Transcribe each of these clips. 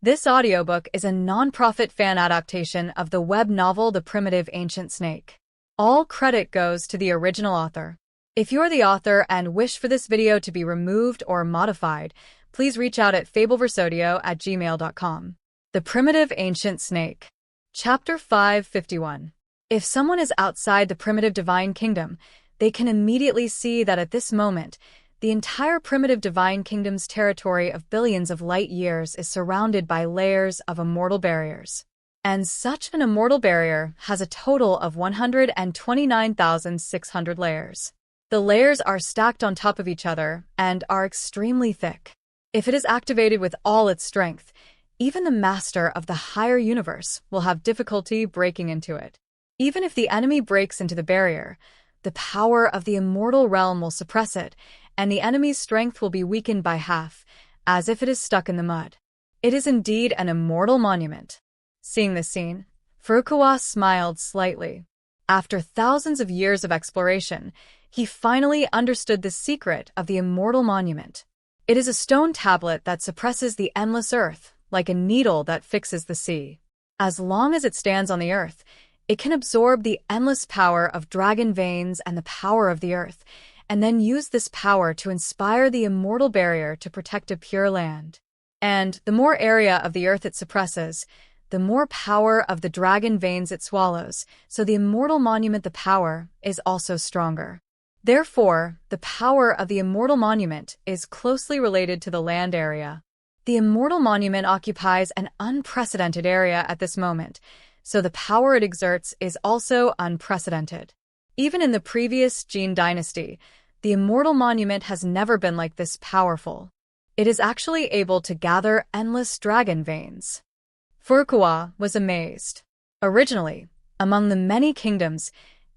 This audiobook is a non-profit fan adaptation of the web novel The Primitive Ancient Snake. All credit goes to the original author. If you're the author and wish for this video to be removed or modified, please reach out at fabelversodio@gmail.com. The Primitive Ancient Snake. Chapter 551. If someone is outside the primitive divine kingdom, they can immediately see that at this moment, the entire primitive divine kingdom's territory of billions of light years is surrounded by layers of immortal barriers. And such an immortal barrier has a total of 129,600 layers. The layers are stacked on top of each other and are extremely thick. If it is activated with all its strength, even the master of the higher universe will have difficulty breaking into it. Even if the enemy breaks into the barrier, the power of the immortal realm will suppress it, and the enemy's strength will be weakened by half, as if it is stuck in the mud. It is indeed an immortal monument. Seeing this scene, Furukawa smiled slightly. After thousands of years of exploration, he finally understood the secret of the immortal monument. It is a stone tablet that suppresses the endless earth, like a needle that fixes the sea. As long as it stands on the earth, it can absorb the endless power of dragon veins and the power of the earth, and then use this power to inspire the immortal barrier to protect a pure land. And the more area of the earth it suppresses, the more power of the dragon veins it swallows, so the immortal monument, the power, is also stronger. Therefore, the power of the immortal monument is closely related to the land area. The immortal monument occupies an unprecedented area at this moment, so the power it exerts is also unprecedented. Even in the previous Jin dynasty, the immortal monument has never been like this powerful. It is actually able to gather endless dragon veins. Furukawa was amazed. Originally, among the many kingdoms,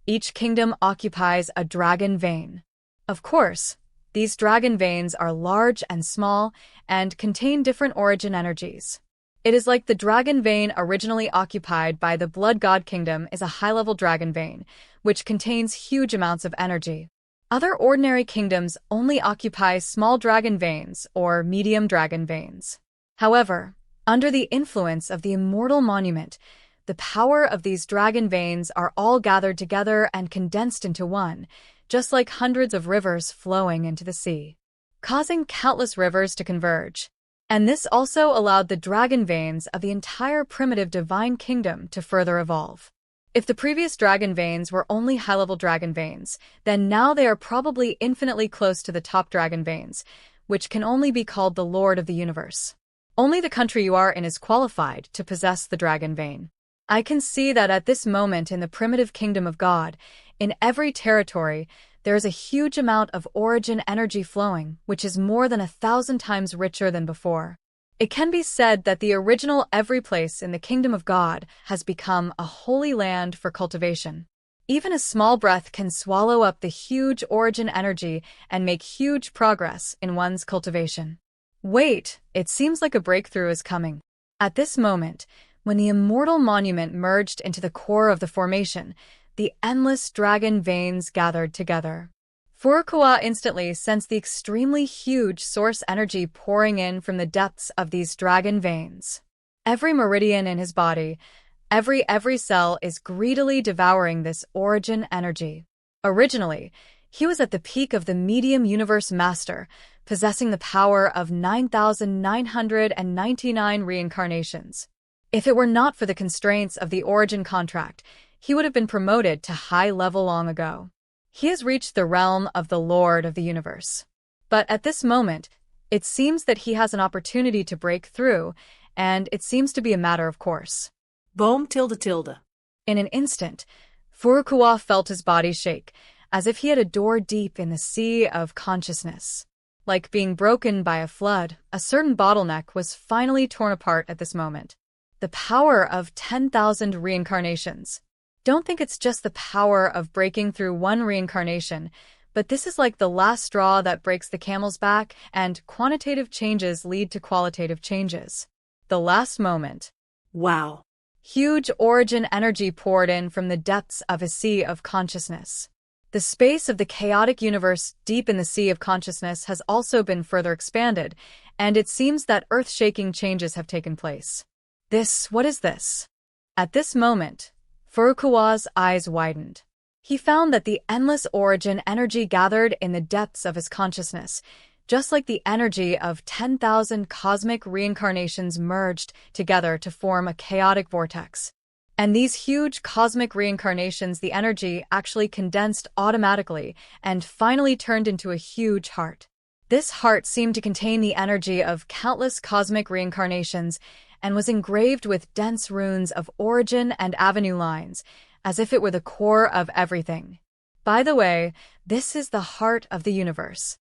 each kingdom occupies a dragon vein. Of course, these dragon veins are large and small and contain different origin energies. It is like the dragon vein originally occupied by the Blood God Kingdom is a high-level dragon vein, which contains huge amounts of energy. Other ordinary kingdoms only occupy small dragon veins or medium dragon veins. However, under the influence of the immortal monument, the power of these dragon veins are all gathered together and condensed into one, just like hundreds of rivers flowing into the sea, causing countless rivers to converge. And this also allowed the dragon veins of the entire primitive divine kingdom to further evolve. If the previous dragon veins were only high-level dragon veins, then now they are probably infinitely close to the top dragon veins, which can only be called the Lord of the Universe. Only the country you are in is qualified to possess the dragon vein. I can see that at this moment in the primitive kingdom of God, in every territory, there is a huge amount of origin energy flowing, which is more than 1,000 times richer than before. It can be said that the original every place in the kingdom of God has become a holy land for cultivation. Even a small breath can swallow up the huge origin energy and make huge progress in one's cultivation. Wait, it seems like a breakthrough is coming. At this moment, when the immortal monument merged into the core of the formation, the endless dragon veins gathered together. Furukawa instantly sensed the extremely huge source energy pouring in from the depths of these dragon veins. Every meridian in his body, every cell is greedily devouring this origin energy. Originally, he was at the peak of the medium universe master, possessing the power of 9,999 reincarnations. If it were not for the constraints of the origin contract, he would have been promoted to high level long ago. He has reached the realm of the Lord of the Universe. But at this moment, it seems that he has an opportunity to break through, and it seems to be a matter of course. Boom. In an instant, Furukawa felt his body shake, as if he had a door deep in the sea of consciousness. Like being broken by a flood, a certain bottleneck was finally torn apart at this moment. The power of 10,000 reincarnations. Don't think it's just the power of breaking through one reincarnation, but this is like the last straw that breaks the camel's back, and quantitative changes lead to qualitative changes. The last moment. Wow. Huge origin energy poured in from the depths of a sea of consciousness. The space of the chaotic universe deep in the sea of consciousness has also been further expanded, and it seems that earth-shaking changes have taken place. What is this? At this moment, Furukawa's eyes widened. He found that the endless origin energy gathered in the depths of his consciousness, just like the energy of 10,000 cosmic reincarnations merged together to form a chaotic vortex. And these huge cosmic reincarnations, the energy actually condensed automatically and finally turned into a huge heart. This heart seemed to contain the energy of countless cosmic reincarnations and was engraved with dense runes of origin and avenue lines, as if it were the core of everything. By the way, this is the heart of the universe.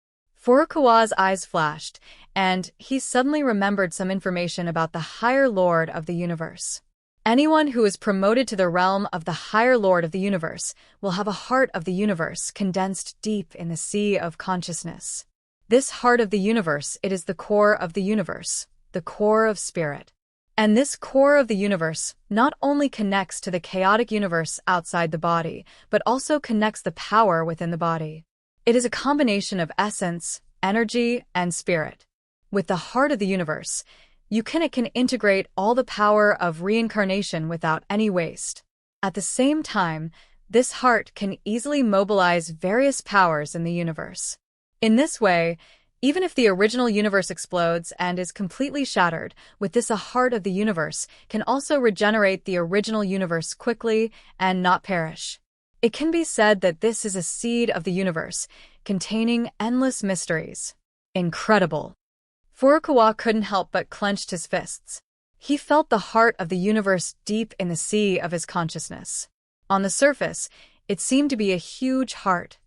Furukawa's eyes flashed, and he suddenly remembered some information about the higher lord of the universe. Anyone who is promoted to the realm of the higher lord of the universe will have a heart of the universe condensed deep in the sea of consciousness. This heart of the universe, it is the core of the universe, the core of spirit. And this core of the universe not only connects to the chaotic universe outside the body, but also connects the power within the body. It is a combination of essence, energy, and spirit. With the heart of the universe, it can integrate all the power of reincarnation without any waste. At the same time, this heart can easily mobilize various powers in the universe. In this way, even if the original universe explodes and is completely shattered, with this a heart of the universe can also regenerate the original universe quickly and not perish. It can be said that this is a seed of the universe, containing endless mysteries. Incredible. Furukawa couldn't help but clenched his fists. He felt the heart of the universe deep in the sea of his consciousness. On the surface, it seemed to be a huge heart,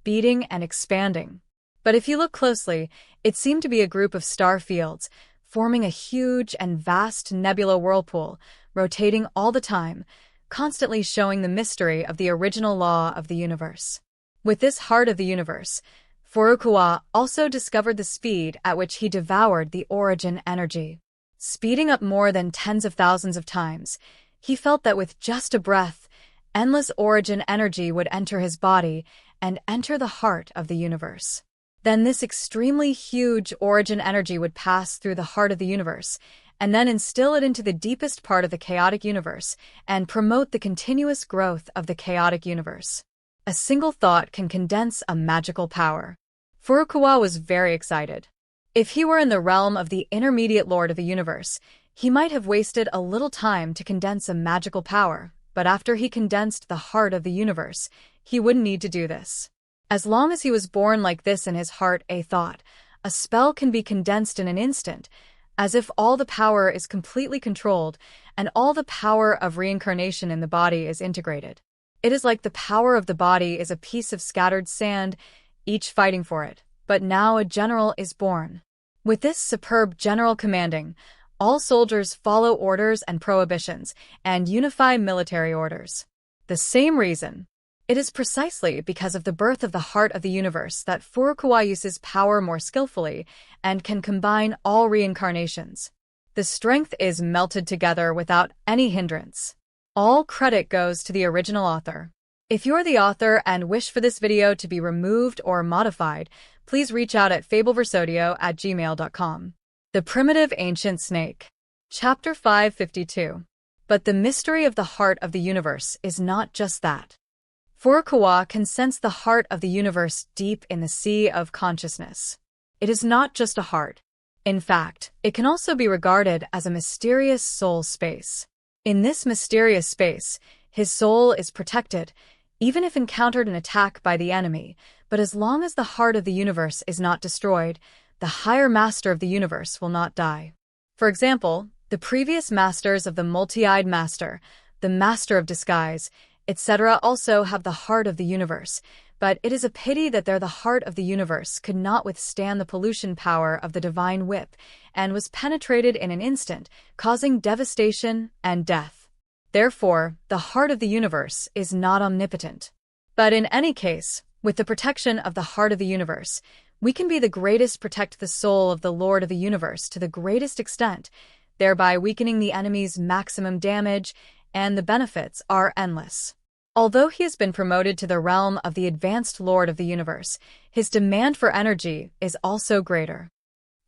beating and expanding. But if you look closely, it seemed to be a group of star fields, forming a huge and vast nebula whirlpool, rotating all the time, constantly showing the mystery of the original law of the universe. With this heart of the universe, Furukawa also discovered the speed at which he devoured the origin energy. Speeding up more than tens of thousands of times, he felt that with just a breath, endless origin energy would enter his body and enter the heart of the universe. Then this extremely huge origin energy would pass through the heart of the universe, and then instill it into the deepest part of the chaotic universe and promote the continuous growth of the chaotic universe. A single thought can condense a magical power. Furukawa was very excited. If he were in the realm of the intermediate lord of the universe, he might have wasted a little time to condense a magical power, but after he condensed the heart of the universe, he wouldn't need to do this. As long as he was born like this in his heart, a thought, a spell can be condensed in an instant, as if all the power is completely controlled and all the power of reincarnation in the body is integrated. It is like the power of the body is a piece of scattered sand, each fighting for it, but now a general is born. With this superb general commanding, all soldiers follow orders and prohibitions and unify military orders. The same reason. It is precisely because of the birth of the heart of the universe that Furukawa uses power more skillfully and can combine all reincarnations. The strength is melted together without any hindrance. All credit goes to the original author. If you're the author and wish for this video to be removed or modified, please reach out at fabelversodio@gmail.com. The Primitive Ancient Snake. Chapter 552. But the mystery of the heart of the universe is not just that. Furukawa can sense the heart of the universe deep in the sea of consciousness. It is not just a heart. In fact, it can also be regarded as a mysterious soul space. In this mysterious space, his soul is protected, even if encountered an attack by the enemy, but as long as the heart of the universe is not destroyed, the higher master of the universe will not die. For example, the previous masters of the multi-eyed master, the master of disguise, etc. also have the heart of the universe, but it is a pity that the heart of the universe could not withstand the pollution power of the divine whip and was penetrated in an instant, causing devastation and death. Therefore, the heart of the universe is not omnipotent. But in any case, with the protection of the heart of the universe, we can be the greatest, protect the soul of the Lord of the universe to the greatest extent, thereby weakening the enemy's maximum damage, and the benefits are endless. Although he has been promoted to the realm of the advanced Lord of the universe, his demand for energy is also greater.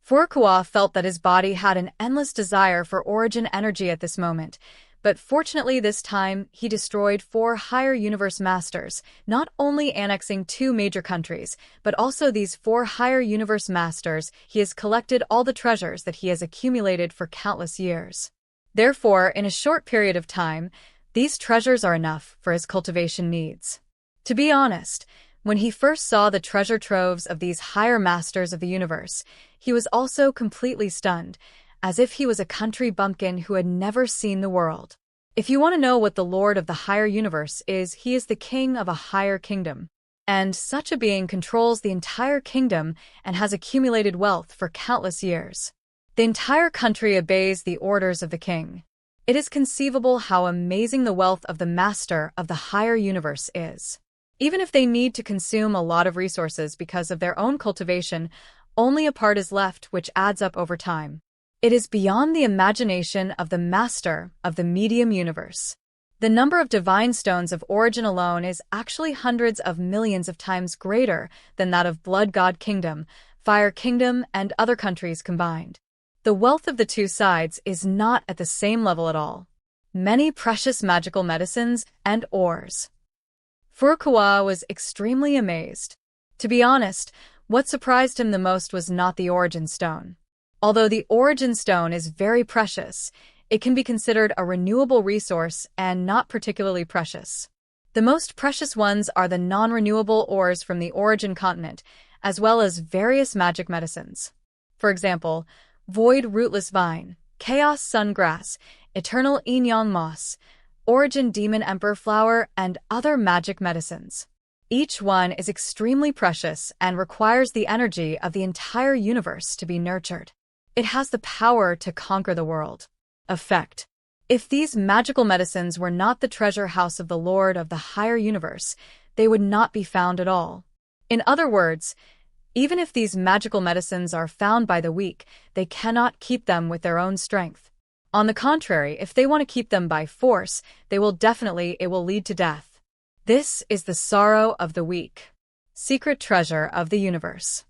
Furukawa felt that his body had an endless desire for origin energy at this moment, but fortunately this time he destroyed 4 higher universe masters, not only annexing 2 major countries, but also these 4 higher universe masters. He has collected all the treasures that he has accumulated for countless years. Therefore, in a short period of time, these treasures are enough for his cultivation needs. To be honest, when he first saw the treasure troves of these higher masters of the universe, he was also completely stunned, as if he was a country bumpkin who had never seen the world. If you want to know what the Lord of the higher universe is, he is the king of a higher kingdom. And such a being controls the entire kingdom and has accumulated wealth for countless years. The entire country obeys the orders of the king. It is conceivable how amazing the wealth of the master of the higher universe is. Even if they need to consume a lot of resources because of their own cultivation, only a part is left, which adds up over time. It is beyond the imagination of the master of the medium universe. The number of divine stones of origin alone is actually hundreds of millions of times greater than that of Blood God Kingdom, Fire Kingdom, and other countries combined. The wealth of the two sides is not at the same level at all. Many precious magical medicines and ores. Furukawa was extremely amazed. To be honest, what surprised him the most was not the origin stone. Although the origin stone is very precious, it can be considered a renewable resource and not particularly precious. The most precious ones are the non-renewable ores from the origin continent, as well as various magic medicines. For example, Void Rootless Vine, Chaos Sun Grass, Eternal Yin-Yang Moss, Origin Demon Emperor Flower, and other magic medicines. Each one is extremely precious and requires the energy of the entire universe to be nurtured. It has the power to conquer the world. Effect. If these magical medicines were not the treasure house of the Lord of the higher universe, they would not be found at all. In other words, even if these magical medicines are found by the weak, they cannot keep them with their own strength. On the contrary, if they want to keep them by force, it will lead to death. This is the sorrow of the weak. Secret treasure of the universe.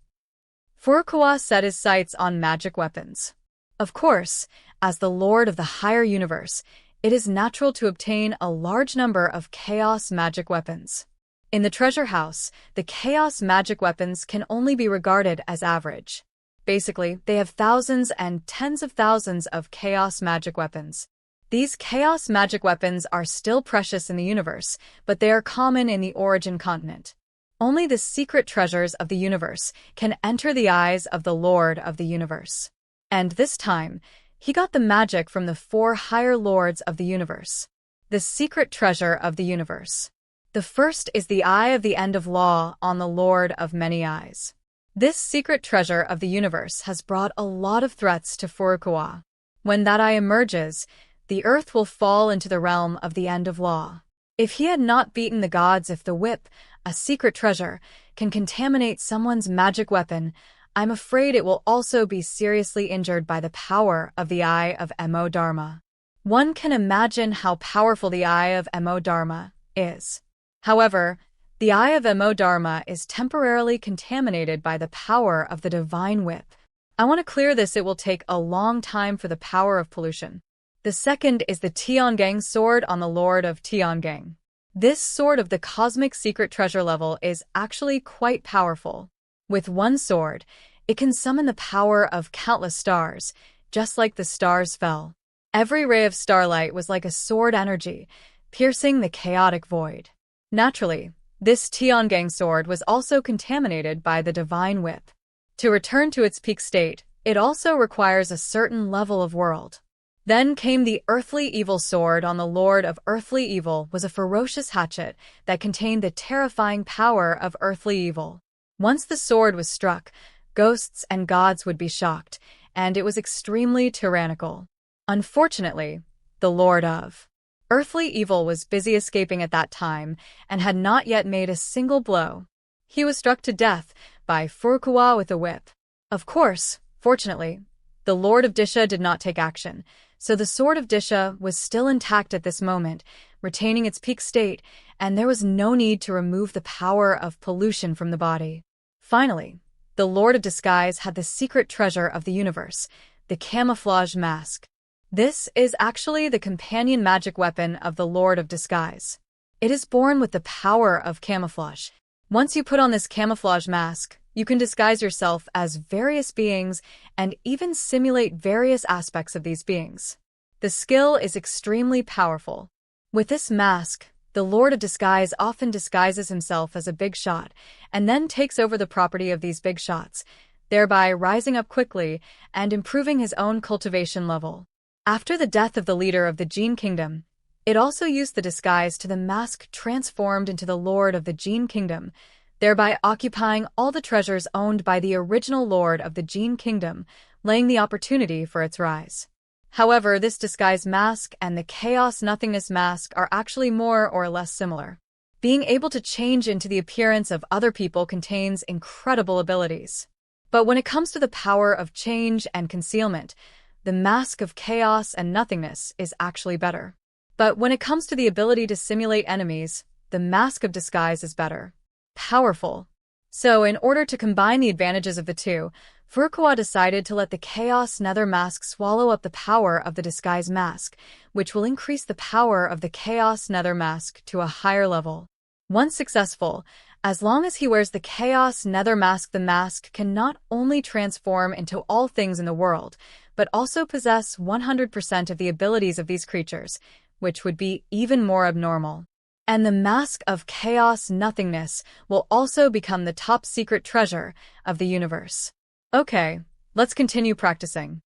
Furukawa set his sights on magic weapons. Of course, as the Lord of the higher universe, it is natural to obtain a large number of chaos magic weapons. In the treasure house, the chaos magic weapons can only be regarded as average. Basically, they have thousands and tens of thousands of chaos magic weapons. These chaos magic weapons are still precious in the universe, but they are common in the origin continent. Only the secret treasures of the universe can enter the eyes of the Lord of the universe. And this time, he got the magic from the 4 higher lords of the universe. The secret treasure of the universe. The first is the Eye of the End of Law on the Lord of Many Eyes. This secret treasure of the universe has brought a lot of threats to Furukawa. When that eye emerges, the earth will fall into the realm of the End of Law. If he had not beaten the gods, if the whip, a secret treasure, can contaminate someone's magic weapon, I'm afraid it will also be seriously injured by the power of the Eye of Mo Dharma. One can imagine how powerful the Eye of Mo Dharma is. However, the Eye of Mo Dharma is temporarily contaminated by the power of the divine whip. I want to clear this. It will take a long time for the power of pollution. The second is the Tiangang sword on the Lord of Tiangang. This sword of the cosmic secret treasure level is actually quite powerful. With one sword, it can summon the power of countless stars, just like the stars fell. Every ray of starlight was like a sword energy, piercing the chaotic void. Naturally, this Tiangang sword was also contaminated by the divine whip. To return to its peak state, it also requires a certain level of world. Then came the earthly evil sword on the Lord of earthly evil, was a ferocious hatchet that contained the terrifying power of earthly evil. Once the sword was struck, ghosts and gods would be shocked, and it was extremely tyrannical. Unfortunately, the Lord of earthly evil was busy escaping at that time and had not yet made a single blow. He was struck to death by Furukawa with a whip. Of course, fortunately, the Lord of Disha did not take action, so the sword of Disha was still intact at this moment, retaining its peak state, and there was no need to remove the power of pollution from the body. Finally, the Lord of Disguise had the secret treasure of the universe, the camouflage mask. This is actually the companion magic weapon of the Lord of Disguise. It is born with the power of camouflage. Once you put on this camouflage mask, you can disguise yourself as various beings and even simulate various aspects of these beings. The skill is extremely powerful. With this mask, the Lord of Disguise often disguises himself as a big shot and then takes over the property of these big shots, thereby rising up quickly and improving his own cultivation level. After the death of the leader of the Gene Kingdom, it also used the disguise to the mask transformed into the Lord of the Gene Kingdom, thereby occupying all the treasures owned by the original Lord of the Gene Kingdom, laying the opportunity for its rise. However, this disguise mask and the Chaos Nothingness mask are actually more or less similar. Being able to change into the appearance of other people contains incredible abilities. But when it comes to the power of change and concealment, the mask of Chaos and Nothingness is actually better. But when it comes to the ability to simulate enemies, the mask of disguise is better. Powerful. So, in order to combine the advantages of the two, Furukawa decided to let the Chaos Nether mask swallow up the power of the disguise mask, which will increase the power of the Chaos Nether mask to a higher level. Once successful, as long as he wears the Chaos Nether mask, the mask can not only transform into all things in the world, but also possess 100% of the abilities of these creatures, which would be even more abnormal. And the mask of Chaos Nothingness will also become the top secret treasure of the universe. Okay, let's continue practicing.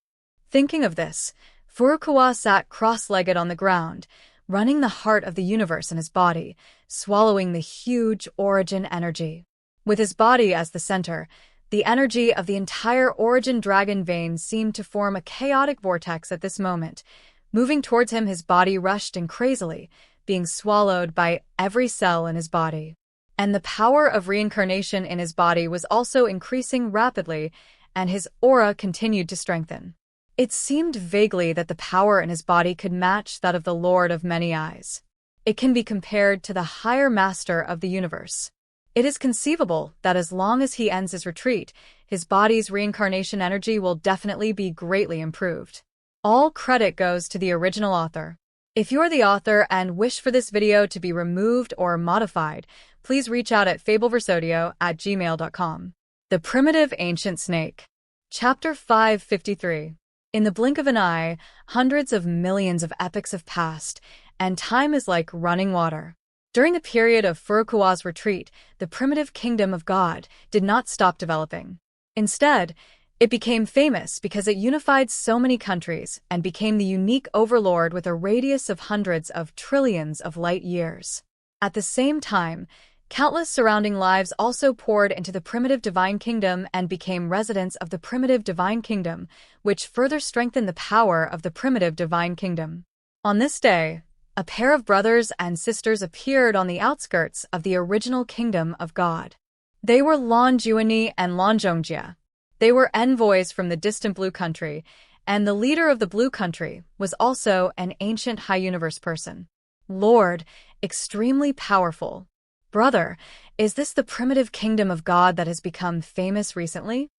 Thinking of this, Furukawa sat cross-legged on the ground, running the heart of the universe in his body, swallowing the huge origin energy. With his body as the center, the energy of the entire origin dragon vein seemed to form a chaotic vortex at this moment. Moving towards him, his body rushed in crazily, being swallowed by every cell in his body. And the power of reincarnation in his body was also increasing rapidly, and his aura continued to strengthen. It seemed vaguely that the power in his body could match that of the Lord of Many Eyes. It can be compared to the higher master of the universe. It is conceivable that as long as he ends his retreat, his body's reincarnation energy will definitely be greatly improved. All credit goes to the original author. If you're the author and wish for this video to be removed or modified, please reach out at fabelversodio@gmail.com. The Primitive Ancient Snake. Chapter 553. In the blink of an eye, hundreds of millions of epochs have passed, and time is like running water. During the period of Furukawa's retreat, the primitive kingdom of God did not stop developing. Instead, it became famous because it unified so many countries and became the unique overlord with a radius of hundreds of trillions of light years. At the same time, countless surrounding lives also poured into the primitive divine kingdom and became residents of the primitive divine kingdom, which further strengthened the power of the primitive divine kingdom. On this day, a pair of brothers and sisters appeared on the outskirts of the original kingdom of God. They were Lan Juani and Lan Xianxia. They were envoys from the distant Blue Country, and the leader of the Blue Country was also an ancient high universe person. Lord, extremely powerful. Brother, is this the primitive kingdom of God that has become famous recently?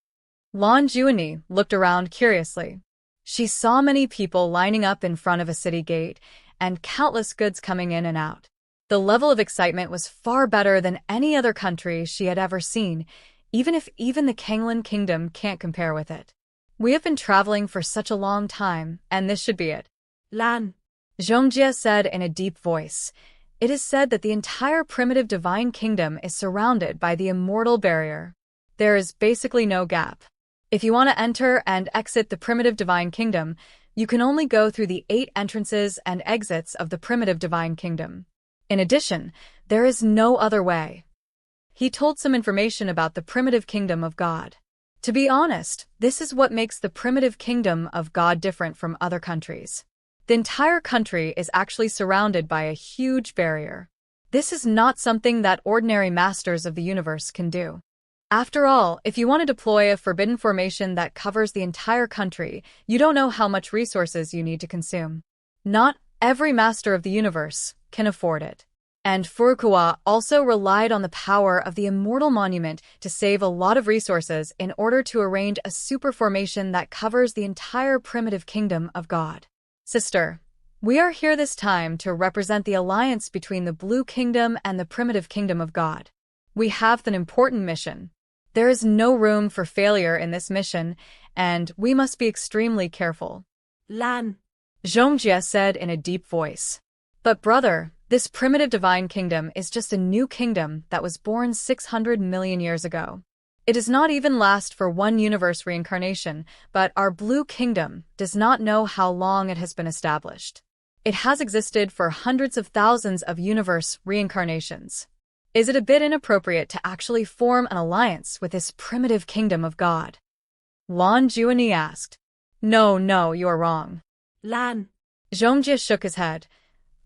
Lan Juani looked around curiously. She saw many people lining up in front of a city gate and countless goods coming in and out. The level of excitement was far better than any other country she had ever seen, even if the Kanglan Kingdom can't compare with it. We have been traveling for such a long time, and this should be it. Lan Xianxia said in a deep voice. It is said that the entire primitive divine kingdom is surrounded by the immortal barrier. There is basically no gap. If you want to enter and exit the primitive divine kingdom, you can only go through the 8 entrances and exits of the primitive divine kingdom. In addition, there is no other way. He told some information about the primitive kingdom of God. To be honest, this is what makes the primitive kingdom of God different from other countries. The entire country is actually surrounded by a huge barrier. This is not something that ordinary masters of the universe can do. After all, if you want to deploy a forbidden formation that covers the entire country, you don't know how much resources you need to consume. Not every master of the universe can afford it. And Furukawa also relied on the power of the Immortal Monument to save a lot of resources in order to arrange a super formation that covers the entire primitive kingdom of God. Sister, we are here this time to represent the alliance between the Blue Kingdom and the primitive kingdom of God. We have an important mission. There is no room for failure in this mission, and we must be extremely careful. Lan, Xianxia said in a deep voice. But brother, this primitive divine kingdom is just a new kingdom that was born 600 million years ago. It does not even last for one universe reincarnation, but our Blue Kingdom does not know how long it has been established. It has existed for hundreds of thousands of universe reincarnations. Is it a bit inappropriate to actually form an alliance with this primitive kingdom of God? Lan Juani asked. No, you are wrong. Lan, Xianxia shook his head.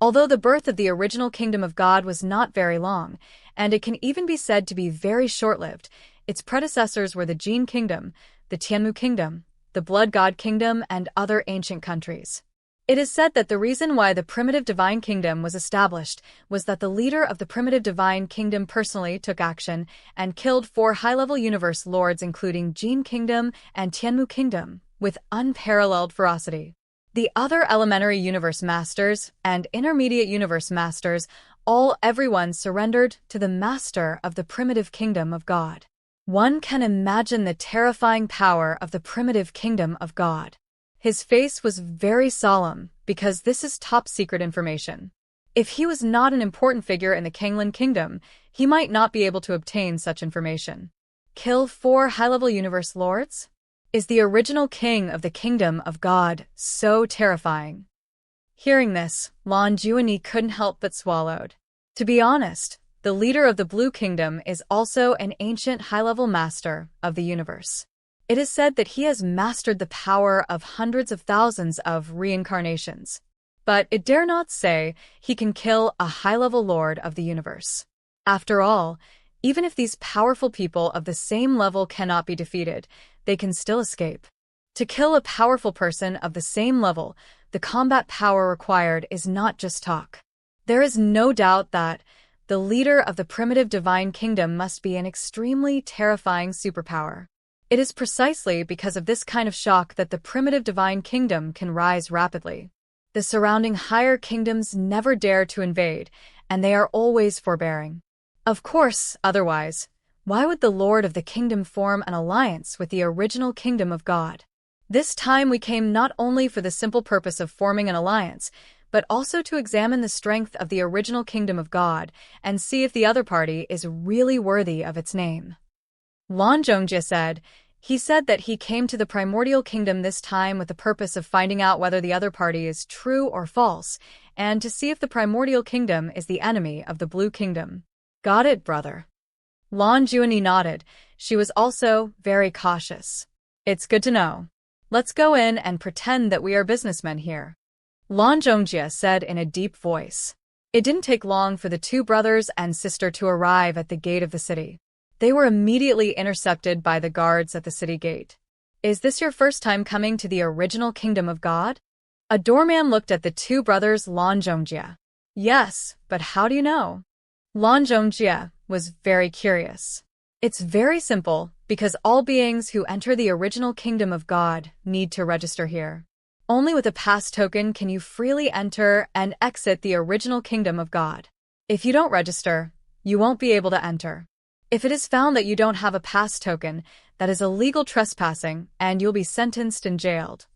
Although the birth of the original kingdom of God was not very long, and it can even be said to be very short-lived, its predecessors were the Jin Kingdom, the Tianmu Kingdom, the Blood God Kingdom, and other ancient countries. It is said that the reason why the primitive divine kingdom was established was that the leader of the primitive divine kingdom personally took action and killed 4 high-level universe lords including Jin Kingdom and Tianmu Kingdom, with unparalleled ferocity. The other elementary universe masters and intermediate universe masters, everyone surrendered to the master of the primitive kingdom of God. One can imagine the terrifying power of the primitive kingdom of God. His face was very solemn because this is top secret information. If he was not an important figure in the Kanglin kingdom, he might not be able to obtain such information. Kill 4 high-level universe lords? Is the original king of the kingdom of God so terrifying? Hearing this, Lan Juani couldn't help but swallowed. To be honest, the leader of the Blue Kingdom is also an ancient high-level master of the universe. It is said that he has mastered the power of hundreds of thousands of reincarnations. But it dare not say he can kill a high-level lord of the universe. After all, even if these powerful people of the same level cannot be defeated, they can still escape. To kill a powerful person of the same level, the combat power required is not just talk. There is no doubt that the leader of the primitive divine kingdom must be an extremely terrifying superpower. It is precisely because of this kind of shock that the primitive divine kingdom can rise rapidly. The surrounding higher kingdoms never dare to invade, and they are always forbearing. Of course, otherwise, why would the Lord of the Kingdom form an alliance with the original kingdom of God? This time we came not only for the simple purpose of forming an alliance, but also to examine the strength of the original kingdom of God and see if the other party is really worthy of its name. Lan Zhongjie said. He said that he came to the Primordial Kingdom this time with the purpose of finding out whether the other party is true or false, and to see if the Primordial Kingdom is the enemy of the Blue Kingdom. Got it, brother. Lan Juani nodded. She was also very cautious. It's good to know. Let's go in and pretend that we are businessmen here. Lan Zhongjie said in a deep voice. It didn't take long for the 2 brothers and sister to arrive at the gate of the city. They were immediately intercepted by the guards at the city gate. Is this your first time coming to the original kingdom of God? A doorman looked at the 2 brothers Lan Zhongjie. Yes, but how do you know? Lan Zhongjie was very curious. It's very simple, because all beings who enter the original kingdom of God need to register here. Only with a pass token can you freely enter and exit the original kingdom of God. If you don't register, you won't be able to enter. If it is found that you don't have a pass token, that is illegal trespassing, and you'll be sentenced and jailed.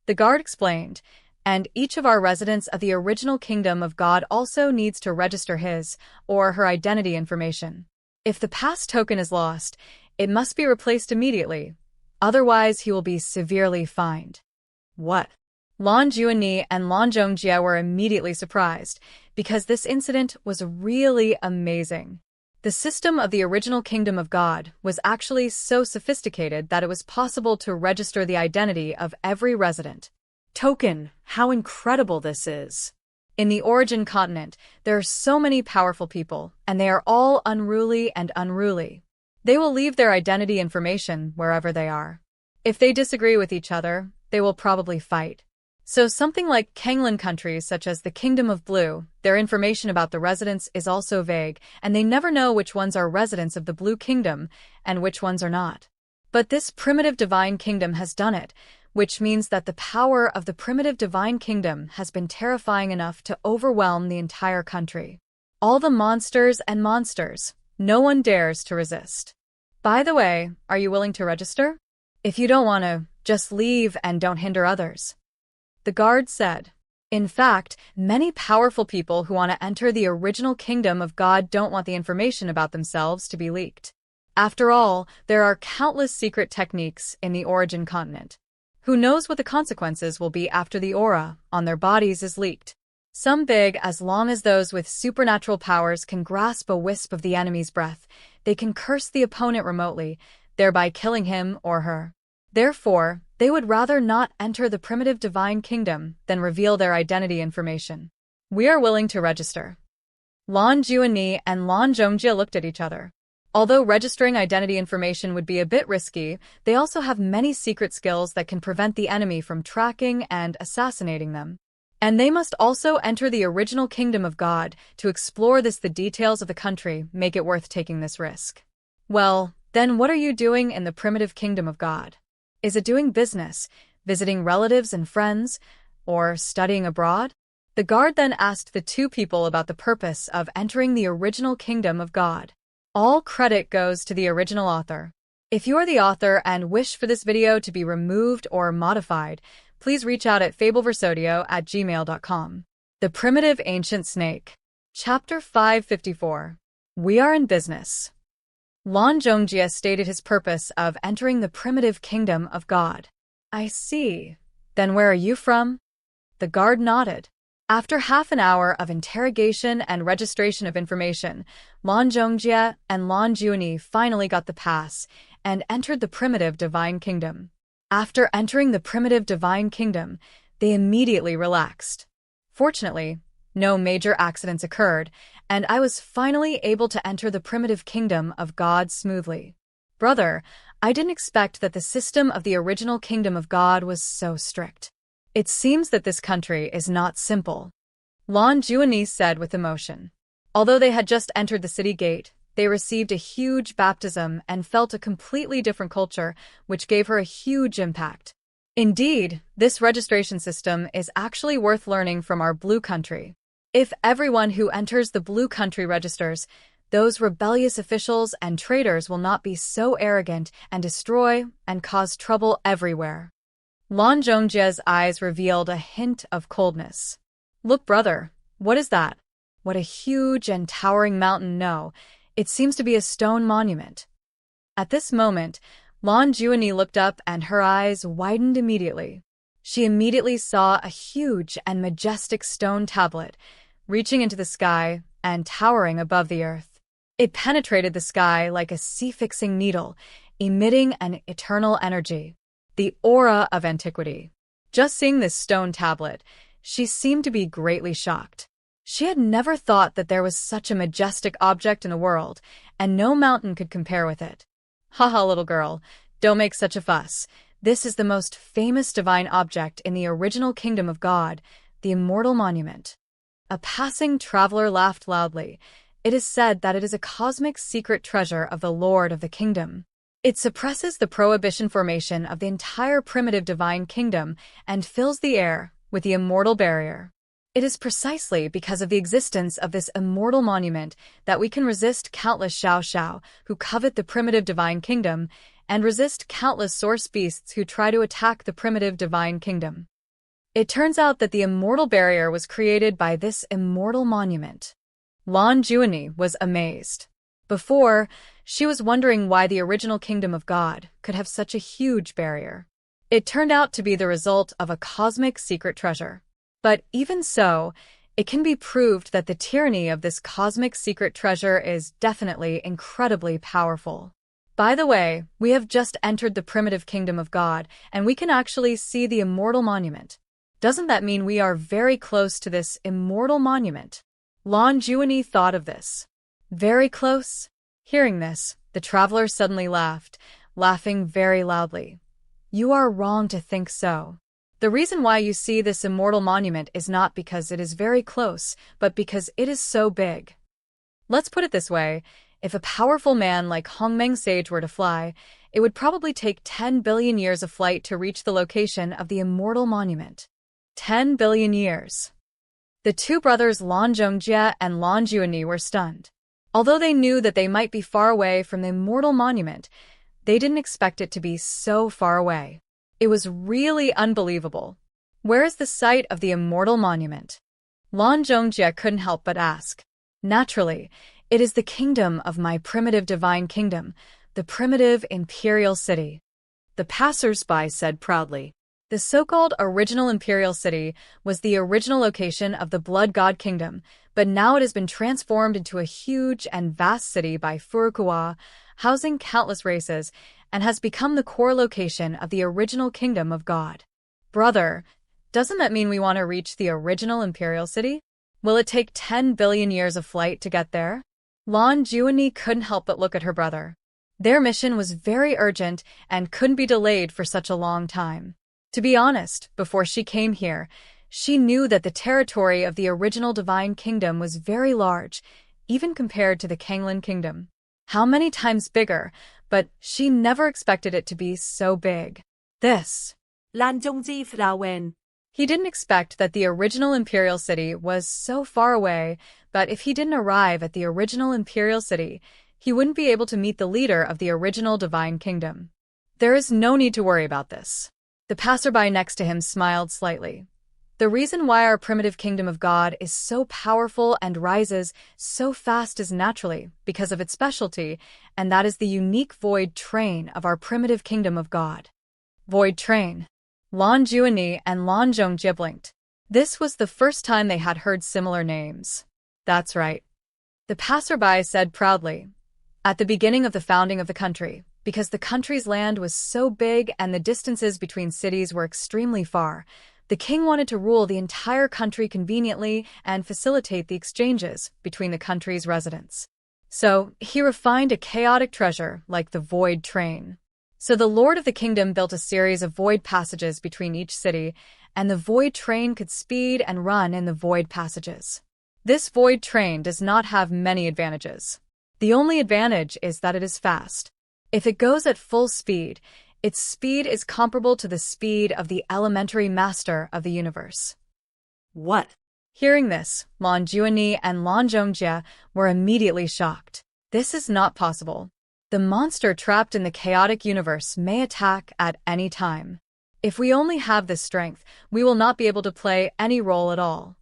The guard explained, and each of our residents of the original kingdom of God also needs to register his or her identity information. If the pass token is lost, it must be replaced immediately, otherwise he will be severely fined. What? Lan Juani and Lan Zhongjie were immediately surprised, because this incident was really amazing. The system of the original kingdom of God was actually so sophisticated that it was possible to register the identity of every resident. Token, how incredible this is! In the origin continent, there are so many powerful people, and they are all unruly and unruly. They will leave their identity information wherever they are. If they disagree with each other, they will probably fight. So something like Kanglan countries such as the Kingdom of Blue, their information about the residents is also vague, and they never know which ones are residents of the Blue Kingdom and which ones are not. But this primitive divine kingdom has done it, which means that the power of the primitive divine kingdom has been terrifying enough to overwhelm the entire country. All the monsters and monsters, no one dares to resist. By the way, are you willing to register? If you don't want to, just leave and don't hinder others. The guard said. In fact, many powerful people who want to enter the original kingdom of God don't want the information about themselves to be leaked. After all, there are countless secret techniques in the origin continent. Who knows what the consequences will be after the aura on their bodies is leaked? Some big, as long as those with supernatural powers can grasp a wisp of the enemy's breath, they can curse the opponent remotely, thereby killing him or her. Therefore, they would rather not enter the primitive divine kingdom than reveal their identity information. We are willing to register. Lan Juani and Lan Zhongjia looked at each other. Although registering identity information would be a bit risky, they also have many secret skills that can prevent the enemy from tracking and assassinating them. And they must also enter the original kingdom of God to explore this. The details of the country make it worth taking this risk. Well, then what are you doing in the primitive kingdom of God? Is it doing business, visiting relatives and friends, or studying abroad? The guard then asked the two people about the purpose of entering the original kingdom of God. All credit goes to the original author. If you are the author and wish for this video to be removed or modified, please reach out at fabelverse@gmail.com. The Primitive Ancient Snake. Chapter 554. We are in business. Lan Zhongjia stated his purpose of entering the primitive kingdom of God. I see. Then where are you from? The guard nodded. After half an hour of interrogation and registration of information, Lan Zhongjia and Lan Juani finally got the pass and entered the primitive divine kingdom. After entering the primitive divine kingdom, they immediately relaxed. Fortunately, no major accidents occurred, and I was finally able to enter the primitive kingdom of God smoothly. Brother, I didn't expect that the system of the original kingdom of God was so strict. It seems that this country is not simple. Lan Juani said with emotion. Although they had just entered the city gate, they received a huge baptism and felt a completely different culture, which gave her a huge impact. Indeed, this registration system is actually worth learning from our blue country. If everyone who enters the blue country registers, those rebellious officials and traitors will not be so arrogant and destroy and cause trouble everywhere. Lan Zhongjia's eyes revealed a hint of coldness. Look, brother, what is that? What a huge and towering mountain. No, it seems to be a stone monument. At this moment, Lan Juani looked up and her eyes widened immediately. She immediately saw a huge and majestic stone tablet, reaching into the sky and towering above the earth. It penetrated the sky like a sea-fixing needle, emitting an eternal energy. The aura of antiquity. Just seeing this stone tablet, she seemed to be greatly shocked. She had never thought that there was such a majestic object in the world, and no mountain could compare with it. Haha, little girl, don't make such a fuss. This is the most famous divine object in the original kingdom of God, the Immortal Monument. A passing traveler laughed loudly. It is said that it is a cosmic secret treasure of the Lord of the Kingdom. It suppresses the prohibition formation of the entire primitive divine kingdom and fills the air with the immortal barrier. It is precisely because of the existence of this immortal monument that we can resist countless Xiao who covet the primitive divine kingdom and resist countless source beasts who try to attack the primitive divine kingdom. It turns out that the immortal barrier was created by this immortal monument. Lan Juani was amazed. Before, she was wondering why the original kingdom of God could have such a huge barrier. It turned out to be the result of a cosmic secret treasure. But even so, it can be proved that the tyranny of this cosmic secret treasure is definitely incredibly powerful. By the way, we have just entered the primitive kingdom of God, and we can actually see the immortal monument. Doesn't that mean we are very close to this immortal monument? Lan Juani thought of this. Very close? Hearing this, the traveler suddenly laughed, laughing very loudly. You are wrong to think so. The reason why you see this immortal monument is not because it is very close, but because it is so big. Let's put it this way. If a powerful man like Hongmeng Sage were to fly, it would probably take 10 billion years of flight to reach the location of the immortal monument. 10 billion years. The two brothers Lan Zhongjie and Lan Juani were stunned. Although they knew that they might be far away from the immortal monument, they didn't expect it to be so far away. It was really unbelievable. Where is the site of the immortal monument? Lan Zhongjie couldn't help but ask. Naturally, it is the kingdom of my primitive divine kingdom, the primitive imperial city. The passers-by said proudly. The so-called original imperial city was the original location of the blood god kingdom, but now it has been transformed into a huge and vast city by Furukawa, housing countless races, and has become the core location of the original kingdom of God. Brother, doesn't that mean we want to reach the original imperial city? Will it take 10 billion years of flight to get there? Lan Juani couldn't help but look at her brother. Their mission was very urgent and couldn't be delayed for such a long time. To be honest, before she came here, she knew that the territory of the original divine kingdom was very large, even compared to the Kanglin kingdom. How many times bigger, but she never expected it to be so big. Lan Zhongji Frauen. He didn't expect that the original imperial city was so far away, but if he didn't arrive at the original imperial city, he wouldn't be able to meet the leader of the original divine kingdom. There is no need to worry about this. The passerby next to him smiled slightly. The reason why our primitive kingdom of God is so powerful and rises so fast is naturally because of its specialty, and that is the unique void train of our primitive kingdom of God. Void train. Lan Juani and Lan Zhongjie blinked. This was the first time they had heard similar names. That's right. The passerby said proudly. At the beginning of the founding of the country, because the country's land was so big and the distances between cities were extremely far, the king wanted to rule the entire country conveniently and facilitate the exchanges between the country's residents. So, he refined a chaotic treasure like the void train. So the lord of the kingdom built a series of void passages between each city, and the void train could speed and run in the void passages. This void train does not have many advantages. The only advantage is that it is fast. If it goes at full speed, its speed is comparable to the speed of the elementary master of the universe. What? Hearing this, Lan Juani and Lan Zhongjie were immediately shocked. This is not possible. The monster trapped in the chaotic universe may attack at any time. If we only have this strength, we will not be able to play any role at all.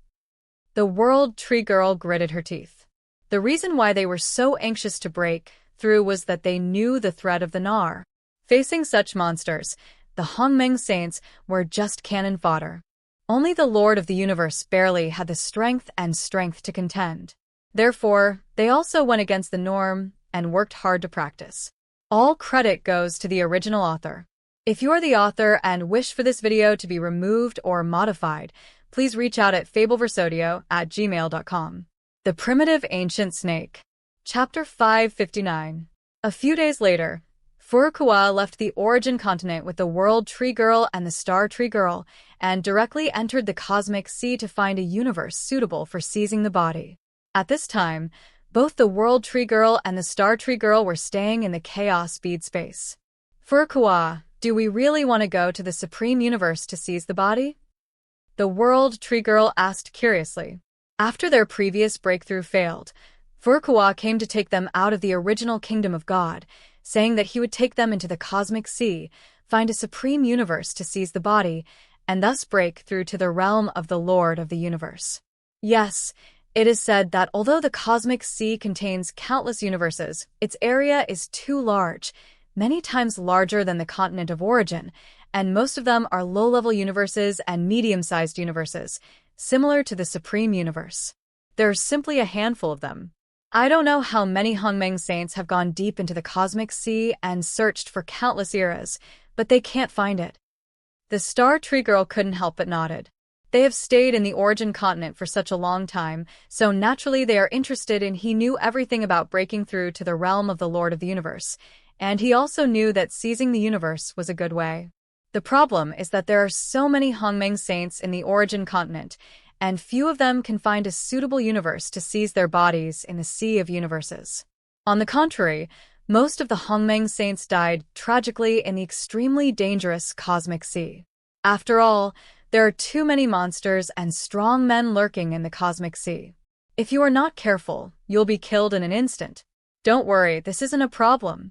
The World Tree Girl gritted her teeth. The reason why they were so anxious to break through was that they knew the threat of the Nar. Facing such monsters, the Hongmeng Saints were just cannon fodder. Only the Lord of the Universe barely had the strength to contend. Therefore, they also went against the norm and worked hard to practice. All credit goes to the original author. If you are the author and wish for this video to be removed or modified, please reach out at fabelversodio@gmail.com. The Primitive Ancient Snake. Chapter 559. A few days later, Furukawa left the Origin continent with the World Tree Girl and the Star Tree Girl, and directly entered the Cosmic Sea to find a universe suitable for seizing the body. At this time, both the World Tree Girl and the Star Tree Girl were staying in the Chaos Speed space. Furukawa, do we really want to go to the Supreme Universe to seize the body? The World Tree Girl asked curiously. After their previous breakthrough failed, Furukawa came to take them out of the original kingdom of God, saying that he would take them into the Cosmic Sea, find a Supreme Universe to seize the body, and thus break through to the realm of the Lord of the Universe. Yes, it is said that although the Cosmic Sea contains countless universes, its area is too large, many times larger than the continent of origin, and most of them are low-level universes and medium-sized universes, similar to the Supreme Universe. There are simply a handful of them. I don't know how many Hongmeng Saints have gone deep into the Cosmic Sea and searched for countless eras, but they can't find it. The Star Tree Girl couldn't help but nodded. They have stayed in the Origin continent for such a long time, so naturally they are interested in. He knew everything about breaking through to the realm of the Lord of the Universe, and he also knew that seizing the universe was a good way. The problem is that there are so many Hongmeng saints in the origin continent, and few of them can find a suitable universe to seize their bodies in the sea of universes. On the contrary, most of the Hongmeng saints died tragically in the extremely dangerous cosmic sea. After all, there are too many monsters and strong men lurking in the cosmic sea. If you are not careful, you'll be killed in an instant. Don't worry, this isn't a problem.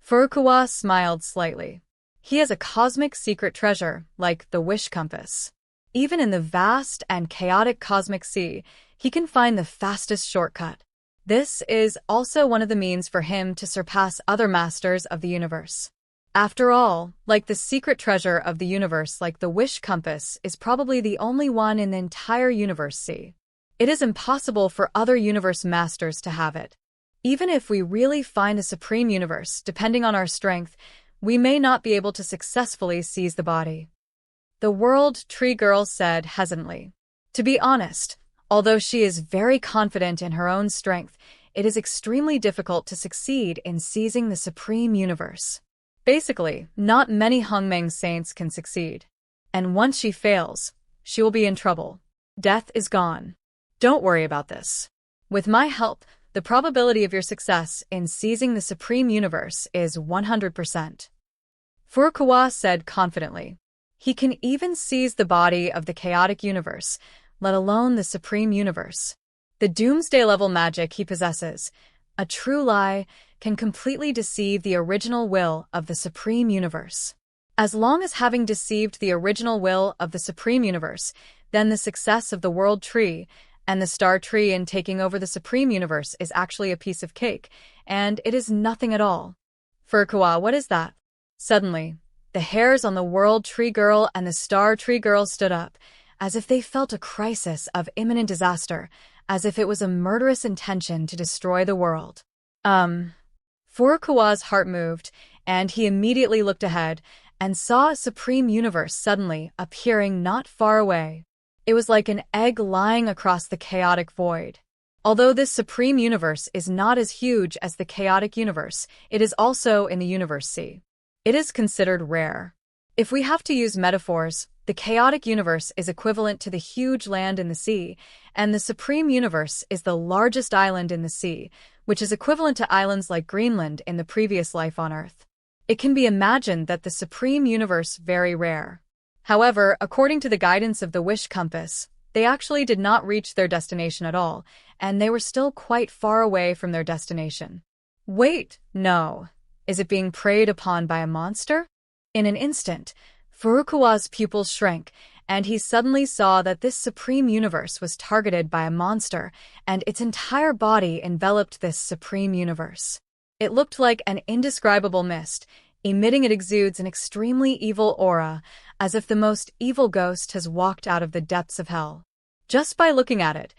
Furukawa smiled slightly. He has a cosmic secret treasure, like the wish compass. Even in the vast and chaotic cosmic sea, he can find the fastest shortcut. This is also one of the means for him to surpass other masters of the universe. After all, like the secret treasure of the universe, like the wish compass is probably the only one in the entire universe sea. It is impossible for other universe masters to have it. Even if we really find the supreme universe, depending on our strength, we may not be able to successfully seize the body. The World Tree Girl said hesitantly. To be honest, although she is very confident in her own strength, it is extremely difficult to succeed in seizing the supreme universe. Basically, not many Hongmeng saints can succeed. And once she fails, she will be in trouble. Death is gone. Don't worry about this. With my help, the probability of your success in seizing the supreme universe is 100%. Furukawa said confidently. He can even seize the body of the chaotic universe, let alone the supreme universe. The doomsday-level magic he possesses, a true lie, can completely deceive the original will of the supreme universe. As long as having deceived the original will of the supreme universe, then the success of the world tree and the star tree in taking over the supreme universe is actually a piece of cake, and it is nothing at all. Furukawa, what is that? Suddenly, the hairs on the world tree girl and the star tree girl stood up, as if they felt a crisis of imminent disaster, as if it was a murderous intention to destroy the world. Furukawa's heart moved, and he immediately looked ahead and saw a supreme universe suddenly appearing not far away. It was like an egg lying across the chaotic void. Although this supreme universe is not as huge as the chaotic universe, it is also in the universe sea. It is considered rare. If we have to use metaphors, the chaotic universe is equivalent to the huge land in the sea, and the supreme universe is the largest island in the sea, which is equivalent to islands like Greenland in the previous life on Earth. It can be imagined that the supreme universe is very rare. However, according to the guidance of the wish compass, they actually did not reach their destination at all, and they were still quite far away from their destination. Wait, no. Is it being preyed upon by a monster? In an instant, Furukawa's pupils shrank, and he suddenly saw that this supreme universe was targeted by a monster, and its entire body enveloped this supreme universe. It looked like an indescribable mist, emitting it exudes an extremely evil aura, as if the most evil ghost has walked out of the depths of hell. Just by looking at it,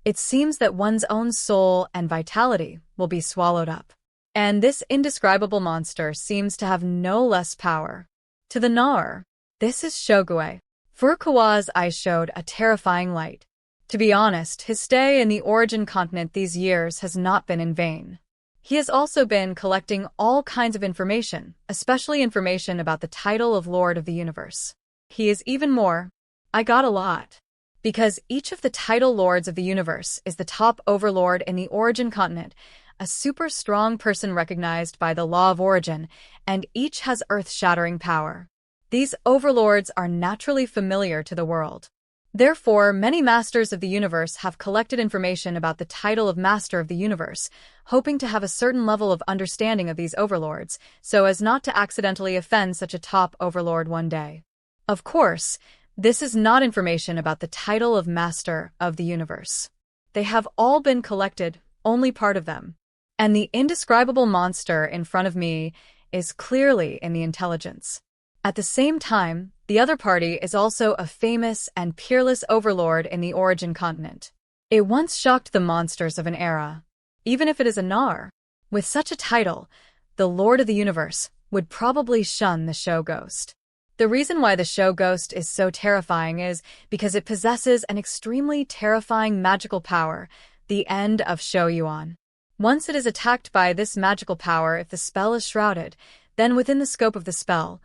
it seems that one's own soul and vitality will be swallowed up. And this indescribable monster seems to have no less power. To the Nar, this is Shogui. Furukawa's eyes showed a terrifying light. To be honest, his stay in the origin continent these years has not been in vain. He has also been collecting all kinds of information, especially information about the title of Lord of the Universe. He is even more. I got a lot. Because each of the title lords of the universe is the top overlord in the origin continent, a super strong person recognized by the law of origin, and each has earth-shattering power. These overlords are naturally familiar to the world. Therefore, many masters of the universe have collected information about the title of Master of the Universe, hoping to have a certain level of understanding of these overlords, so as not to accidentally offend such a top overlord one day. Of course, this is not information about the title of Master of the Universe. They have all been collected, only part of them. And the indescribable monster in front of me is clearly in the intelligence. At the same time, the other party is also a famous and peerless overlord in the origin continent. It once shocked the monsters of an era. Even if it is a Nar, with such a title, the Lord of the Universe would probably shun the show ghost. The reason why the show ghost is so terrifying is because it possesses an extremely terrifying magical power, the end of Shou Yuan. Once it is attacked by this magical power, if the spell is shrouded, then within the scope of the spell,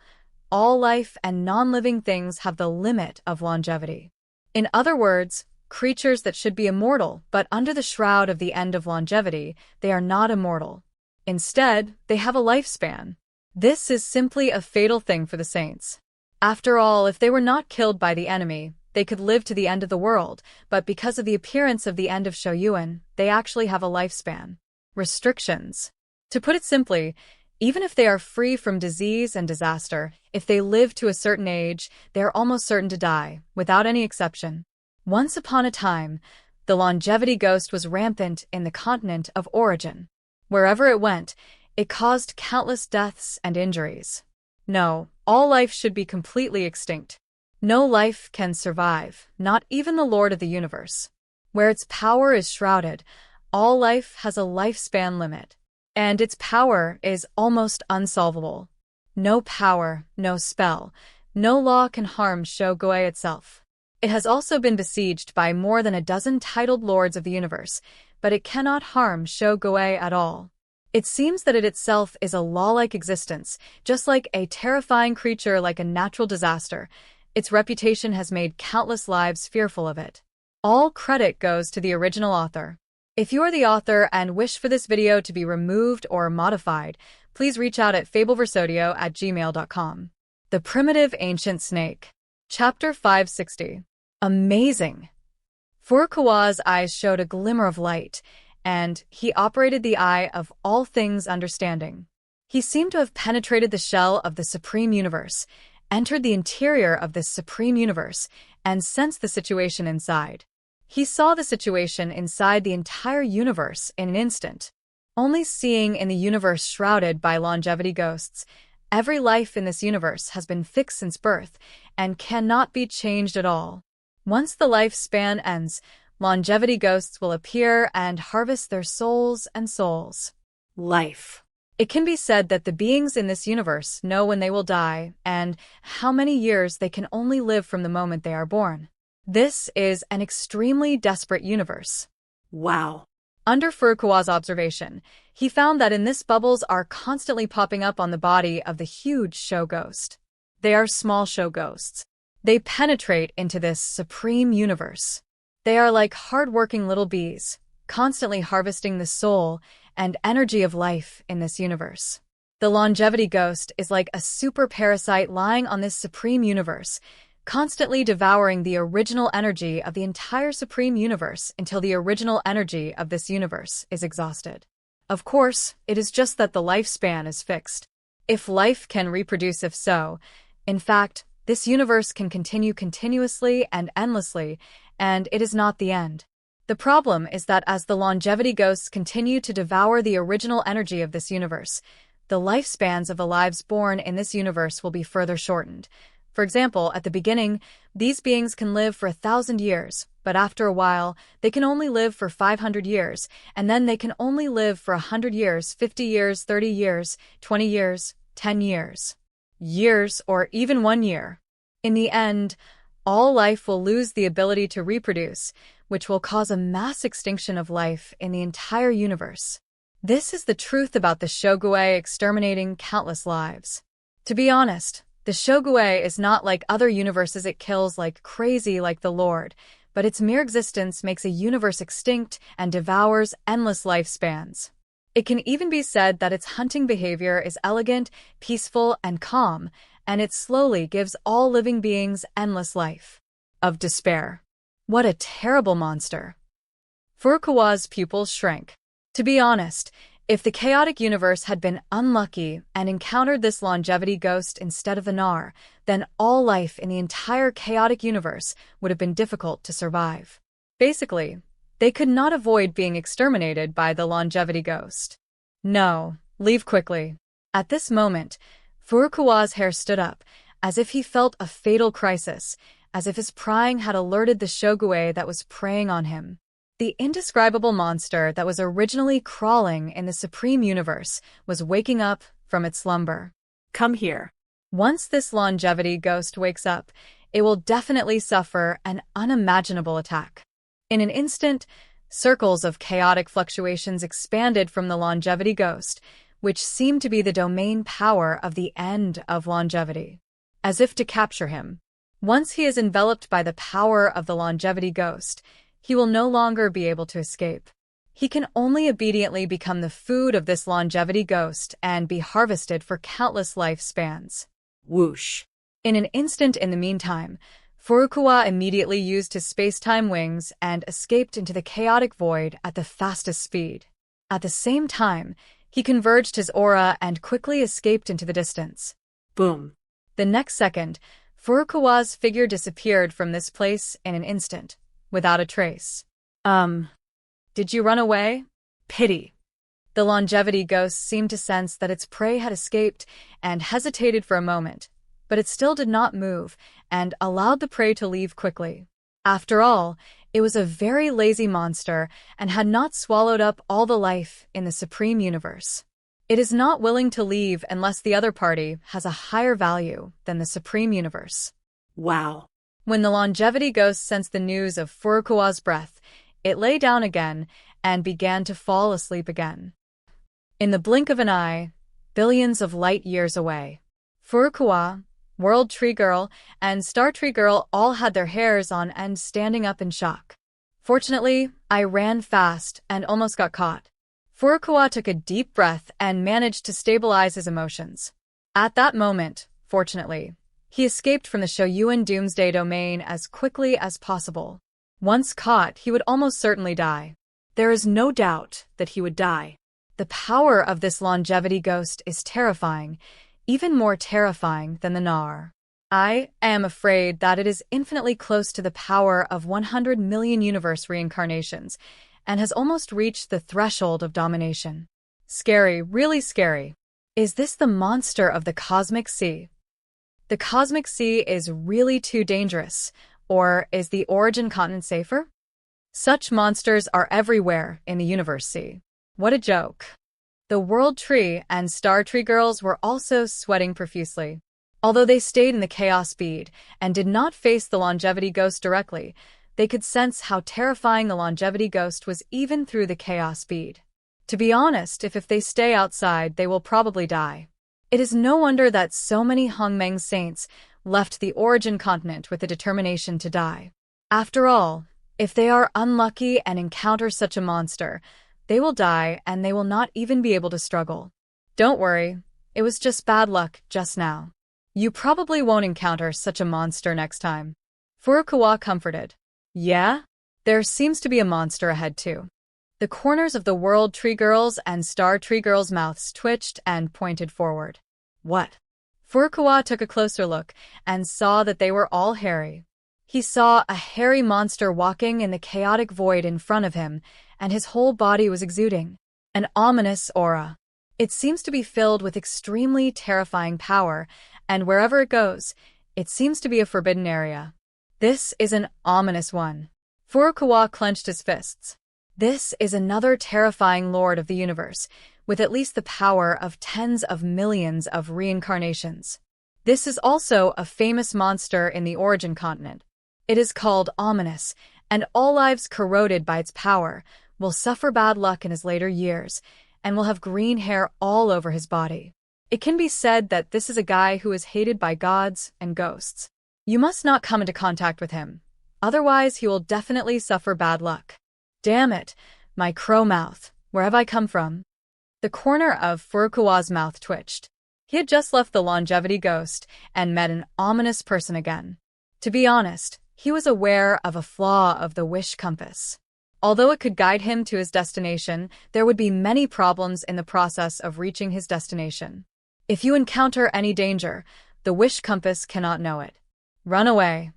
all life and non-living things have the limit of longevity. In other words, creatures that should be immortal, but under the shroud of the end of longevity, they are not immortal. Instead, they have a lifespan. This is simply a fatal thing for the saints. After all, if they were not killed by the enemy, they could live to the end of the world, but because of the appearance of the end of Shoyuan, they actually have a lifespan. Restrictions. To put it simply, even if they are free from disease and disaster, if they live to a certain age, they are almost certain to die, without any exception. Once upon a time, the longevity ghost was rampant in the continent of origin. Wherever it went, it caused countless deaths and injuries. No, all life should be completely extinct. No life can survive, not even the Lord of the universe. Where its power is shrouded, all life has a lifespan limit. And its power is almost unsolvable. No power, no spell, no law can harm Shoguei itself. It has also been besieged by more than a dozen titled lords of the universe, but it cannot harm Shoguei at all. It seems that it itself is a law-like existence, just like a terrifying creature like a natural disaster. Its reputation has made countless lives fearful of it. All credit goes to the original author. If you are the author and wish for this video to be removed or modified, please reach out at fabelversodio@gmail.com. The Primitive Ancient Snake. Chapter 560. Amazing! Furukawa's eyes showed a glimmer of light, and he operated the eye of all things understanding. He seemed to have penetrated the shell of the Supreme Universe, entered the interior of this Supreme Universe, and sensed the situation inside. He saw the situation inside the entire universe in an instant. Only seeing in the universe shrouded by longevity ghosts, every life in this universe has been fixed since birth and cannot be changed at all. Once the lifespan ends, longevity ghosts will appear and harvest their souls and souls. Life. It can be said that the beings in this universe know when they will die and how many years they can only live from the moment they are born. This is an extremely desperate universe. Wow. Under Furukawa's observation, he found that in this bubbles are constantly popping up on the body of the huge show ghost. They are small show ghosts. They penetrate into this supreme universe. They are like hard-working little bees, constantly harvesting the soul and energy of life in this universe. The longevity ghost is like a super parasite lying on this supreme universe, constantly devouring the original energy of the entire supreme universe until the original energy of this universe is exhausted. Of course, it is just that the lifespan is fixed. If life can reproduce, if so, in fact, this universe can continue continuously and endlessly, and it is not the end. The problem is that as the longevity ghosts continue to devour the original energy of this universe, the lifespans of the lives born in this universe will be further shortened. For example, at the beginning, these beings can live for 1,000 years, but after a while, they can only live for 500 years, and then they can only live for 100 years, 50 years, 30 years, 20 years, 10 years. Years, or even 1 year. In the end, all life will lose the ability to reproduce, which will cause a mass extinction of life in the entire universe. This is the truth about the Shoguei exterminating countless lives. To be honest, the Shoguei is not like other universes it kills like crazy like the Lord, but its mere existence makes a universe extinct and devours endless lifespans. It can even be said that its hunting behavior is elegant, peaceful, and calm, and it slowly gives all living beings endless life. Of despair. What a terrible monster. Furukawa's pupils shrank. To be honest, if the chaotic universe had been unlucky and encountered this longevity ghost instead of the Nar, then all life in the entire chaotic universe would have been difficult to survive. Basically, they could not avoid being exterminated by the longevity ghost. No, leave quickly. At this moment, Furukawa's hair stood up, as if he felt a fatal crisis, as if his prying had alerted the Shoguei that was preying on him. The indescribable monster that was originally crawling in the Supreme Universe was waking up from its slumber. Come here. Once this longevity ghost wakes up, it will definitely suffer an unimaginable attack. In an instant, circles of chaotic fluctuations expanded from the longevity ghost, which seemed to be the domain power of the end of longevity. as if to capture him. Once he is enveloped by the power of the longevity ghost, he will no longer be able to escape. He can only obediently become the food of this longevity ghost and be harvested for countless lifespans. Whoosh. In an instant in the meantime, Furukawa immediately used his space-time wings and escaped into the chaotic void at the fastest speed. At the same time, he converged his aura and quickly escaped into the distance. Boom. The next second, Furukawa's figure disappeared from this place in an instant, without a trace. Did you run away? Pity. The longevity ghost seemed to sense that its prey had escaped and hesitated for a moment, but it still did not move and allowed the prey to leave quickly. After all, it was a very lazy monster and had not swallowed up all the life in the Supreme Universe. It is not willing to leave unless the other party has a higher value than the Supreme Universe. Wow. When the longevity ghost sensed the news of Furukawa's breath, it lay down again and began to fall asleep again. In the blink of an eye, billions of light years away, Furukawa, World Tree Girl, and Star Tree Girl all had their hairs on end, standing up in shock. Fortunately, I ran fast and almost got caught. Furukawa took a deep breath and managed to stabilize his emotions. At that moment, fortunately, he escaped from the Shoyuan Doomsday Domain as quickly as possible. Once caught, he would almost certainly die. There is no doubt that he would die. The power of this longevity ghost is terrifying, even more terrifying than the Nar. I am afraid that it is infinitely close to the power of 100 million universe reincarnations, and has almost reached the threshold of domination. Scary, really scary. Is this the monster of the Cosmic Sea? The Cosmic Sea is really too dangerous. Or is the origin continent safer? Such monsters are everywhere in the universe sea. What a joke. The World Tree and Star Tree Girls were also sweating profusely. Although they stayed in the chaos bead and did not face the longevity ghost directly, they could sense how terrifying the longevity ghost was even through the chaos bead. To be honest, if they stay outside, they will probably die. It is no wonder that so many Hongmeng saints left the origin continent with the determination to die. After all, if they are unlucky and encounter such a monster, they will die and they will not even be able to struggle. Don't worry, it was just bad luck just now. You probably won't encounter such a monster next time. Furukawa comforted. Yeah? There seems to be a monster ahead too. The corners of the World Tree Girls and Star Tree Girls' mouths twitched and pointed forward. What? Furukawa took a closer look and saw that they were all hairy. He saw a hairy monster walking in the chaotic void in front of him, and his whole body was exuding an ominous aura. It seems to be filled with extremely terrifying power, and wherever it goes, it seems to be a forbidden area. This is an ominous one. Furukawa clenched his fists. This is another terrifying lord of the universe, with at least the power of tens of millions of reincarnations. This is also a famous monster in the origin continent. It is called Ominous, and all lives corroded by its power will suffer bad luck in his later years, and will have green hair all over his body. It can be said that this is a guy who is hated by gods and ghosts. You must not come into contact with him, otherwise he will definitely suffer bad luck. Damn it, my crow mouth, where have I come from? The corner of Furukawa's mouth twitched. He had just left the longevity ghost and met an ominous person again. To be honest, he was aware of a flaw of the wish compass. Although it could guide him to his destination, there would be many problems in the process of reaching his destination. If you encounter any danger, the wish compass cannot know it. Run away.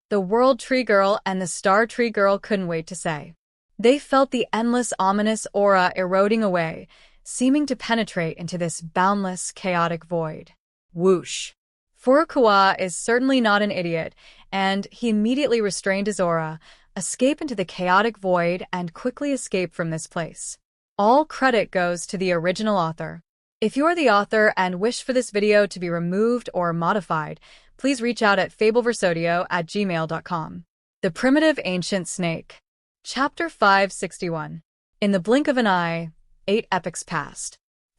The World Tree Girl and the Star Tree Girl couldn't wait to say. They felt the endless ominous aura eroding away, seeming to penetrate into this boundless, chaotic void. Whoosh. Furukawa is certainly not an idiot, and he immediately restrained his aura, escaped into the chaotic void, and quickly escaped from this place. All credit goes to the original author. If you are the author and wish for this video to be removed or modified, please reach out at fabelversodio@gmail.com. The Primitive Ancient Snake. Chapter 561. In the blink of an eye, 8 epochs passed.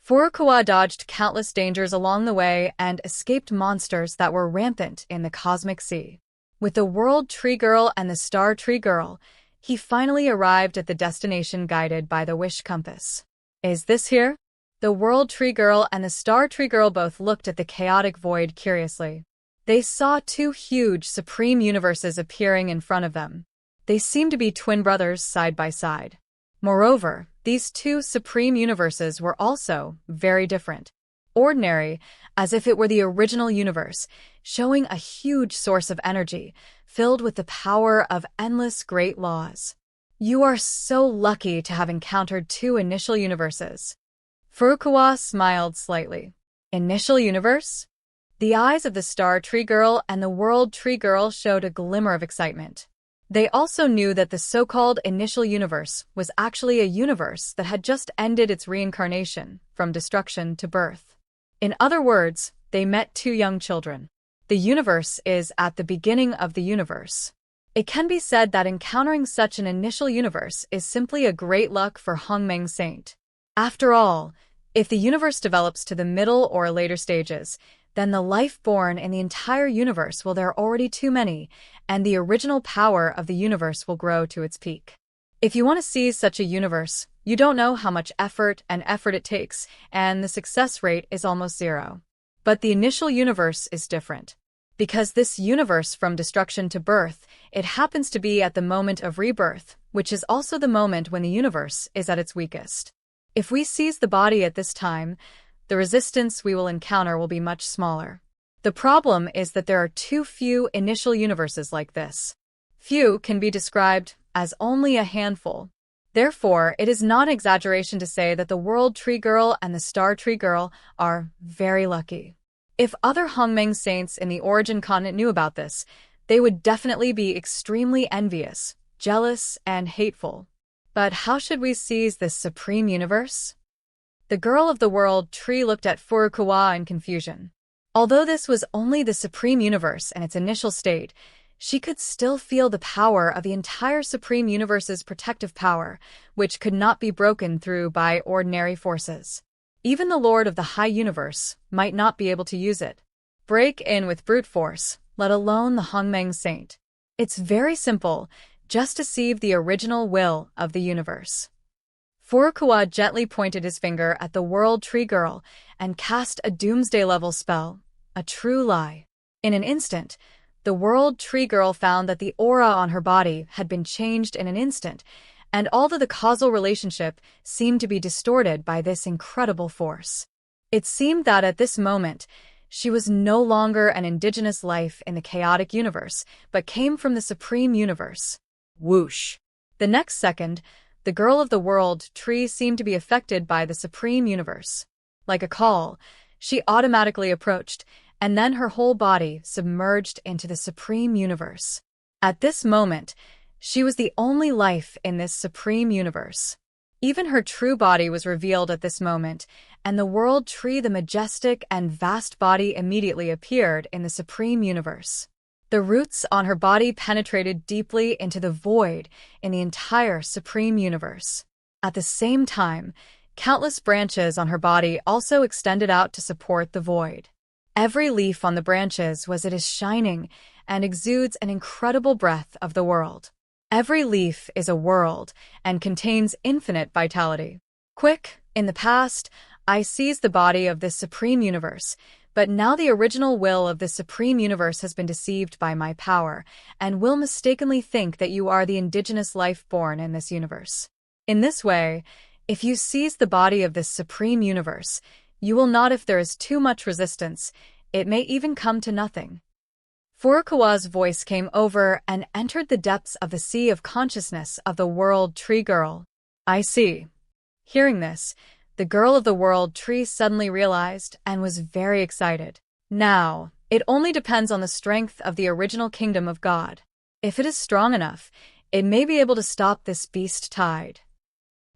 Furukawa dodged countless dangers along the way and escaped monsters that were rampant in the cosmic sea. With the World Tree Girl and the Star Tree Girl, he finally arrived at the destination guided by the Wish Compass. Is this here? The World Tree Girl and the Star Tree Girl both looked at the chaotic void curiously. They saw two huge supreme universes appearing in front of them. They seemed to be twin brothers side by side. Moreover, these two supreme universes were also very different. Ordinary, as if it were the original universe, showing a huge source of energy, filled with the power of endless great laws. You are so lucky to have encountered two initial universes. Furukawa smiled slightly. Initial universe? The eyes of the Star Tree Girl and the World Tree Girl showed a glimmer of excitement. They also knew that the so-called initial universe was actually a universe that had just ended its reincarnation, from destruction to birth. In other words, they met two young children. The universe is at the beginning of the universe. It can be said that encountering such an initial universe is simply a great luck for Hongmeng Saint. After all, if the universe develops to the middle or later stages, then the life born in the entire universe will there are already too many, and the original power of the universe will grow to its peak. If you want to seize such a universe, you don't know how much effort it takes, and the success rate is almost zero. But the initial universe is different. Because this universe from destruction to birth, it happens to be at the moment of rebirth, which is also the moment when the universe is at its weakest. If we seize the body at this time, the resistance we will encounter will be much smaller. The problem is that there are too few initial universes like this. Few can be described as only a handful. Therefore, it is not an exaggeration to say that the World Tree Girl and the Star Tree Girl are very lucky. If other Hongmeng Saints in the Origin continent knew about this, they would definitely be extremely envious, jealous, and hateful. But how should we seize this supreme universe? The girl of the World Tree looked at Furukawa in confusion. Although this was only the supreme universe in its initial state, she could still feel the power of the entire supreme universe's protective power, which could not be broken through by ordinary forces. Even the Lord of the High Universe might not be able to use it. Break in with brute force, let alone the Hongmeng Saint. It's very simple, just deceive the original will of the universe. Furukawa gently pointed his finger at the World Tree Girl and cast a doomsday-level spell, a true lie. In an instant, the World Tree Girl found that the aura on her body had been changed in an instant, and although the causal relationship seemed to be distorted by this incredible force. It seemed that at this moment, she was no longer an indigenous life in the chaotic universe, but came from the supreme universe. Whoosh! The next second, the girl of the World Tree seemed to be affected by the supreme universe. Like a call, she automatically approached, and then her whole body submerged into the supreme universe. At this moment, she was the only life in this supreme universe. Even her true body was revealed at this moment, and the World Tree, the majestic and vast body, immediately appeared in the supreme universe. The roots on her body penetrated deeply into the void in the entire supreme universe. At the same time, countless branches on her body also extended out to support the void. Every leaf on the branches was it is shining and exudes an incredible breath of the world. Every leaf is a world and contains infinite vitality. Quick, in the past, I seized the body of this supreme universe, but now the original will of this supreme universe has been deceived by my power, and will mistakenly think that you are the indigenous life born in this universe. In this way, if you seize the body of this supreme universe, you will not if there is too much resistance, it may even come to nothing. Furukawa's voice came over and entered the depths of the sea of consciousness of the World Tree Girl. I see. Hearing this, the girl of the World Tree suddenly realized and was very excited. Now, it only depends on the strength of the original kingdom of God. If it is strong enough, it may be able to stop this beast tide.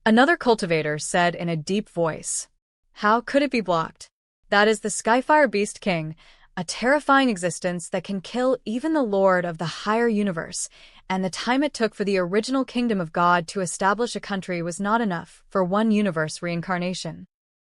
Another cultivator said in a deep voice. How could it be blocked? That is the Skyfire Beast King, a terrifying existence that can kill even the Lord of the higher universe, and the time it took for the original kingdom of God to establish a country was not enough for one universe reincarnation.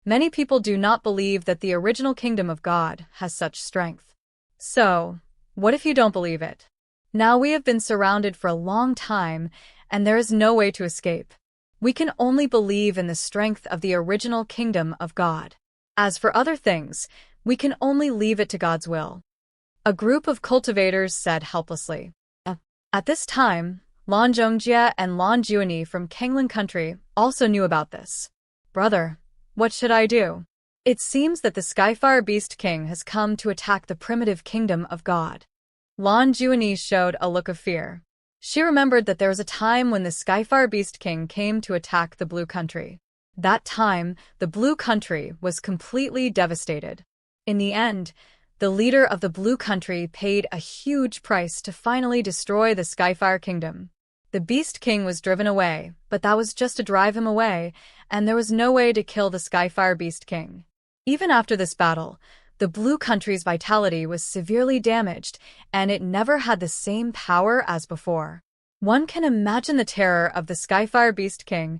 Many people do not believe that the original kingdom of God has such strength. So, what if you don't believe it? Now we have been surrounded for a long time, and there is no way to escape. We can only believe in the strength of the original kingdom of God. As for other things, we can only leave it to God's will. A group of cultivators said helplessly. At this time, Lan Zhongjie and Lan Juani from Kanglan country also knew about this. Brother, what should I do? It seems that the Skyfire Beast King has come to attack the primitive kingdom of God. Lan Juani showed a look of fear. She remembered that there was a time when the Skyfire Beast King came to attack the Blue Country. That time, the Blue Country was completely devastated. In the end, the leader of the Blue Country paid a huge price to finally destroy the Skyfire Kingdom. The Beast King was driven away, but that was just to drive him away, and there was no way to kill the Skyfire Beast King. Even after this battle, the Blue Country's vitality was severely damaged, and it never had the same power as before. One can imagine the terror of the Skyfire Beast King,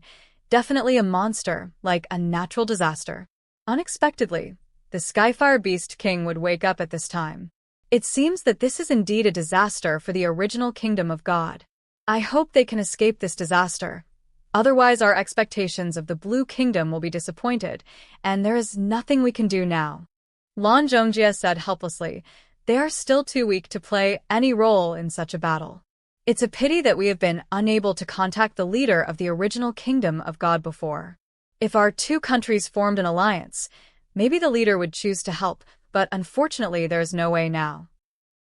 definitely a monster, like a natural disaster. Unexpectedly, the Skyfire Beast King would wake up at this time. It seems that this is indeed a disaster for the original kingdom of God. I hope they can escape this disaster. Otherwise, our expectations of the Blue Kingdom will be disappointed, and there is nothing we can do now. Lan Zhongjie said helplessly, they are still too weak to play any role in such a battle. It's a pity that we have been unable to contact the leader of the original kingdom of God before. If our two countries formed an alliance, maybe the leader would choose to help, but unfortunately there is no way now.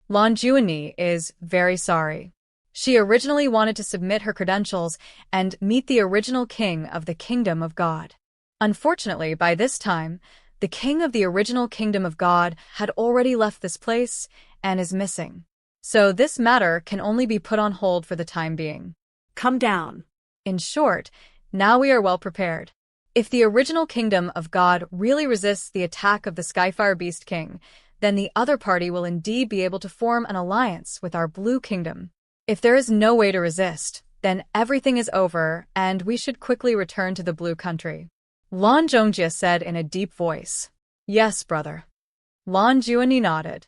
Lan Juani is very sorry. She originally wanted to submit her credentials and meet the original king of the kingdom of God. Unfortunately, by this time, the king of the original kingdom of God had already left this place and is missing. So this matter can only be put on hold for the time being. Come down. In short, now we are well prepared. If the original kingdom of God really resists the attack of the Skyfire Beast King, then the other party will indeed be able to form an alliance with our Blue Kingdom. If there is no way to resist, then everything is over and we should quickly return to the Blue Country. Lan Zhongjie said in a deep voice. Yes, brother. Lan Juani nodded.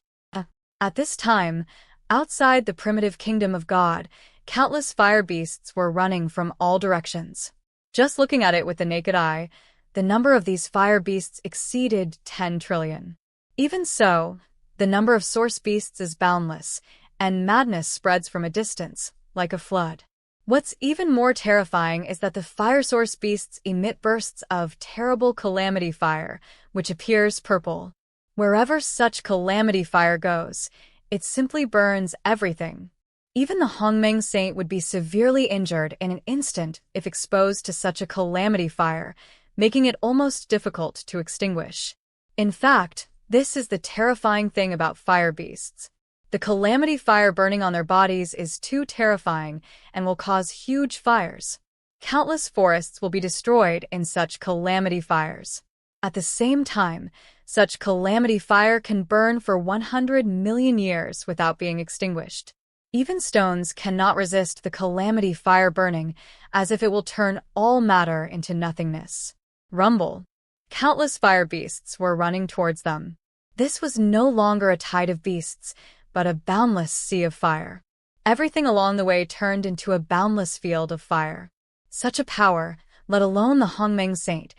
At this time, outside the primitive kingdom of God, countless fire beasts were running from all directions. Just looking at it with the naked eye, the number of these fire beasts exceeded 10 trillion. Even so, the number of source beasts is boundless, and madness spreads from a distance, like a flood. What's even more terrifying is that the fire source beasts emit bursts of terrible calamity fire, which appears purple. Wherever such calamity fire goes, it simply burns everything. Even the Hongmeng Saint would be severely injured in an instant if exposed to such a calamity fire, making it almost difficult to extinguish. In fact, this is the terrifying thing about fire beasts. The calamity fire burning on their bodies is too terrifying and will cause huge fires. Countless forests will be destroyed in such calamity fires. At the same time, such calamity fire can burn for 100 million years without being extinguished. Even stones cannot resist the calamity fire burning, as if it will turn all matter into nothingness. Rumble. Countless fire beasts were running towards them. This was no longer a tide of beasts, but a boundless sea of fire. Everything along the way turned into a boundless field of fire. Such a power, let alone the Hongmeng Saint,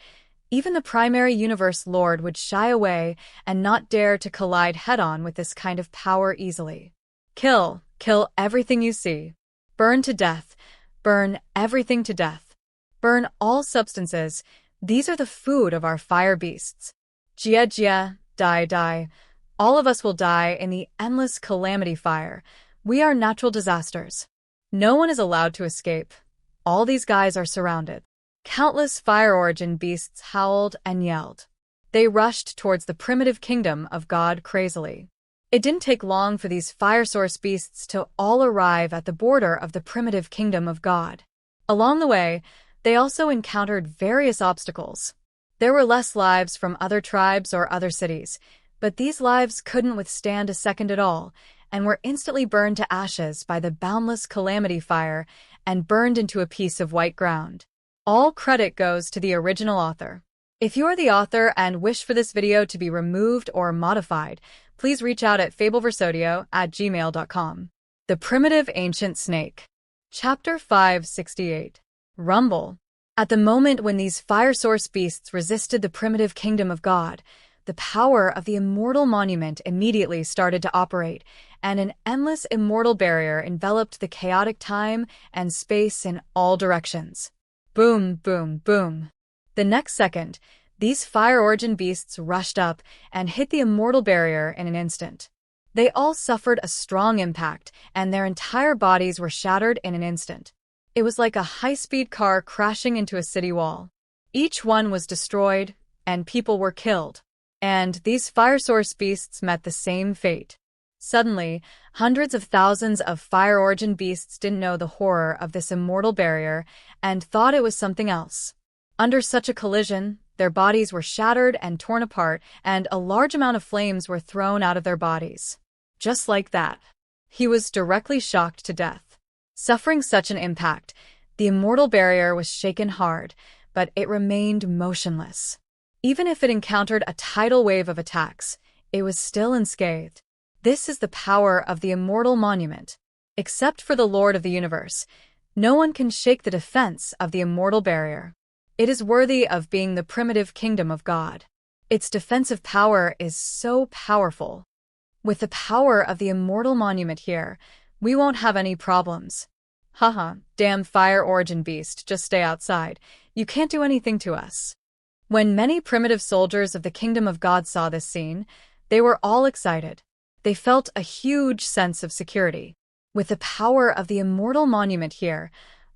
even the primary universe lord would shy away and not dare to collide head-on with this kind of power easily. Kill everything you see. Burn to death. Burn everything to death. Burn all substances. These are the food of our fire beasts. Jia, die. All of us will die in the endless calamity fire. We are natural disasters. No one is allowed to escape. All these guys are surrounded. Countless fire origin beasts howled and yelled. They rushed towards the primitive kingdom of God crazily. It didn't take long for these fire source beasts to all arrive at the border of the primitive kingdom of God. Along the way, they also encountered various obstacles. There were less lives from other tribes or other cities, but these lives couldn't withstand a second at all, and were instantly burned to ashes by the boundless calamity fire and burned into a piece of white ground. All credit goes to the original author. If you are the author and wish for this video to be removed or modified, please reach out at fabelversodio@gmail.com. The Primitive Ancient Snake. Chapter 568. Rumble. At the moment when these fire source beasts resisted the primitive kingdom of God, the power of the immortal monument immediately started to operate, and an endless immortal barrier enveloped the chaotic time and space in all directions. Boom, boom, boom. The next second, these fire origin beasts rushed up and hit the immortal barrier in an instant. They all suffered a strong impact, and their entire bodies were shattered in an instant. It was like a high-speed car crashing into a city wall. Each one was destroyed, and people were killed. And these fire source beasts met the same fate. Suddenly, hundreds of thousands of fire origin beasts didn't know the horror of this immortal barrier and thought it was something else. Under such a collision, their bodies were shattered and torn apart, and a large amount of flames were thrown out of their bodies. Just like that. He was directly shocked to death. Suffering such an impact, the immortal barrier was shaken hard, but it remained motionless. Even if it encountered a tidal wave of attacks, it was still unscathed. This is the power of the immortal monument. Except for the Lord of the Universe, no one can shake the defense of the immortal barrier. It is worthy of being the primitive kingdom of God. Its defensive power is so powerful. With the power of the immortal monument here, we won't have any problems. Haha, damn fire origin beast, just stay outside. You can't do anything to us. When many primitive soldiers of the kingdom of God saw this scene, they were all excited. They felt a huge sense of security. With the power of the immortal monument here,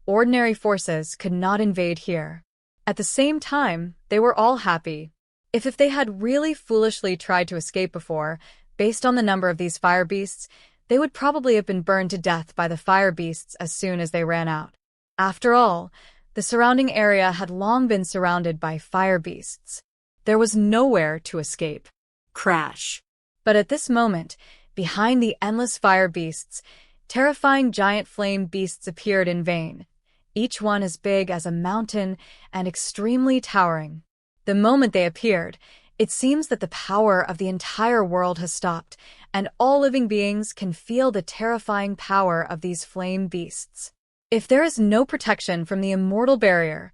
ordinary forces could not invade here. At the same time, they were all happy. If they had really foolishly tried to escape before, based on the number of these fire beasts, they would probably have been burned to death by the fire beasts as soon as they ran out. After all, the surrounding area had long been surrounded by fire beasts. There was nowhere to escape. Crash. But at this moment, behind the endless fire beasts, terrifying giant flame beasts appeared in vain, each one as big as a mountain and extremely towering. The moment they appeared, it seems that the power of the entire world has stopped, and all living beings can feel the terrifying power of these flame beasts. If there is no protection from the immortal barrier,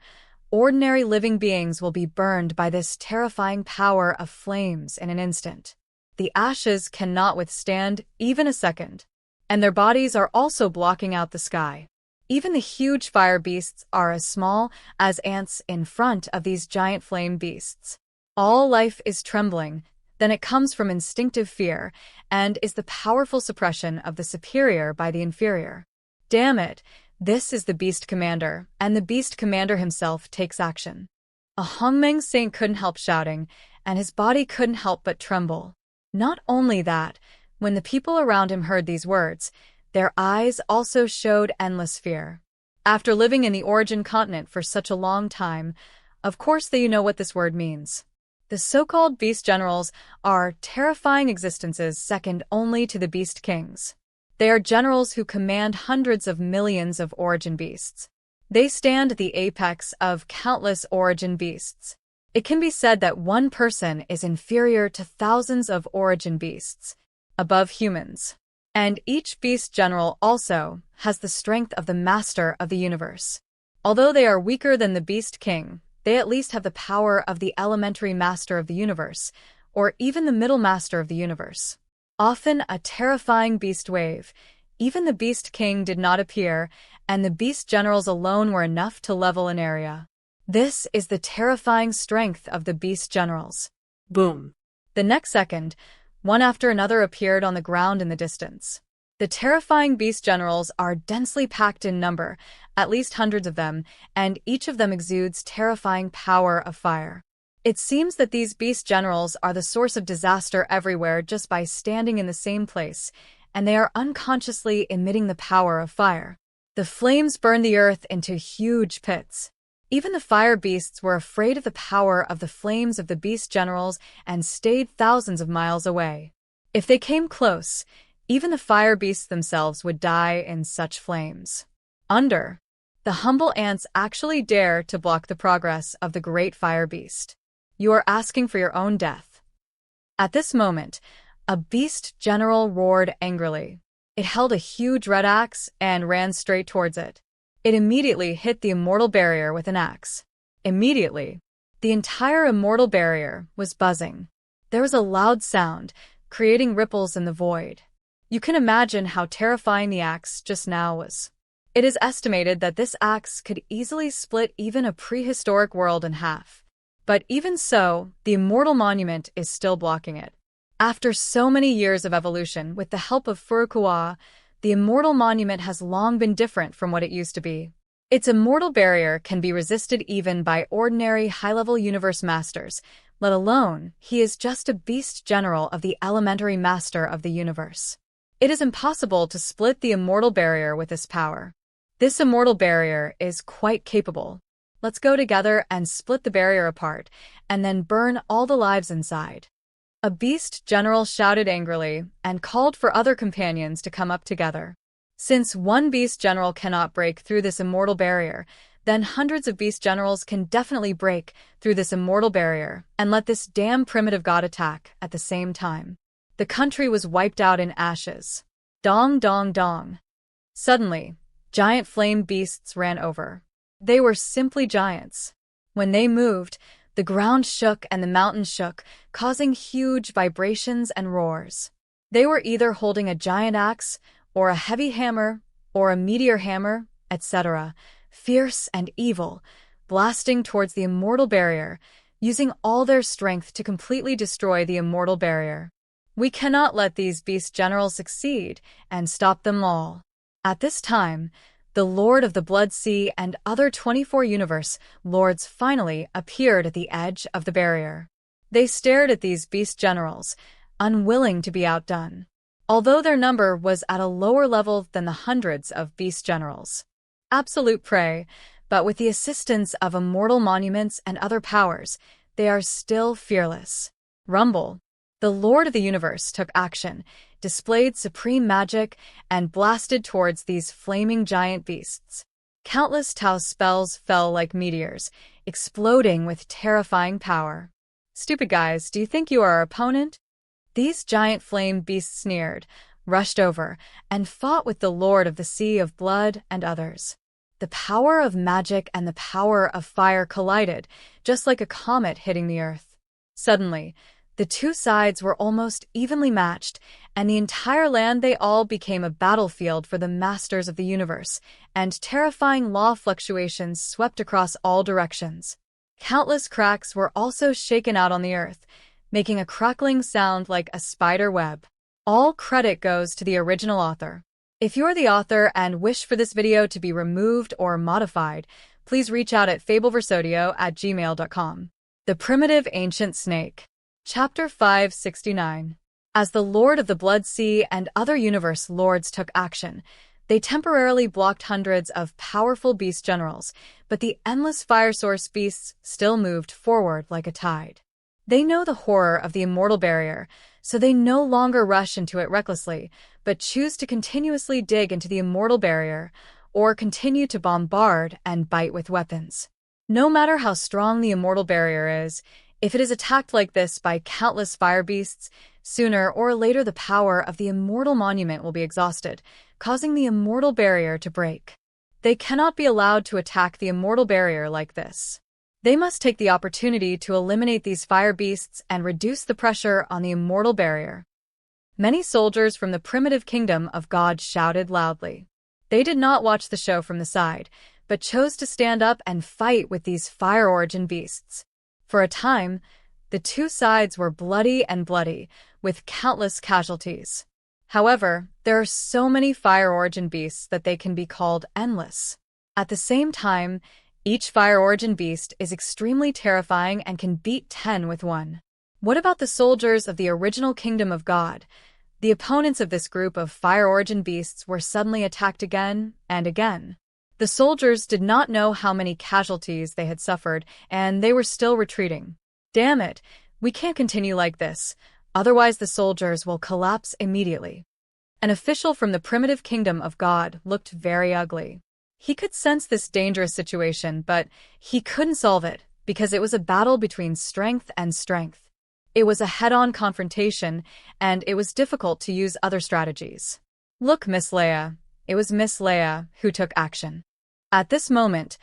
ordinary living beings will be burned by this terrifying power of flames in an instant. The ashes cannot withstand even a second, and their bodies are also blocking out the sky. Even the huge fire beasts are as small as ants in front of these giant flame beasts. All life is trembling, then it comes from instinctive fear, and is the powerful suppression of the superior by the inferior. Damn it, this is the Beast Commander, and the Beast Commander himself takes action. A Hongmeng Saint couldn't help shouting, and his body couldn't help but tremble. Not only that, when the people around him heard these words, their eyes also showed endless fear. After living in the origin continent for such a long time, of course they know what this word means. The so-called beast generals are terrifying existences second only to the beast kings. They are generals who command hundreds of millions of origin beasts. They stand at the apex of countless origin beasts. It can be said that one person is inferior to thousands of origin beasts, above humans. And each beast general also has the strength of the master of the universe. Although they are weaker than the beast king, they at least have the power of the elementary master of the universe, or even the middle master of the universe. Often a terrifying beast wave, even the beast king did not appear, and the beast generals alone were enough to level an area. This is the terrifying strength of the beast generals. Boom. The next second, one after another appeared on the ground in the distance. The terrifying beast generals are densely packed in number, at least hundreds of them, and each of them exudes terrifying power of fire. It seems that these beast generals are the source of disaster everywhere just by standing in the same place, and they are unconsciously emitting the power of fire. The flames burn the earth into huge pits. Even the fire beasts were afraid of the power of the flames of the beast generals and stayed thousands of miles away. If they came close, even the fire beasts themselves would die in such flames. The humble ants actually dare to block the progress of the great fire beast. You are asking for your own death." At this moment, a beast general roared angrily. It held a huge red axe and ran straight towards it. It immediately hit the immortal barrier with an axe. Immediately, the entire immortal barrier was buzzing. There was a loud sound, creating ripples in the void. You can imagine how terrifying the axe just now was. It is estimated that this axe could easily split even a prehistoric world in half. But even so, the immortal monument is still blocking it. After so many years of evolution, with the help of Furukawa, the immortal monument has long been different from what it used to be. Its immortal barrier can be resisted even by ordinary high-level universe masters, let alone he is just a beast general of the elementary master of the universe. It is impossible to split the immortal barrier with this power. This immortal barrier is quite capable. Let's go together and split the barrier apart, and then burn all the lives inside. A beast general shouted angrily and called for other companions to come up together. Since one beast general cannot break through this immortal barrier, then hundreds of beast generals can definitely break through this immortal barrier and let this damn primitive god attack at the same time. The country was wiped out in ashes. Dong dong dong. Suddenly, giant flame beasts ran over. They were simply giants. When they moved, the ground shook and the mountains shook, causing huge vibrations and roars. They were either holding a giant axe, or a heavy hammer, or a meteor hammer, etc., fierce and evil, blasting towards the immortal barrier, using all their strength to completely destroy the immortal barrier. We cannot let these beast generals succeed and stop them all. At this time, the Lord of the Blood Sea and other 24 universe lords finally appeared at the edge of the barrier. They stared at these beast generals, unwilling to be outdone. Although their number was at a lower level than the hundreds of beast generals. Absolute prey, but with the assistance of immortal monuments and other powers, they are still fearless. Rumble. The Lord of the Universe took action, displayed supreme magic, and blasted towards these flaming giant beasts. Countless Tau spells fell like meteors, exploding with terrifying power. Stupid guys, do you think you are our opponent? These giant flame beasts sneered, rushed over, and fought with the Lord of the Sea of Blood and others. The power of magic and the power of fire collided, just like a comet hitting the earth. Suddenly, the two sides were almost evenly matched, and the entire land they all became a battlefield for the masters of the universe, and terrifying law fluctuations swept across all directions. Countless cracks were also shaken out on the earth, making a crackling sound like a spider web. All credit goes to the original author. If you're the author and wish for this video to be removed or modified, please reach out at fabelversodio@gmail.com. The Primitive Ancient Snake. Chapter 569. As the Lord of the Blood Sea and other universe lords took action, they temporarily blocked hundreds of powerful beast generals, but the endless fire source beasts still moved forward like a tide. They know the horror of the immortal barrier, so they no longer rush into it recklessly, but choose to continuously dig into the immortal barrier, or continue to bombard and bite with weapons. No matter how strong the immortal barrier is, if it is attacked like this by countless fire beasts, sooner or later the power of the immortal monument will be exhausted, causing the immortal barrier to break. They cannot be allowed to attack the immortal barrier like this. They must take the opportunity to eliminate these fire beasts and reduce the pressure on the immortal barrier. Many soldiers from the primitive kingdom of God shouted loudly. They did not watch the show from the side, but chose to stand up and fight with these fire origin beasts. For a time, the two sides were bloody, with countless casualties. However, there are so many fire origin beasts that they can be called endless. At the same time, each fire origin beast is extremely terrifying and can beat 10 with one. What about the soldiers of the original kingdom of God? The opponents of this group of fire origin beasts were suddenly attacked again and again. The soldiers did not know how many casualties they had suffered, and they were still retreating. Damn it, we can't continue like this, otherwise the soldiers will collapse immediately. An official from the primitive kingdom of God looked very ugly. He could sense this dangerous situation, but he couldn't solve it, because it was a battle between strength and strength. It was a head-on confrontation, and it was difficult to use other strategies. Look, Miss Leia. It was Miss Leia who took action. At this moment,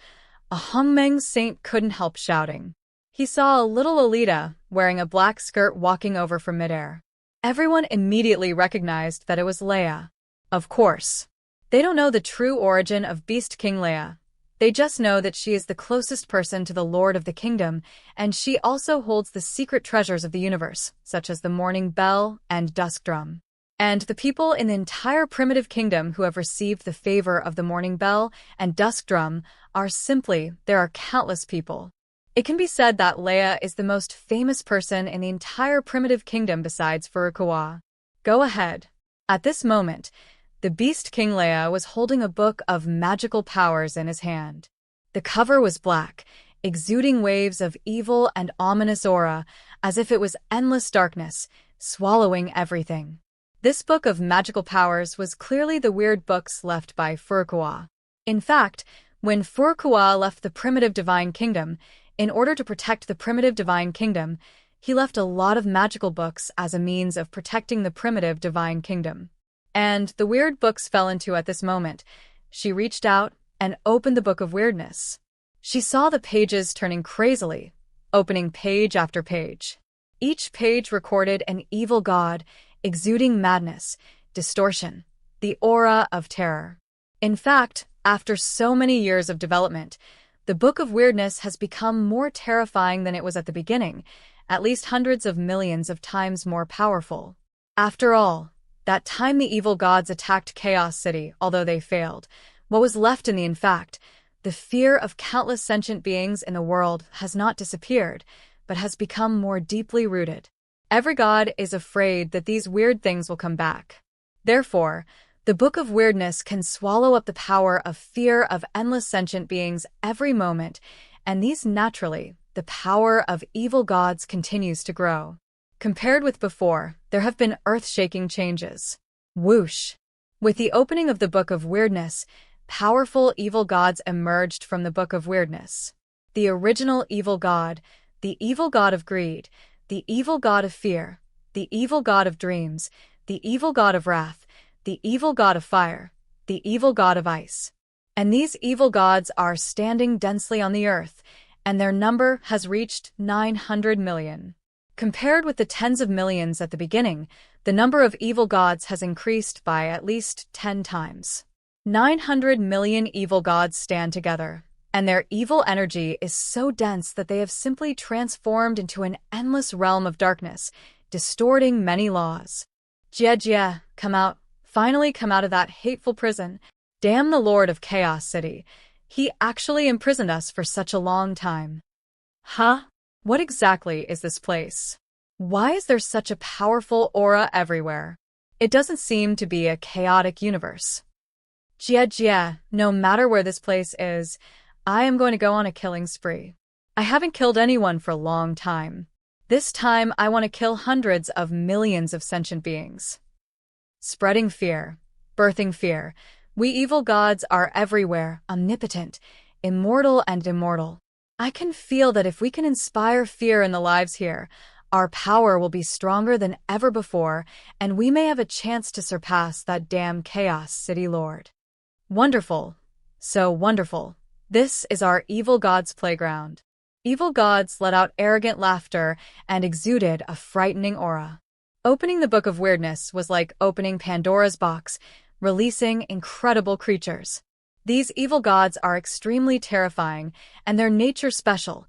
a Hongmeng saint couldn't help shouting. He saw a little Alita wearing a black skirt walking over from midair. Everyone immediately recognized that it was Leia. Of course. They don't know the true origin of Beast King Leia. They just know that she is the closest person to the Lord of the Kingdom, and she also holds the secret treasures of the universe, such as the Morning Bell and Dusk Drum. And the people in the entire primitive kingdom who have received the favor of the Morning Bell and Dusk Drum there are countless people. It can be said that Leia is the most famous person in the entire primitive kingdom besides Furukawa. Go ahead. At this moment, the Beast King Leia was holding a book of magical powers in his hand. The cover was black, exuding waves of evil and ominous aura, as if it was endless darkness, swallowing everything. This book of magical powers was clearly the weird books left by Furukawa. In fact, when Furukawa left the primitive divine kingdom, in order to protect the primitive divine kingdom, he left a lot of magical books as a means of protecting the primitive divine kingdom. And the weird books fell into at this moment. She reached out and opened the Book of Weirdness. She saw the pages turning crazily, opening page after page. Each page recorded an evil god, exuding madness, distortion, the aura of terror. In fact, after so many years of development, the Book of Weirdness has become more terrifying than it was at the beginning, at least hundreds of millions of times more powerful. After all, that time the evil gods attacked Chaos City, although they failed, what was left in fact, the fear of countless sentient beings in the world has not disappeared, but has become more deeply rooted. Every god is afraid that these weird things will come back. Therefore, the Book of Weirdness can swallow up the power of fear of endless sentient beings every moment, and the power of evil gods continues to grow. Compared with before, there have been earth-shaking changes. Whoosh! With the opening of the Book of Weirdness, powerful evil gods emerged from the Book of Weirdness. The original evil god, the evil god of greed, the evil god of fear, the evil god of dreams, the evil god of wrath, the evil god of fire, the evil god of ice. And these evil gods are standing densely on the earth, and their number has reached 900 million. Compared with the tens of millions at the beginning, the number of evil gods has increased by at least 10 times. 900 million evil gods stand together, and their evil energy is so dense that they have simply transformed into an endless realm of darkness, distorting many laws. Jie, come out. Finally come out of that hateful prison. Damn the Lord of Chaos City. He actually imprisoned us for such a long time. Huh? What exactly is this place? Why is there such a powerful aura everywhere? It doesn't seem to be a chaotic universe. Jie, no matter where this place is, I am going to go on a killing spree. I haven't killed anyone for a long time. This time I want to kill hundreds of millions of sentient beings. Spreading fear, birthing fear. We evil gods are everywhere, omnipotent, immortal and immortal. I can feel that if we can inspire fear in the lives here, our power will be stronger than ever before, and we may have a chance to surpass that damn Chaos City Lord. Wonderful. So wonderful. This is our evil gods' playground. Evil gods let out arrogant laughter and exuded a frightening aura. Opening the Book of Weirdness was like opening Pandora's box, releasing incredible creatures. These evil gods are extremely terrifying, and their nature special.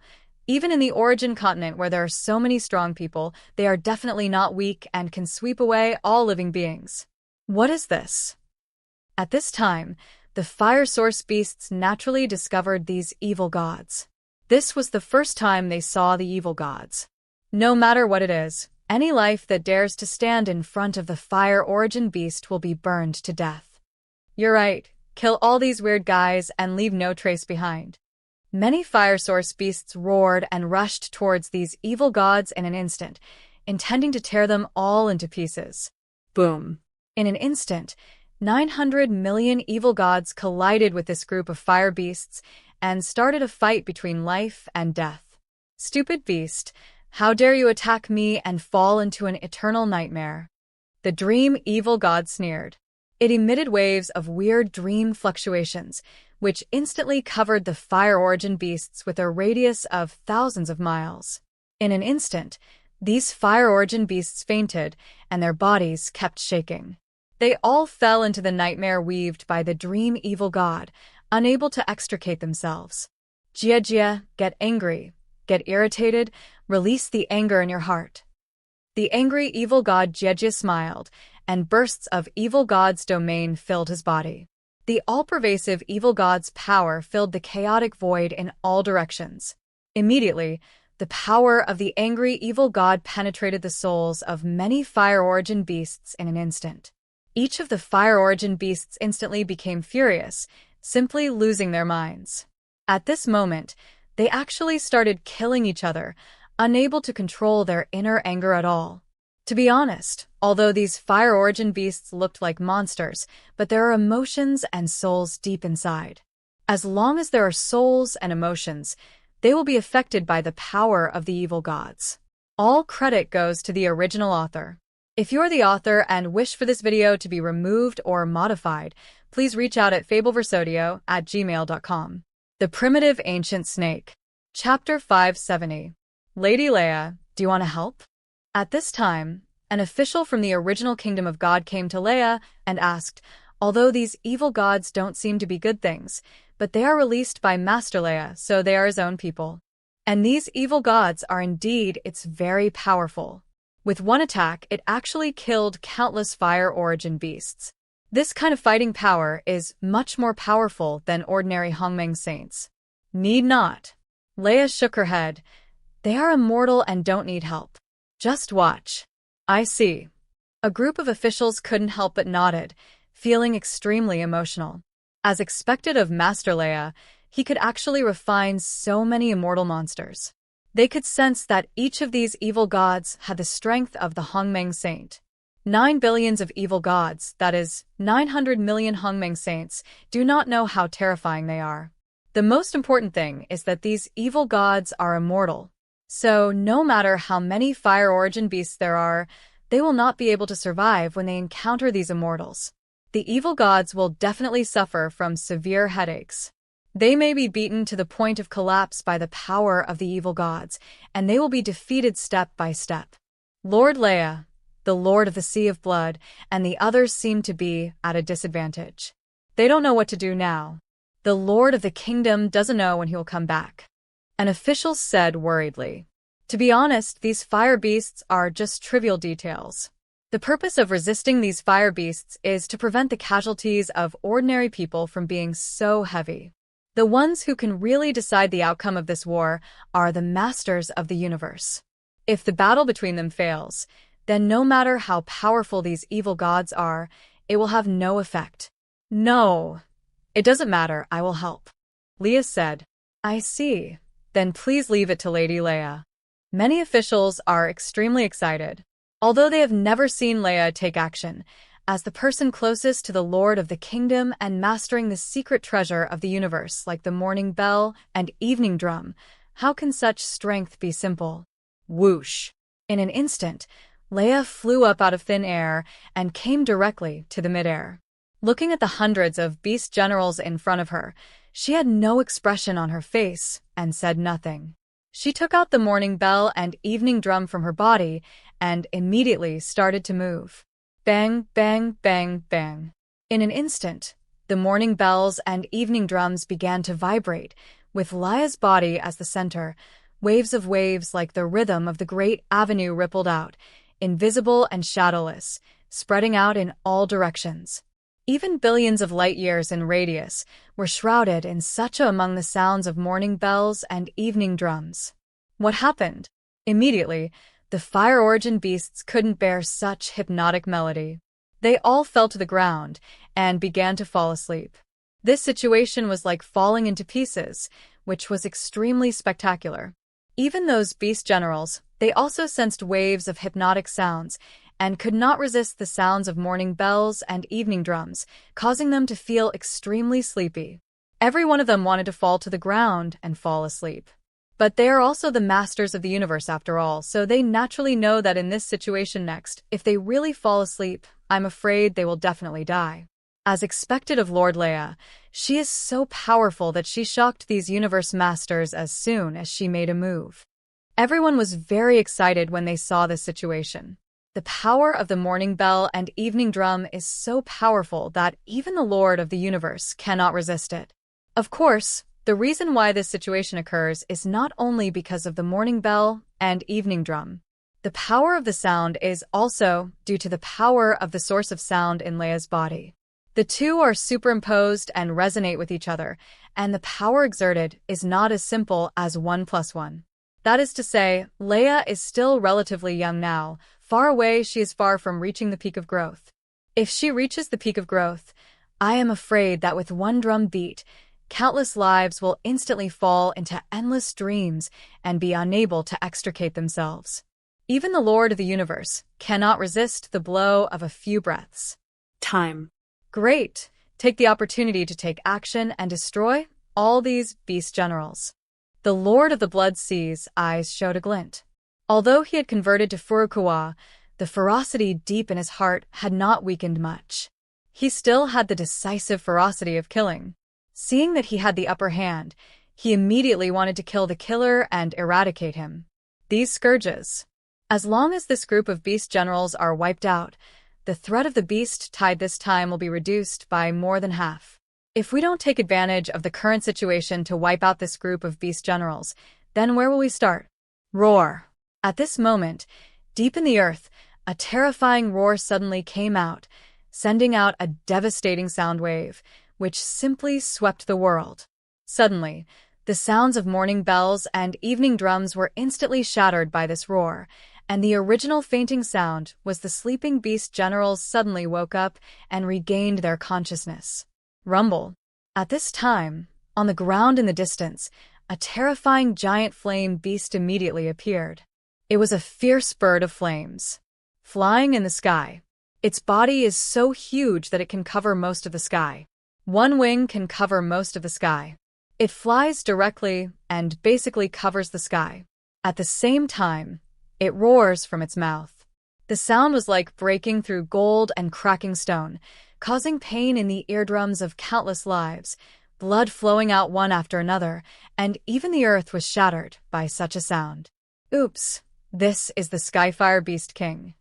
Even in the origin continent where there are so many strong people, they are definitely not weak and can sweep away all living beings. What is this? At this time, the fire source beasts naturally discovered these evil gods. This was the first time they saw the evil gods. No matter what it is, any life that dares to stand in front of the fire origin beast will be burned to death. You're right. Kill all these weird guys and leave no trace behind. Many fire source beasts roared and rushed towards these evil gods in an instant, intending to tear them all into pieces. Boom. In an instant, 900 million evil gods collided with this group of fire beasts and started a fight between life and death. "Stupid beast, how dare you attack me and fall into an eternal nightmare?" The dream evil god sneered. It emitted waves of weird dream fluctuations, which instantly covered the fire origin beasts with a radius of thousands of miles. In an instant, these fire origin beasts fainted, and their bodies kept shaking. They all fell into the nightmare weaved by the dream evil god, unable to extricate themselves. Jia, get angry, get irritated, release the anger in your heart. The angry evil god Jia smiled, and bursts of evil god's domain filled his body. The all-pervasive evil god's power filled the chaotic void in all directions. Immediately, the power of the angry evil god penetrated the souls of many fire origin beasts in an instant. Each of the fire origin beasts instantly became furious, simply losing their minds. At this moment, they actually started killing each other, unable to control their inner anger at all. To be honest, although these fire origin beasts looked like monsters, but there are emotions and souls deep inside. As long as there are souls and emotions, they will be affected by the power of the evil gods. All credit goes to the original author. If you're the author and wish for this video to be removed or modified, please reach out at fabelversodio@gmail.com. The Primitive Ancient Snake. Chapter 570. Lady Leia, do you want to help? At this time, an official from the original Kingdom of God came to Leia and asked, although these evil gods don't seem to be good things, but they are released by Master Leia, so they are his own people. And these evil gods are indeed very powerful. With one attack, it actually killed countless fire origin beasts. This kind of fighting power is much more powerful than ordinary Hongmeng saints. Need not. Leia shook her head. They are immortal and don't need help. Just watch. I see. A group of officials couldn't help but nodded, feeling extremely emotional. As expected of Master Leia, he could actually refine so many immortal monsters. They could sense that each of these evil gods had the strength of the Hongmeng saint. 9 billions of evil gods, that is, 900 million Hongmeng saints, do not know how terrifying they are. The most important thing is that these evil gods are immortal. So, no matter how many fire origin beasts there are, they will not be able to survive when they encounter these immortals. The evil gods will definitely suffer from severe headaches. They may be beaten to the point of collapse by the power of the evil gods, and they will be defeated step by step. Lord Leia, the Lord of the Sea of Blood, and the others seem to be at a disadvantage. They don't know what to do now. The Lord of the Kingdom doesn't know when he will come back. An official said worriedly. To be honest, these fire beasts are just trivial details. The purpose of resisting these fire beasts is to prevent the casualties of ordinary people from being so heavy. The ones who can really decide the outcome of this war are the masters of the universe. If the battle between them fails, then no matter how powerful these evil gods are, it will have no effect. No, it doesn't matter, I will help. Leia said. I see. Then please leave it to Lady Leia. Many officials are extremely excited, although they have never seen Leia take action. As the person closest to the Lord of the Kingdom and mastering the secret treasure of the universe like the morning bell and evening drum, how can such strength be simple? Whoosh! In an instant, Leia flew up out of thin air and came directly to the midair. Looking at the hundreds of beast generals in front of her, she had no expression on her face and said nothing. She took out the morning bell and evening drum from her body and immediately started to move. Bang, bang, bang, bang. In an instant, the morning bells and evening drums began to vibrate, with Leia's body as the center. Waves like the rhythm of the great avenue rippled out, invisible and shadowless, spreading out in all directions. Even billions of light years in radius were shrouded in such among the sounds of morning bells and evening drums. What happened? Immediately, the fire origin beasts couldn't bear such hypnotic melody. They all fell to the ground and began to fall asleep. This situation was like falling into pieces, which was extremely spectacular. Even those beast generals, they also sensed waves of hypnotic sounds and could not resist the sounds of morning bells and evening drums, causing them to feel extremely sleepy. Every one of them wanted to fall to the ground and fall asleep. But they are also the masters of the universe after all, so they naturally know that in this situation next, if they really fall asleep, I'm afraid they will definitely die. As expected of Lord Leia, she is so powerful that she shocked these universe masters as soon as she made a move. Everyone was very excited when they saw this situation. The power of the morning bell and evening drum is so powerful that even the Lord of the universe cannot resist it. Of course, the reason why this situation occurs is not only because of the morning bell and evening drum. The power of the sound is also due to the power of the source of sound in Leia's body. The two are superimposed and resonate with each other, and the power exerted is not as simple as 1 + 1. That is to say, Leia is still relatively young now. Far away, she is far from reaching the peak of growth. If she reaches the peak of growth, I am afraid that with one drum beat, countless lives will instantly fall into endless dreams and be unable to extricate themselves. Even the Lord of the Universe cannot resist the blow of a few breaths. Time. Great! Take the opportunity to take action and destroy all these beast generals. The Lord of the Blood Sea's eyes showed a glint. Although he had converted to Furukawa, the ferocity deep in his heart had not weakened much. He still had the decisive ferocity of killing. Seeing that he had the upper hand, he immediately wanted to kill the killer and eradicate him. These scourges. As long as this group of beast generals are wiped out, the threat of the beast tide this time will be reduced by more than half. If we don't take advantage of the current situation to wipe out this group of beast generals, then where will we start? Roar. At this moment, deep in the earth, a terrifying roar suddenly came out, sending out a devastating sound wave, which simply swept the world. Suddenly, the sounds of morning bells and evening drums were instantly shattered by this roar, and the original fainting sound was the sleeping beast generals suddenly woke up and regained their consciousness. Rumble. At this time, on the ground in the distance, a terrifying giant flame beast immediately appeared. It was a fierce bird of flames, flying in the sky. Its body is so huge that it can cover most of the sky. One wing can cover most of the sky. It flies directly and basically covers the sky. At the same time, it roars from its mouth. The sound was like breaking through gold and cracking stone, causing pain in the eardrums of countless lives, blood flowing out one after another, and even the earth was shattered by such a sound. Oops, this is the Skyfire Beast King.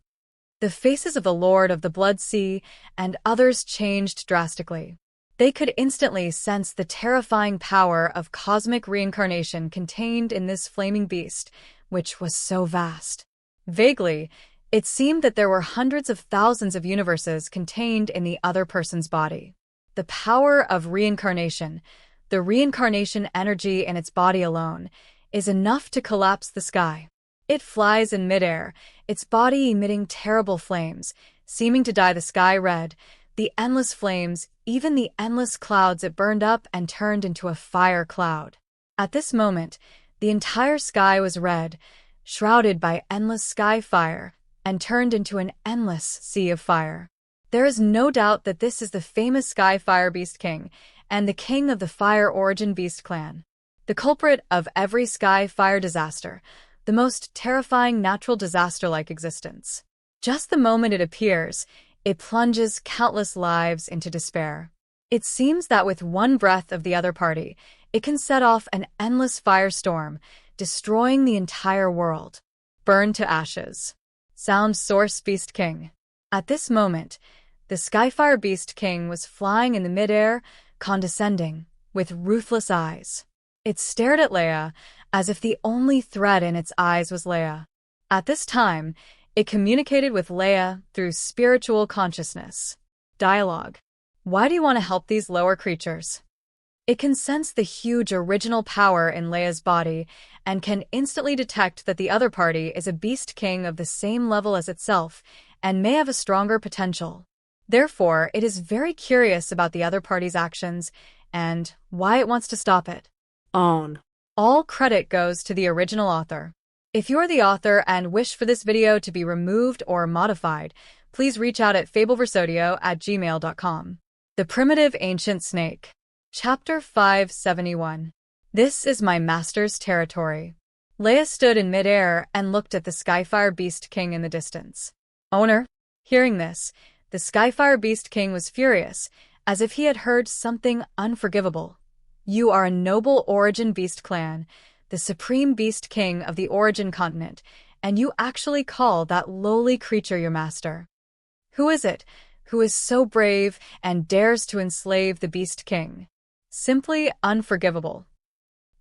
The faces of the Lord of the Blood Sea and others changed drastically. They could instantly sense the terrifying power of cosmic reincarnation contained in this flaming beast, which was so vast. Vaguely, it seemed that there were hundreds of thousands of universes contained in the other person's body. The power of reincarnation, the reincarnation energy in its body alone, is enough to collapse the sky. It flies in midair, its body emitting terrible flames, seeming to dye the sky red. The endless flames, even the endless clouds it burned up and turned into a fire cloud. At this moment, the entire sky was red, shrouded by endless sky fire, and turned into an endless sea of fire. There is no doubt that this is the famous Skyfire Beast King, and the king of the Fire Origin Beast Clan. The culprit of every sky fire disaster, the most terrifying natural disaster-like existence. Just the moment it appears, it plunges countless lives into despair. It seems that with one breath of the other party, it can set off an endless firestorm, destroying the entire world. Burn to ashes. Sound Source Beast King. At this moment, the Skyfire Beast King was flying in the midair, condescending, with ruthless eyes. It stared at Leia, as if the only threat in its eyes was Leia. At this time, it communicated with Leia through spiritual consciousness. Dialogue. Why do you want to help these lower creatures? It can sense the huge original power in Leia's body and can instantly detect that the other party is a beast king of the same level as itself and may have a stronger potential. Therefore, it is very curious about the other party's actions and why it wants to stop it. Own. All credit goes to the original author. If you're the author and wish for this video to be removed or modified, please reach out at fabelversodio@gmail.com. The Primitive Ancient Snake. Chapter 571. This is my master's territory. Leia stood in midair and looked at the Skyfire Beast King in the distance. Owner, hearing this, the Skyfire Beast King was furious, as if he had heard something unforgivable. You are a noble Origin Beast clan, the supreme Beast King of the Origin continent, and you actually call that lowly creature your master. Who is it who is so brave and dares to enslave the Beast King? Simply unforgivable.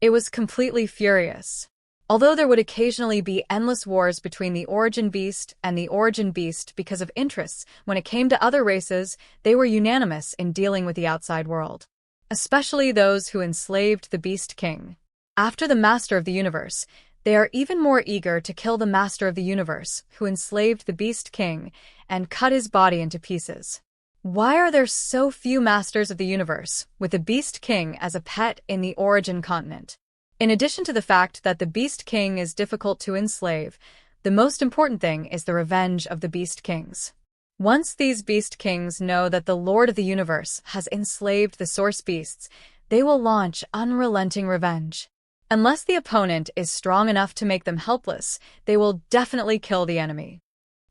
It was completely furious. Although there would occasionally be endless wars between the Origin Beast and the Origin Beast because of interests, when it came to other races, they were unanimous in dealing with the outside world. Especially those who enslaved the Beast King. After the Master of the Universe, they are even more eager to kill the Master of the Universe, who enslaved the Beast King and cut his body into pieces. Why are there so few Masters of the Universe, with the Beast King as a pet in the Origin continent? In addition to the fact that the Beast King is difficult to enslave, the most important thing is the revenge of the Beast Kings. Once these Beast Kings know that the Lord of the Universe has enslaved the Source Beasts, they will launch unrelenting revenge. Unless the opponent is strong enough to make them helpless, they will definitely kill the enemy.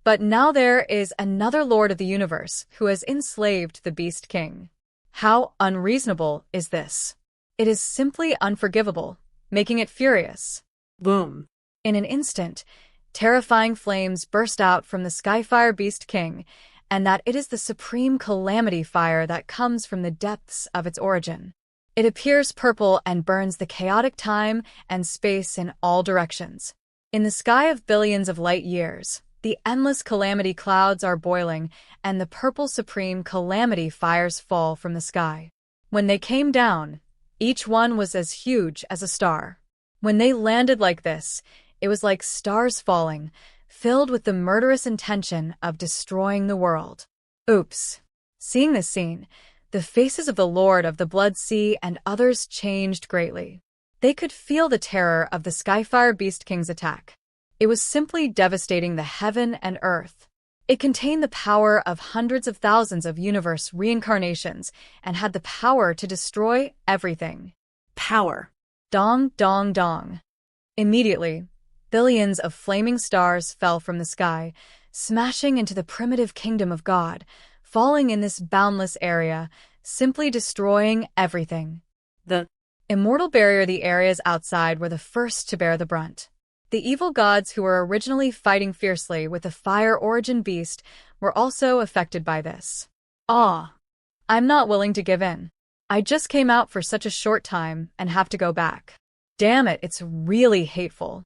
But now there is another Lord of the Universe who has enslaved the Beast King. How unreasonable is this? It is simply unforgivable, making it furious. Boom. In an instant, terrifying flames burst out from the Skyfire Beast King, and that it is the supreme calamity fire that comes from the depths of its origin. It appears purple and burns the chaotic time and space in all directions. In the sky of billions of light years, the endless calamity clouds are boiling, and the purple supreme calamity fires fall from the sky. When they came down, each one was as huge as a star. When they landed like this, it was like stars falling, filled with the murderous intention of destroying the world. Oops. Seeing this scene, the faces of the Lord of the Blood Sea and others changed greatly. They could feel the terror of the Skyfire Beast King's attack. It was simply devastating the heaven and earth. It contained the power of hundreds of thousands of universe reincarnations and had the power to destroy everything. Power. Dong, dong, dong. Immediately, billions of flaming stars fell from the sky, smashing into the primitive kingdom of God, falling in this boundless area, simply destroying everything. The Immortal barrier, the areas outside were the first to bear the brunt. The evil gods who were originally fighting fiercely with the Fire Origin Beast were also affected by this. I'm not willing to give in. I just came out for such a short time and have to go back. Damn it, it's really hateful.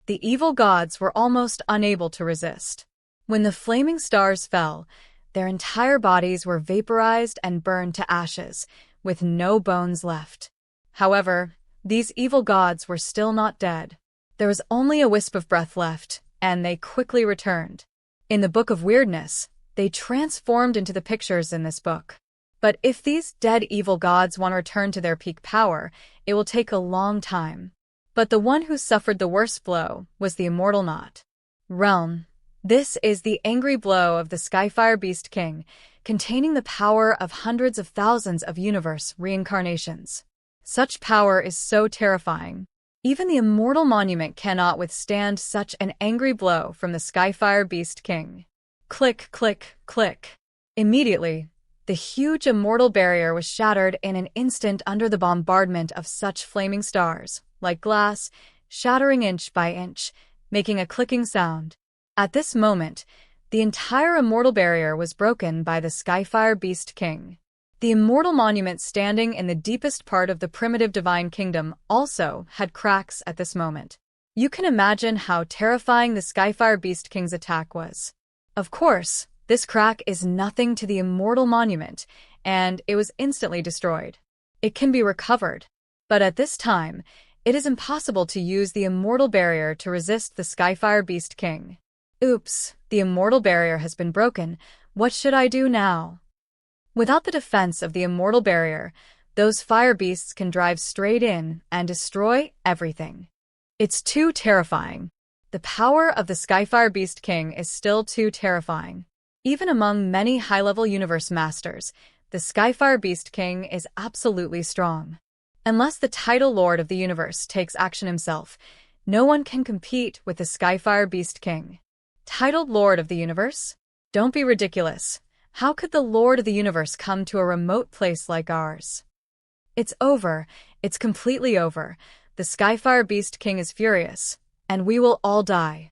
The evil gods were almost unable to resist. When the flaming stars fell, their entire bodies were vaporized and burned to ashes, with no bones left. However, these evil gods were still not dead. There was only a wisp of breath left, and they quickly returned. In the Book of Weirdness, they transformed into the pictures in this book. But if these dead evil gods want to return to their peak power, it will take a long time. But the one who suffered the worst blow was the Immortal Realm. This is the angry blow of the Skyfire Beast King, containing the power of hundreds of thousands of universe reincarnations. Such power is so terrifying. Even the Immortal Monument cannot withstand such an angry blow from the Skyfire Beast King. Click, click, click. Immediately, the huge Immortal barrier was shattered in an instant under the bombardment of such flaming stars, like glass, shattering inch by inch, making a clicking sound. At this moment, the entire Immortal barrier was broken by the Skyfire Beast King. The Immortal Monument standing in the deepest part of the primitive divine kingdom also had cracks at this moment. You can imagine how terrifying the Skyfire Beast King's attack was. Of course, this crack is nothing to the Immortal Monument, and it was instantly destroyed. It can be recovered, but at this time, it is impossible to use the Immortal barrier to resist the Skyfire Beast King. Oops, the Immortal barrier has been broken. What should I do now? Without the defense of the Immortal barrier, those fire beasts can drive straight in and destroy everything. It's too terrifying. The power of the Skyfire Beast King is still too terrifying. Even among many high-level universe masters, the Skyfire Beast King is absolutely strong. Unless the title Lord of the Universe takes action himself, no one can compete with the Skyfire Beast King. Titled Lord of the Universe? Don't be ridiculous. How could the Lord of the Universe come to a remote place like ours? It's over. It's completely over. The Skyfire Beast King is furious, and we will all die.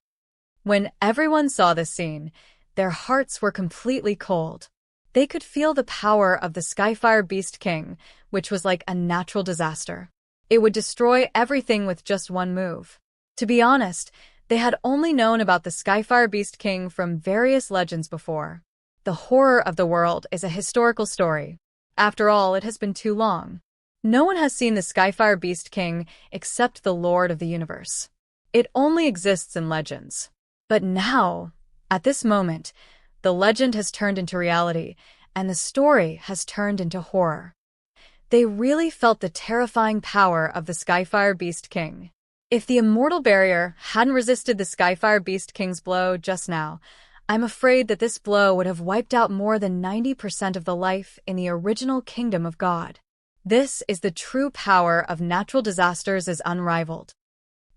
When everyone saw this scene, their hearts were completely cold. They could feel the power of the Skyfire Beast King, which was like a natural disaster. It would destroy everything with just one move. To be honest, they had only known about the Skyfire Beast King from various legends before. The horror of the world is a historical story. After all, it has been too long. No one has seen the Skyfire Beast King except the Lord of the Universe. It only exists in legends. But now, at this moment, the legend has turned into reality, and the story has turned into horror. They really felt the terrifying power of the Skyfire Beast King. If the Immortal Barrier hadn't resisted the Skyfire Beast King's blow just now, I'm afraid that this blow would have wiped out more than 90% of the life in the original Kingdom of God. This is the true power of natural disasters is unrivaled.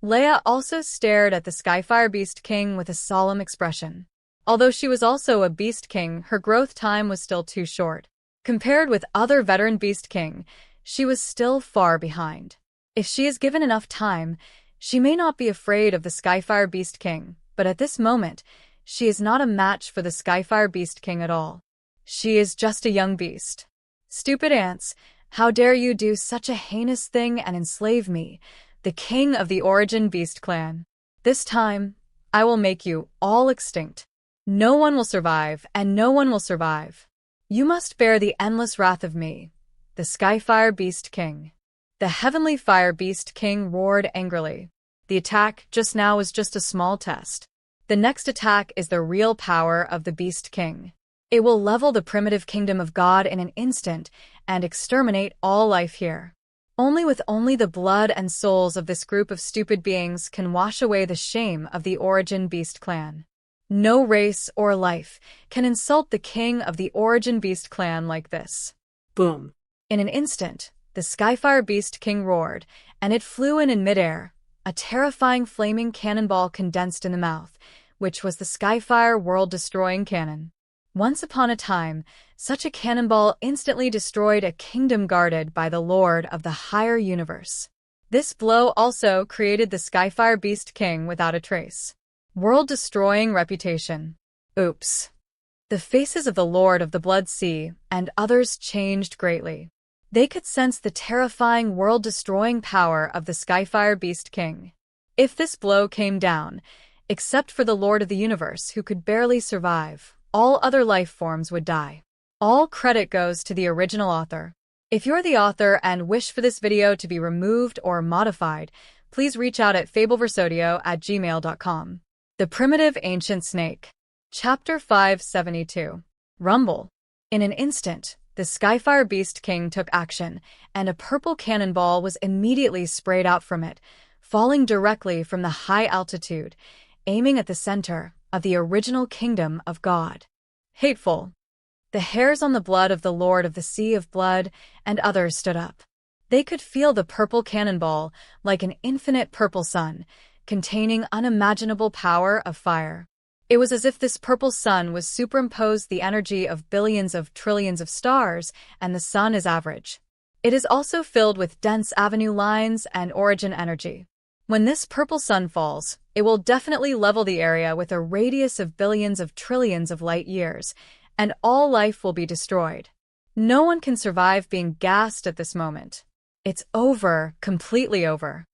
Leia also stared at the Skyfire Beast King with a solemn expression. Although she was also a Beast King, her growth time was still too short. Compared with other veteran Beast King, she was still far behind. If she is given enough time, she may not be afraid of the Skyfire Beast King, but at this moment, she is not a match for the Skyfire Beast King at all. She is just a young beast. Stupid ants, how dare you do such a heinous thing and enslave me, the king of the Origin Beast Clan. This time, I will make you all extinct. No one will survive, and no one will survive. You must bear the endless wrath of me, the Skyfire Beast King. The Heavenly Fire Beast King roared angrily. The attack just now was just a small test. The next attack is the real power of the Beast King. It will level the primitive kingdom of God in an instant and exterminate all life here. Only the blood and souls of this group of stupid beings can wash away the shame of the Origin Beast Clan. No race or life can insult the king of the Origin Beast Clan like this. Boom. In an instant, the Skyfire Beast King roared, and it flew in midair, a terrifying flaming cannonball condensed in the mouth, which was the Skyfire world-destroying cannon. Once upon a time, such a cannonball instantly destroyed a kingdom guarded by the Lord of the higher universe. This blow also created the Skyfire Beast King without a trace. World-destroying reputation. Oops. The faces of the Lord of the Blood Sea and others changed greatly. They could sense the terrifying world-destroying power of the Skyfire Beast King. If this blow came down, except for the Lord of the Universe who could barely survive, all other life forms would die. All credit goes to the original author. If you're the author and wish for this video to be removed or modified, please reach out at fabelversodio@gmail.com. The Primitive Ancient Snake. Chapter 572. Rumble. In an instant, the Skyfire Beast King took action, and a purple cannonball was immediately sprayed out from it, falling directly from the high altitude, aiming at the center of the original Kingdom of God. Hateful. The hairs on the blood of the Lord of the Sea of Blood and others stood up. They could feel the purple cannonball like an infinite purple sun, containing unimaginable power of fire. It was as if this purple sun was superimposed the energy of billions of trillions of stars, and the sun is average. It is also filled with dense avenue lines and origin energy. When this purple sun falls, it will definitely level the area with a radius of billions of trillions of light years, and all life will be destroyed. No one can survive being gassed at this moment. It's over, completely over.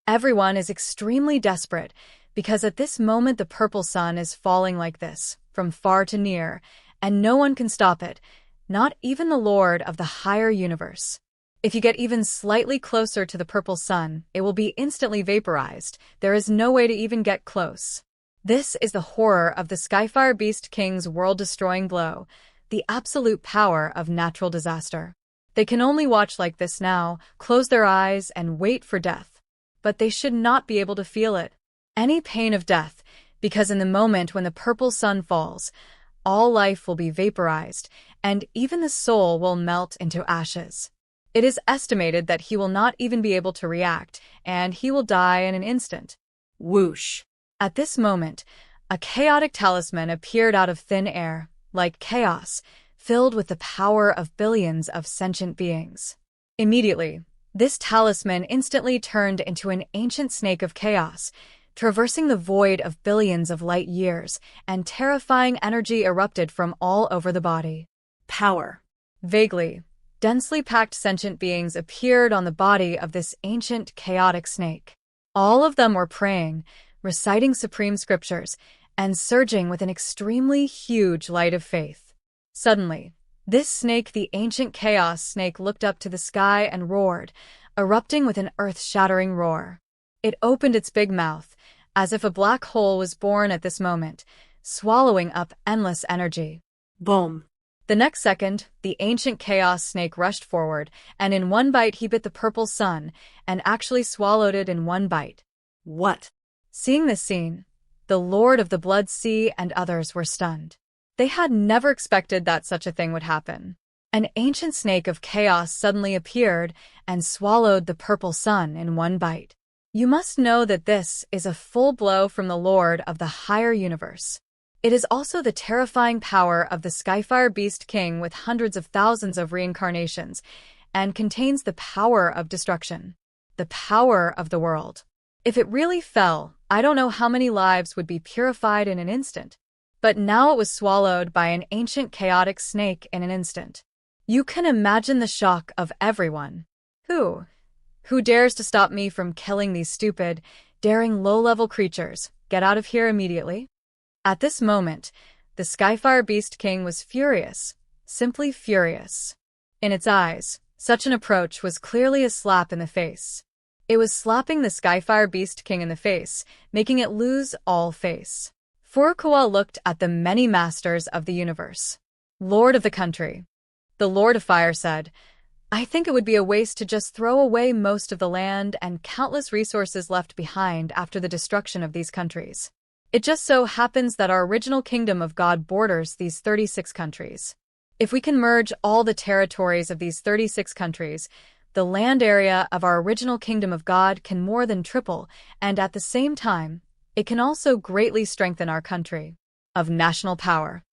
Everyone is extremely desperate, because at this moment the purple sun is falling like this, from far to near, and no one can stop it, not even the Lord of the higher universe. If you get even slightly closer to the purple sun, it will be instantly vaporized. There is no way to even get close. This is the horror of the Skyfire Beast King's world-destroying blow, the absolute power of natural disaster. They can only watch like this now, close their eyes, and wait for death. But they should not be able to feel it. Any pain of death, because in the moment when the purple sun falls, all life will be vaporized, and even the soul will melt into ashes. It is estimated that he will not even be able to react, and he will die in an instant. Whoosh. At this moment, a chaotic talisman appeared out of thin air, like chaos, filled with the power of billions of sentient beings. Immediately, this talisman instantly turned into an ancient snake of chaos, traversing the void of billions of light years, and terrifying energy erupted from all over the body. Power. Vaguely, densely packed sentient beings appeared on the body of this ancient, chaotic snake. All of them were praying, reciting supreme scriptures, and surging with an extremely huge light of faith. Suddenly, this snake, the ancient chaos snake, looked up to the sky and roared, erupting with an earth-shattering roar. It opened its big mouth, as if a black hole was born at this moment, swallowing up endless energy. Boom. The next second, the ancient chaos snake rushed forward, and in one bite he bit the purple sun, and actually swallowed it in one bite. What? Seeing this scene, the Lord of the Blood Sea and others were stunned. They had never expected that such a thing would happen. An ancient snake of chaos suddenly appeared and swallowed the purple sun in one bite. You must know that this is a full blow from the Lord of the higher universe. It is also the terrifying power of the Skyfire Beast King with hundreds of thousands of reincarnations, and contains the power of destruction, the power of the world. If it really fell, I don't know how many lives would be purified in an instant. But now it was swallowed by an ancient chaotic snake in an instant. You can imagine the shock of everyone. Who dares to stop me from killing these stupid, daring low-level creatures? Get out of here immediately. At this moment, the Skyfire Beast King was furious, simply furious. In its eyes, such an approach was clearly a slap in the face. It was slapping the Skyfire Beast King in the face, making it lose all face. Furukawa looked at the many masters of the universe. Lord of the country. The Lord of Fire said, I think it would be a waste to just throw away most of the land and countless resources left behind after the destruction of these countries. It just so happens that our original kingdom of God borders these 36 countries. If we can merge all the territories of these 36 countries, the land area of our original kingdom of God can more than triple, and at the same time, it can also greatly strengthen our country of national power.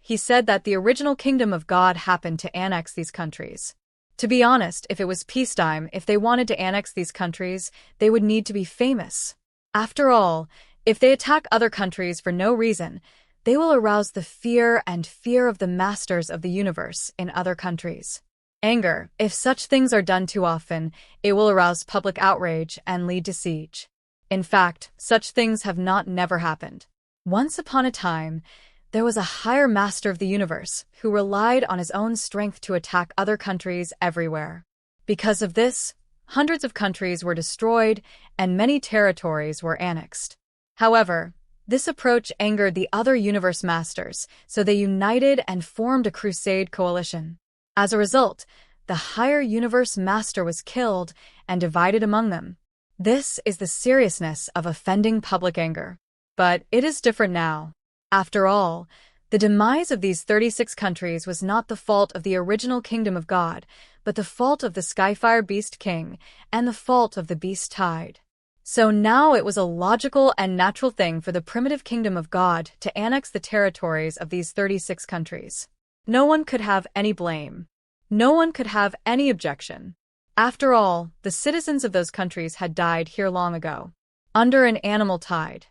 He said that the original kingdom of God happened to annex these countries. To be honest, if it was peacetime, if they wanted to annex these countries, they would need to be famous. After all, if they attack other countries for no reason, they will arouse the fear of the masters of the universe in other countries. Anger, if such things are done too often, it will arouse public outrage and lead to siege. In fact, such things have never happened. Once upon a time, there was a higher master of the universe who relied on his own strength to attack other countries everywhere. Because of this, hundreds of countries were destroyed and many territories were annexed. However, this approach angered the other universe masters, so they united and formed a crusade coalition. As a result, the higher universe master was killed and divided among them. This is the seriousness of offending public anger. But it is different now. After all, the demise of these 36 countries was not the fault of the original kingdom of God, but the fault of the Skyfire Beast King and the fault of the Beast Tide. So now it was a logical and natural thing for the primitive kingdom of God to annex the territories of these 36 countries. No one could have any blame. No one could have any objection. After all, the citizens of those countries had died here long ago, under an animal tide.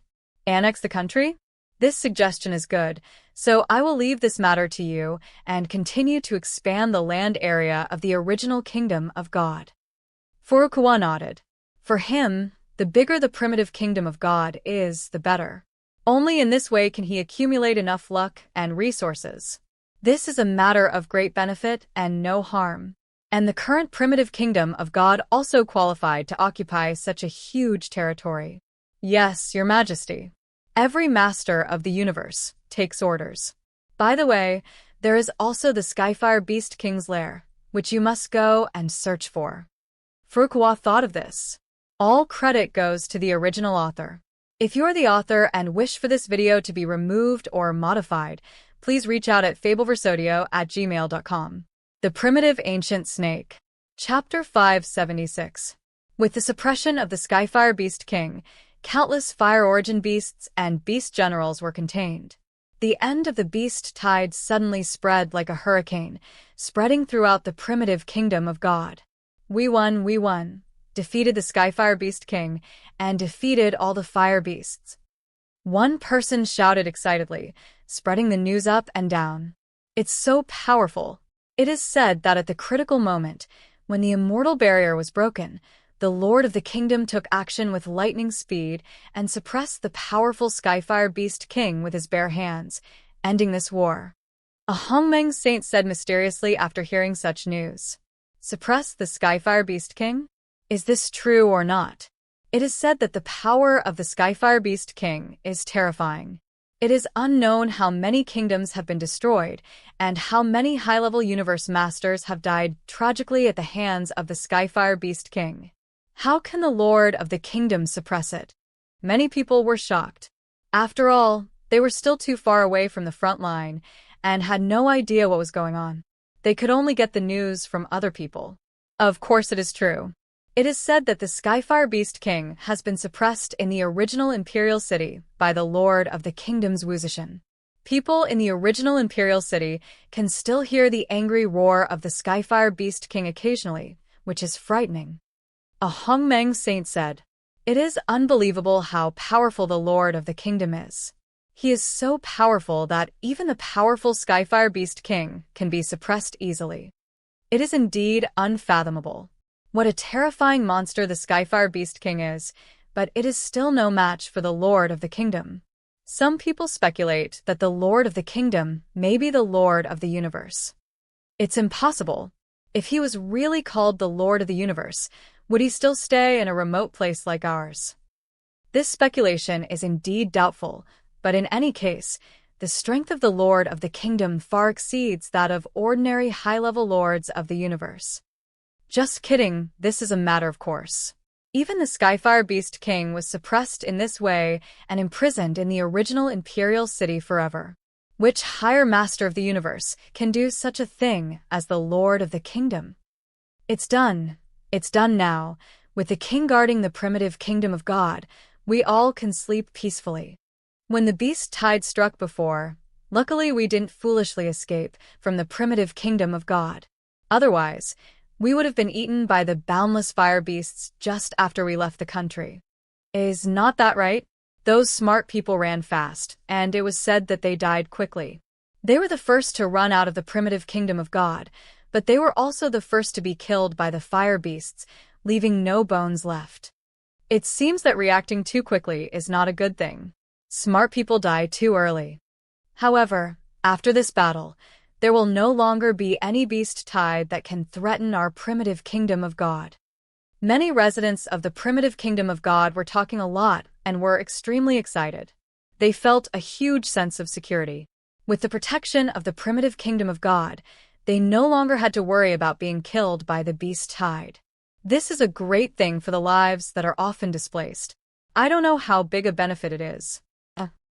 Annex the country? This suggestion is good, so I will leave this matter to you and continue to expand the land area of the original kingdom of God. Furukawa nodded. For him, the bigger the primitive kingdom of God is, the better. Only in this way can he accumulate enough luck and resources. This is a matter of great benefit and no harm. And the current primitive kingdom of God also qualified to occupy such a huge territory. Yes, Your Majesty. Every master of the universe takes orders. By the way, there is also the Skyfire Beast King's lair, which you must go and search for. Furukawa thought of this. All credit goes to the original author. If you're the author and wish for this video to be removed or modified, please reach out at fabelversodio@gmail.com. The Primitive Ancient Snake. Chapter 576. With the suppression of the Skyfire Beast King, countless Fire Origin beasts and beast generals were contained. The end of the beast tide suddenly spread like a hurricane, spreading throughout the primitive kingdom of God. We won, defeated the Skyfire Beast King, and defeated all the fire beasts. One person shouted excitedly, spreading the news up and down. It's so powerful. It is said that at the critical moment, when the immortal barrier was broken, the Lord of the Kingdom took action with lightning speed and suppressed the powerful Skyfire Beast King with his bare hands, ending this war. A Hongmeng saint said mysteriously after hearing such news. Suppress the Skyfire Beast King? Is this true or not? It is said that the power of the Skyfire Beast King is terrifying. It is unknown how many kingdoms have been destroyed, and how many high-level universe masters have died tragically at the hands of the Skyfire Beast King. How can the Lord of the Kingdom suppress it? Many people were shocked. After all, they were still too far away from the front line, and had no idea what was going on. They could only get the news from other people. Of course it is true. It is said that the Skyfire Beast King has been suppressed in the original Imperial City by the Lord of the Kingdom's Wuxia. People in the original Imperial City can still hear the angry roar of the Skyfire Beast King occasionally, which is frightening. A Hongmeng saint said, "It is unbelievable how powerful the Lord of the Kingdom is. He is so powerful that even the powerful Skyfire Beast King can be suppressed easily. It is indeed unfathomable. What a terrifying monster the Skyfire Beast King is, but it is still no match for the Lord of the Kingdom." Some people speculate that the Lord of the Kingdom may be the Lord of the Universe. It's impossible. If he was really called the Lord of the Universe, would he still stay in a remote place like ours? This speculation is indeed doubtful, but in any case, the strength of the Lord of the Kingdom far exceeds that of ordinary high-level lords of the universe. Just kidding, this is a matter of course. Even the Skyfire Beast King was suppressed in this way and imprisoned in the original Imperial City forever. Which higher master of the universe can do such a thing as the Lord of the Kingdom? It's done. It's done now. With the king guarding the primitive kingdom of God, we all can sleep peacefully. When the beast tide struck before, luckily we didn't foolishly escape from the primitive kingdom of God. Otherwise, we would have been eaten by the boundless fire beasts just after we left the country. Is not that right? Those smart people ran fast, and it was said that they died quickly. They were the first to run out of the primitive kingdom of God, but they were also the first to be killed by the fire beasts, leaving no bones left. It seems that reacting too quickly is not a good thing. Smart people die too early. However, after this battle, there will no longer be any beast tide that can threaten our primitive kingdom of God. Many residents of the primitive kingdom of God were talking a lot and were extremely excited. They felt a huge sense of security. With the protection of the primitive kingdom of God, they no longer had to worry about being killed by the beast tide. This is a great thing for the lives that are often displaced. I don't know how big a benefit it is.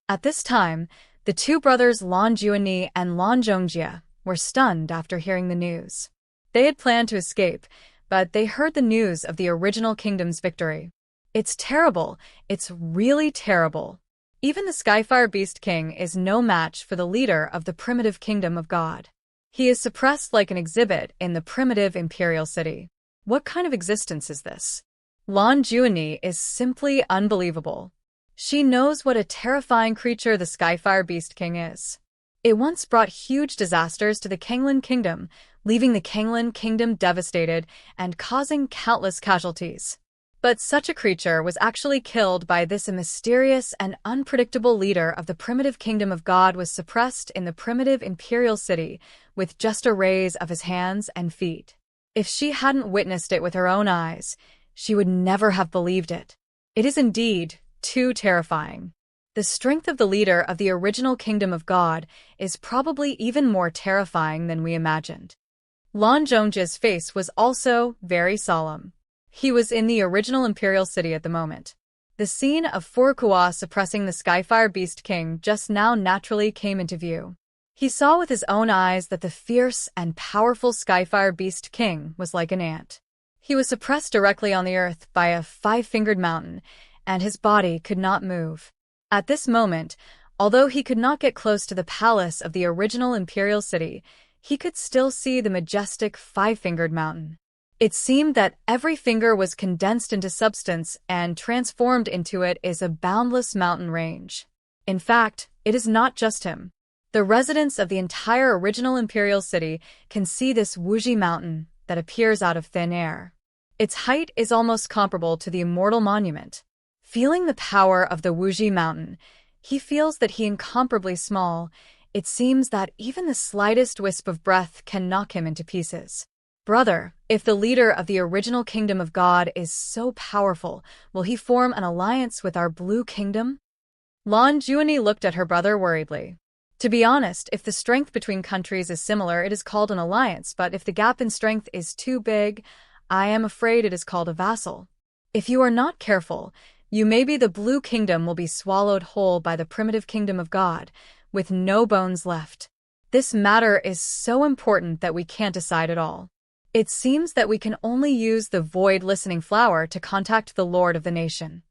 At this time, the two brothers Lan Juani and Lan Xianxia were stunned after hearing the news. They had planned to escape, but they heard the news of the original kingdom's victory. It's terrible. It's really terrible. Even the Skyfire Beast King is no match for the leader of the primitive kingdom of God. He is suppressed like an exhibit in the primitive Imperial City. What kind of existence is this? Lan Juani is simply unbelievable. She knows what a terrifying creature the Skyfire Beast King is. It once brought huge disasters to the Kanglan Kingdom, leaving the Kanglan Kingdom devastated and causing countless casualties. But such a creature was actually killed by this mysterious and unpredictable leader of the primitive kingdom of God was suppressed in the primitive Imperial City with just a raise of his hands and feet. If she hadn't witnessed it with her own eyes, she would never have believed it. It is indeed too terrifying. The strength of the leader of the original kingdom of God is probably even more terrifying than we imagined. Lan Zhongjia's face was also very solemn. He was in the original Imperial City at the moment. The scene of Furukawa suppressing the Skyfire Beast King just now naturally came into view. He saw with his own eyes that the fierce and powerful Skyfire Beast King was like an ant. He was suppressed directly on the earth by a five-fingered mountain, and his body could not move. At this moment, although he could not get close to the palace of the original imperial city, he could still see the majestic five-fingered mountain. It seemed that every finger was condensed into substance and transformed into it is a boundless mountain range. In fact, it is not just him. The residents of the entire original imperial city can see this Wuxia mountain that appears out of thin air. Its height is almost comparable to the Immortal monument. Feeling the power of the Wuxia mountain, he feels that he is incomparably small. It seems that even the slightest wisp of breath can knock him into pieces. Brother, if the leader of the original kingdom of God is so powerful, will he form an alliance with our blue kingdom? Lan Juani looked at her brother worriedly. To be honest, if the strength between countries is similar, it is called an alliance, but if the gap in strength is too big, I am afraid it is called a vassal. If you are not careful, maybe the blue kingdom will be swallowed whole by the primitive kingdom of God, with no bones left. This matter is so important that we can't decide at all. It seems that we can only use the void listening flower to contact the lord of the nation.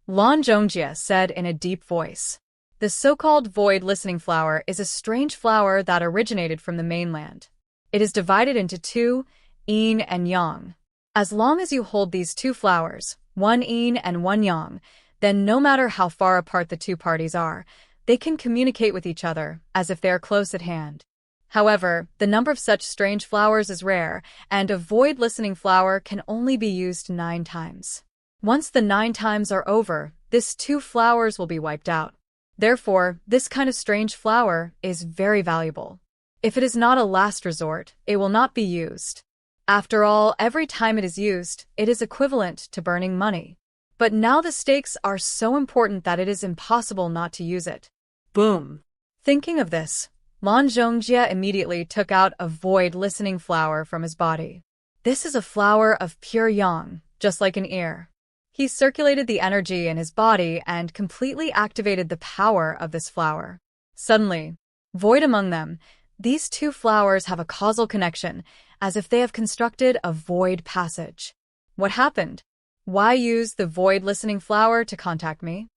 Lan Xianxia said in a deep voice. The so-called void listening flower is a strange flower that originated from the mainland. It is divided into two, yin and yang. As long as you hold these two flowers, one yin and one yang, then no matter how far apart the two parties are, they can communicate with each other as if they are close at hand. However, the number of such strange flowers is rare, and a void listening flower can only be used 9 times. Once the 9 times are over, these 2 flowers will be wiped out. Therefore, this kind of strange flower is very valuable. If it is not a last resort, it will not be used. After all, every time it is used, it is equivalent to burning money. But now the stakes are so important that it is impossible not to use it. Boom. Thinking of this, Lan Xianxia immediately took out a void listening flower from his body. This is a flower of pure yang, just like an ear. He circulated the energy in his body and completely activated the power of this flower. Suddenly, void among them, these 2 flowers have a causal connection, as if they have constructed a void passage. What happened? Why use the void listening flower to contact me?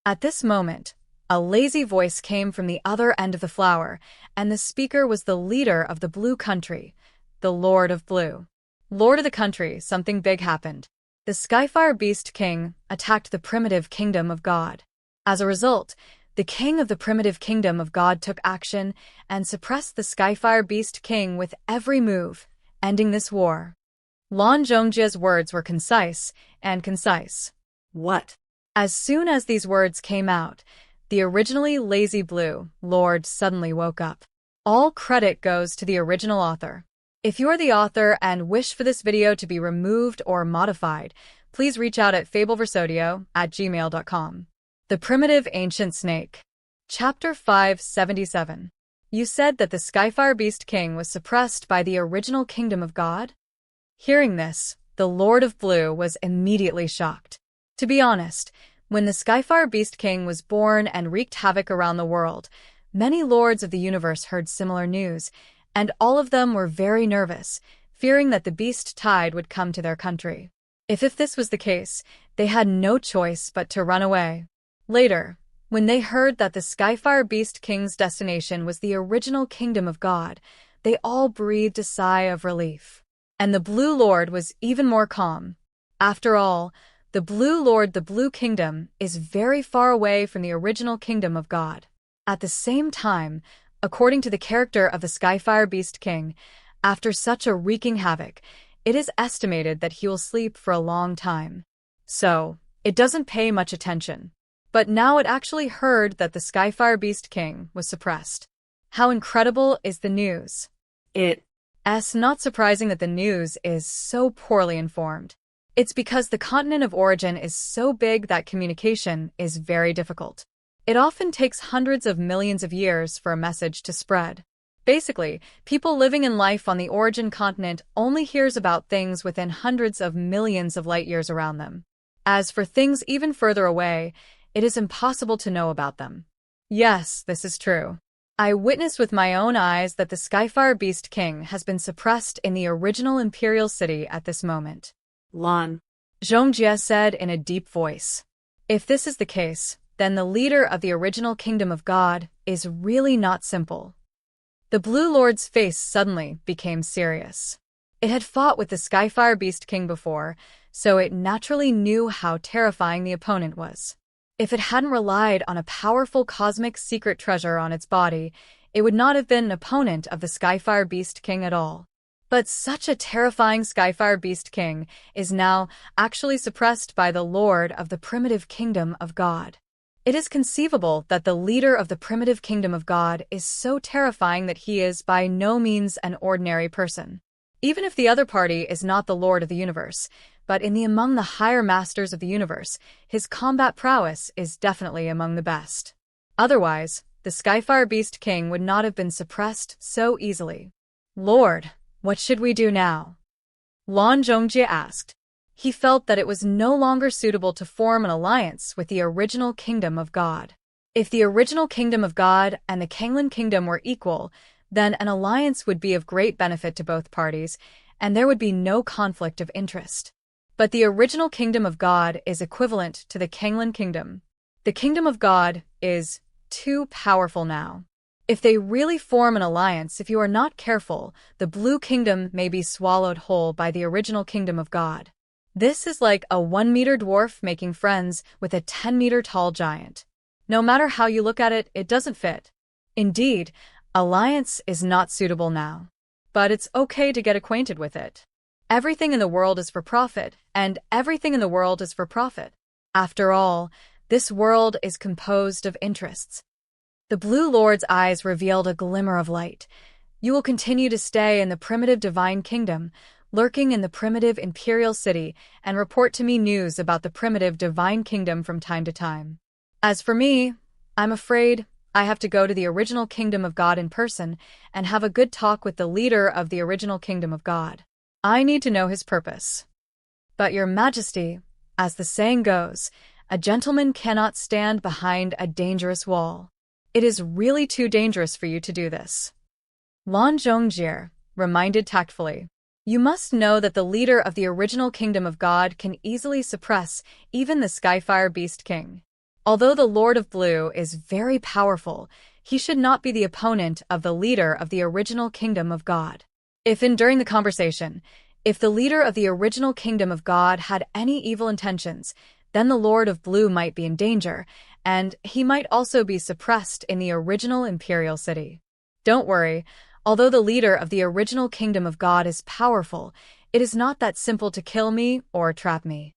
At this moment, a lazy voice came from the other end of the flower, and the speaker was the leader of the blue country, the Lord of Blue. Lord of the country, something big happened. The Skyfire Beast King attacked the primitive kingdom of God. As a result, the king of the primitive kingdom of God took action and suppressed the Skyfire Beast King with every move, ending this war. Lan Xianxia's words were concise. What? As soon as these words came out, the originally lazy blue lord suddenly woke up. All credit goes to the original author. If you are the author and wish for this video to be removed or modified, please reach out at fabelverse@gmail.com. The Primitive Ancient Snake. Chapter 577. You said that the Skyfire Beast King was suppressed by the original kingdom of God? Hearing this, the Lord of Blue was immediately shocked. To be honest, when the Skyfire Beast King was born and wreaked havoc around the world, many lords of the universe heard similar news, and all of them were very nervous, fearing that the beast tide would come to their country. If this was the case, they had no choice but to run away. Later, when they heard that the Skyfire Beast King's destination was the original kingdom of God, they all breathed a sigh of relief. And the Blue Lord was even more calm. After all, the Blue Lord, the Blue Kingdom, is very far away from the original kingdom of God. At the same time, according to the character of the Skyfire Beast King, after such a wreaking havoc, it is estimated that he will sleep for a long time. So, it doesn't pay much attention. But now it actually heard that the Skyfire Beast King was suppressed. How incredible is the news? It's not surprising that the news is so poorly informed. It's because the continent of origin is so big that communication is very difficult. It often takes hundreds of millions of years for a message to spread. Basically, people living in life on the origin continent only hears about things within hundreds of millions of light years around them. As for things even further away, it is impossible to know about them. Yes, this is true. I witnessed with my own eyes that the Skyfire Beast King has been suppressed in the original Imperial City at this moment. Lan. Xianxia said in a deep voice. If this is the case, then the leader of the original Kingdom of God is really not simple. The Blue Lord's face suddenly became serious. It had fought with the Skyfire Beast King before, so it naturally knew how terrifying the opponent was. If it hadn't relied on a powerful cosmic secret treasure on its body, it would not have been an opponent of the Skyfire Beast King at all. But such a terrifying Skyfire Beast King is now actually suppressed by the Lord of the Primitive Kingdom of God. It is conceivable that the leader of the Primitive Kingdom of God is so terrifying that he is by no means an ordinary person. Even if the other party is not the Lord of the Universe, but among the higher masters of the universe, his combat prowess is definitely among the best. Otherwise, the Skyfire Beast King would not have been suppressed so easily. Lord, what should we do now? Lan Xianxia asked. He felt that it was no longer suitable to form an alliance with the original Kingdom of God. If the original Kingdom of God and the Kanglan Kingdom were equal, then an alliance would be of great benefit to both parties, and there would be no conflict of interest. But the original Kingdom of God is equivalent to the Kanglan Kingdom. The Kingdom of God is too powerful now. If they really form an alliance, if you are not careful, the Blue Kingdom may be swallowed whole by the original Kingdom of God. This is like a 1-meter dwarf making friends with a 10-meter-tall giant. No matter how you look at it, it doesn't fit. Indeed, alliance is not suitable now. But it's okay to get acquainted with it. Everything in the world is for profit, and everything in the world is for profit. After all, this world is composed of interests. The Blue Lord's eyes revealed a glimmer of light. You will continue to stay in the primitive divine kingdom, lurking in the primitive imperial city, and report to me news about the primitive divine kingdom from time to time. As for me, I'm afraid I have to go to the original Kingdom of God in person and have a good talk with the leader of the original Kingdom of God. I need to know his purpose. But Your Majesty, as the saying goes, a gentleman cannot stand behind a dangerous wall. It is really too dangerous for you to do this. Lan Xianxia reminded tactfully. You must know that the leader of the original Kingdom of God can easily suppress even the Skyfire Beast King. Although the Lord of Blue is very powerful, he should not be the opponent of the leader of the original Kingdom of God. During the conversation, if the leader of the original Kingdom of God had any evil intentions, then the Lord of Blue might be in danger, and he might also be suppressed in the original Imperial City. Don't worry, although the leader of the original Kingdom of God is powerful, it is not that simple to kill me or trap me.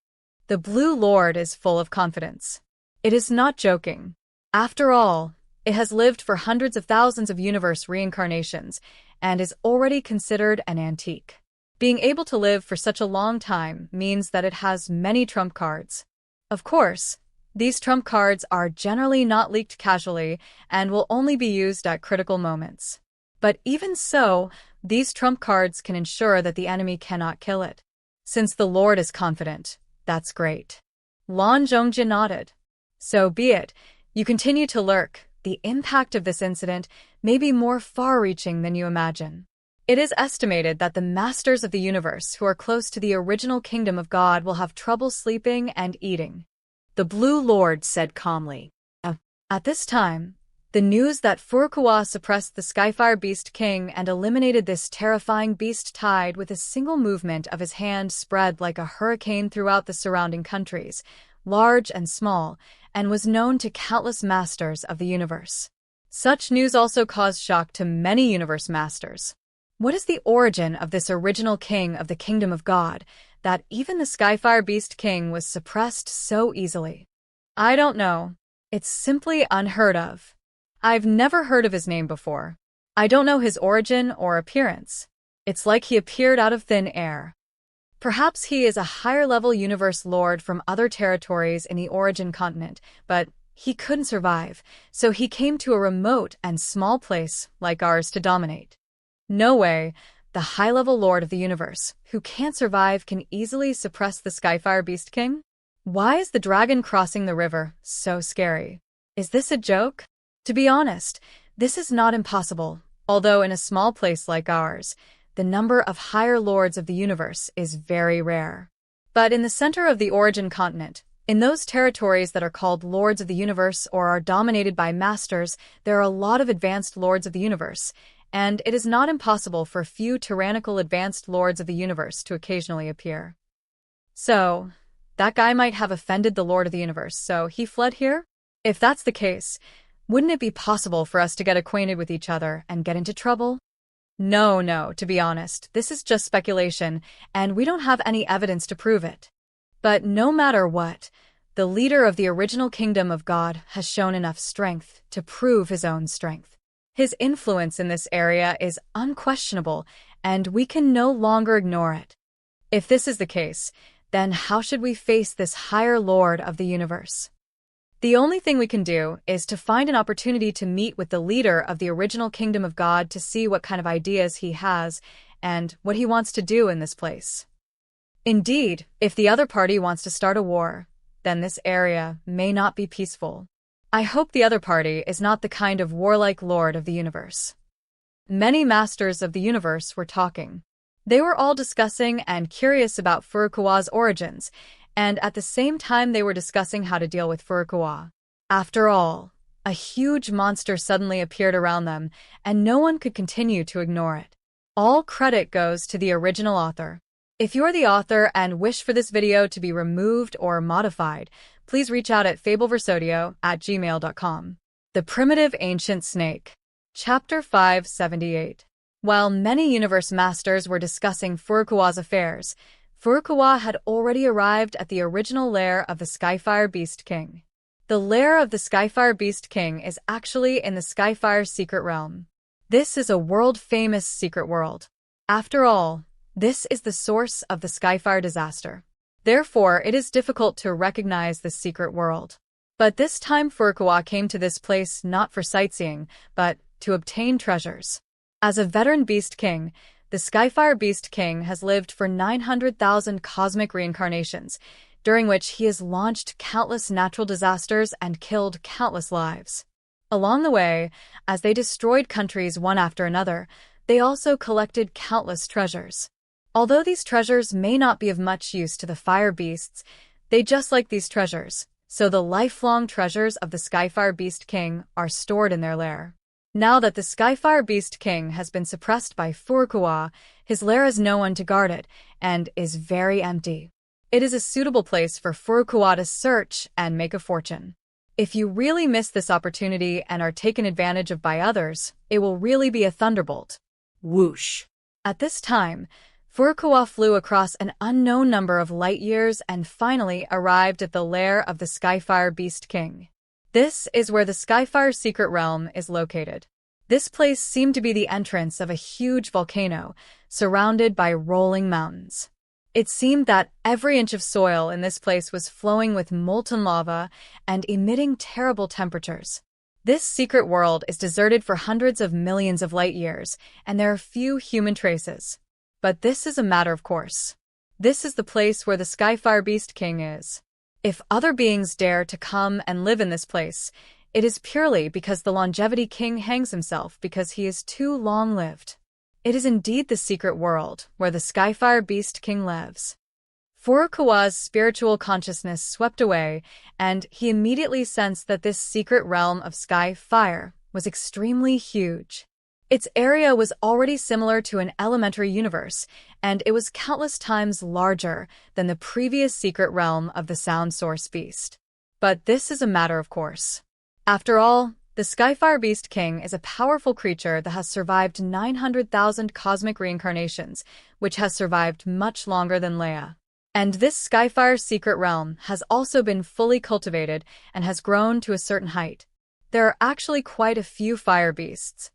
The Blue Lord is full of confidence. It is not joking. After all, it has lived for hundreds of thousands of universe reincarnations and is already considered an antique. Being able to live for such a long time means that it has many trump cards. Of course, these trump cards are generally not leaked casually and will only be used at critical moments. But even so, these trump cards can ensure that the enemy cannot kill it. Since the Lord is confident, that's great. Lan Xianxia nodded. So be it. You continue to lurk. The impact of this incident may be more far-reaching than you imagine. It is estimated that the masters of the universe who are close to the original Kingdom of God will have trouble sleeping and eating. The Blue Lord said calmly. At this time, the news that Furukawa suppressed the Skyfire Beast King and eliminated this terrifying beast tide with a single movement of his hand spread like a hurricane throughout the surrounding countries, large and small, and was known to countless masters of the universe. Such news also caused shock to many universe masters. What is the origin of this original king of the Kingdom of God, that even the Skyfire Beast King was suppressed so easily? I don't know. It's simply unheard of. I've never heard of his name before. I don't know his origin or appearance. It's like he appeared out of thin air. Perhaps he is a higher-level universe lord from other territories in the origin continent, but he couldn't survive, so he came to a remote and small place like ours to dominate. No way. The high-level lord of the universe, who can't survive, can easily suppress the Skyfire Beast King? Why is the dragon crossing the river so scary? Is this a joke? To be honest, This is not impossible, although in a small place like ours, the number of higher lords of the universe is very rare. But in the center of the origin continent, in those territories that are called Lords of the Universe or are dominated by masters, there are a lot of advanced Lords of the Universe, and it is not impossible for a few tyrannical advanced Lords of the Universe to occasionally appear. So, that guy might have offended the Lord of the Universe, so he fled here? If that's the case, wouldn't it be possible for us to get acquainted with each other and get into trouble? No, to be honest, this is just speculation, and we don't have any evidence to prove it. But no matter what, the leader of the original kingdom of God has shown enough strength to prove his own strength. His influence in this area is unquestionable, and we can no longer ignore it. If this is the case, then how should we face this higher lord of the universe? The only thing we can do is to find an opportunity to meet with the leader of the original kingdom of God to see what kind of ideas he has and what he wants to do in this place. Indeed, if the other party wants to start a war, then this area may not be peaceful. I hope the other party is not the kind of warlike lord of the universe. Many masters of the universe were talking. They were all discussing and curious about Furukawa's origins, and at the same time they were discussing how to deal with Furukawa. After all, a huge monster suddenly appeared around them, and no one could continue to ignore it. All credit goes to the original author. If you're the author and wish for this video to be removed or modified, please reach out at fabelversodio@gmail.com. The Primitive Ancient Snake. Chapter 578. While many universe masters were discussing Furukawa's affairs, Furukawa had already arrived at the original lair of the Skyfire Beast King. The lair of the Skyfire Beast King is actually in the Skyfire Secret Realm. This is a world-famous secret world. After all, this is the source of the Skyfire disaster. Therefore, it is difficult to recognize the secret world. But this time Furukawa came to this place not for sightseeing, but to obtain treasures. As a veteran Beast King, the Skyfire Beast King has lived for 900,000 cosmic reincarnations, during which he has launched countless natural disasters and killed countless lives. Along the way, as they destroyed countries one after another, they also collected countless treasures. Although these treasures may not be of much use to the fire beasts, they just like these treasures, so the lifelong treasures of the Skyfire Beast King are stored in their lair. Now that the Skyfire Beast King has been suppressed by Furukawa, his lair has no one to guard it, and is very empty. It is a suitable place for Furukawa to search and make a fortune. If you really miss this opportunity and are taken advantage of by others, it will really be a thunderbolt. Whoosh. At this time, Furukawa flew across an unknown number of light years and finally arrived at the lair of the Skyfire Beast King. This is where the Skyfire Secret Realm is located. This place seemed to be the entrance of a huge volcano, surrounded by rolling mountains. It seemed that every inch of soil in this place was flowing with molten lava and emitting terrible temperatures. This secret world is deserted for hundreds of millions of light years, and there are few human traces. But this is a matter of course. This is the place where the Skyfire Beast King is. If other beings dare to come and live in this place, it is purely because the Longevity King hangs himself because he is too long-lived. It is indeed the secret world where the Skyfire Beast King lives. Furukawa's spiritual consciousness swept away, and he immediately sensed that this secret realm of Skyfire was extremely huge. Its area was already similar to an elementary universe, and it was countless times larger than the previous secret realm of the Sound Source Beast. But this is a matter of course. After all, the Skyfire Beast King is a powerful creature that has survived 900,000 cosmic reincarnations, which has survived much longer than Leia. And this Skyfire secret realm has also been fully cultivated and has grown to a certain height. There are actually quite a few fire beasts.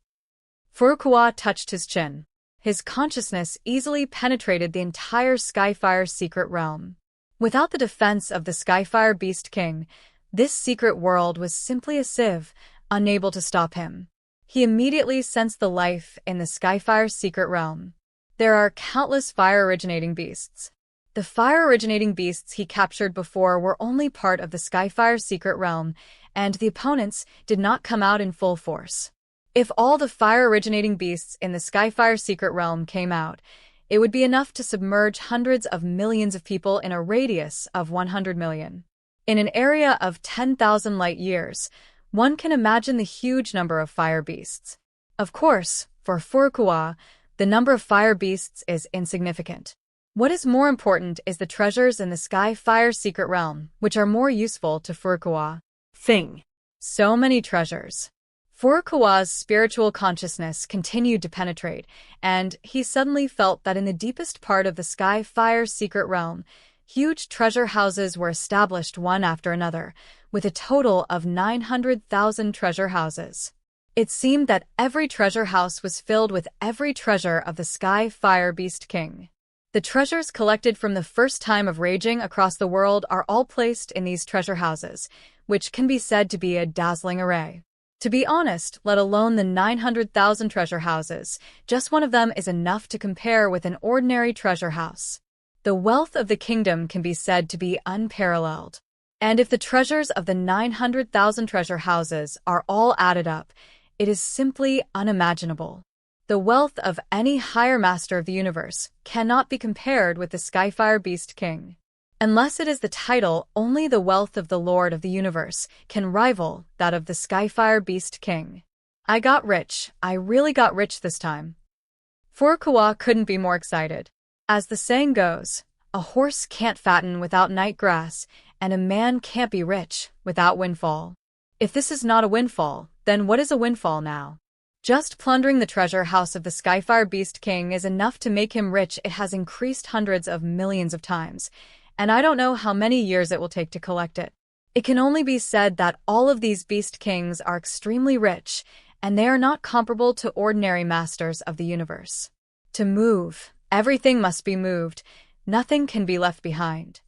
Furukawa touched his chin. His consciousness easily penetrated the entire Skyfire secret realm. Without the defense of the Skyfire Beast King, this secret world was simply a sieve, unable to stop him. He immediately sensed the life in the Skyfire secret realm. There are countless fire-originating beasts. The fire-originating beasts he captured before were only part of the Skyfire secret realm, and the opponents did not come out in full force. If all the fire-originating beasts in the Skyfire secret realm came out, it would be enough to submerge hundreds of millions of people in a radius of 100 million. In an area of 10,000 light-years, one can imagine the huge number of fire beasts. Of course, for Furukawa, the number of fire beasts is insignificant. What is more important is the treasures in the Skyfire secret realm, which are more useful to Furukawa. So many treasures. Furukawa's spiritual consciousness continued to penetrate, and he suddenly felt that in the deepest part of the Skyfire secret realm, huge treasure houses were established one after another, with a total of 900,000 treasure houses. It seemed that every treasure house was filled with every treasure of the Skyfire Beast King. The treasures collected from the first time of raging across the world are all placed in these treasure houses, which can be said to be a dazzling array. To be honest, let alone the 900,000 treasure houses, just one of them is enough to compare with an ordinary treasure house. The wealth of the kingdom can be said to be unparalleled. And if the treasures of the 900,000 treasure houses are all added up, it is simply unimaginable. The wealth of any higher master of the universe cannot be compared with the Skyfire Beast King. Unless it is the title, only the wealth of the Lord of the Universe can rival that of the Skyfire Beast King. I got rich. I really got rich this time. Furukawa couldn't be more excited. As the saying goes, a horse can't fatten without night grass, and a man can't be rich without windfall. If this is not a windfall, then what is a windfall now? Just plundering the treasure house of the Skyfire Beast King is enough to make him rich. It has increased hundreds of millions of times, and I don't know how many years it will take to collect it. It can only be said that all of these Beast Kings are extremely rich, and they are not comparable to ordinary masters of the universe. To move, everything must be moved. Nothing can be left behind.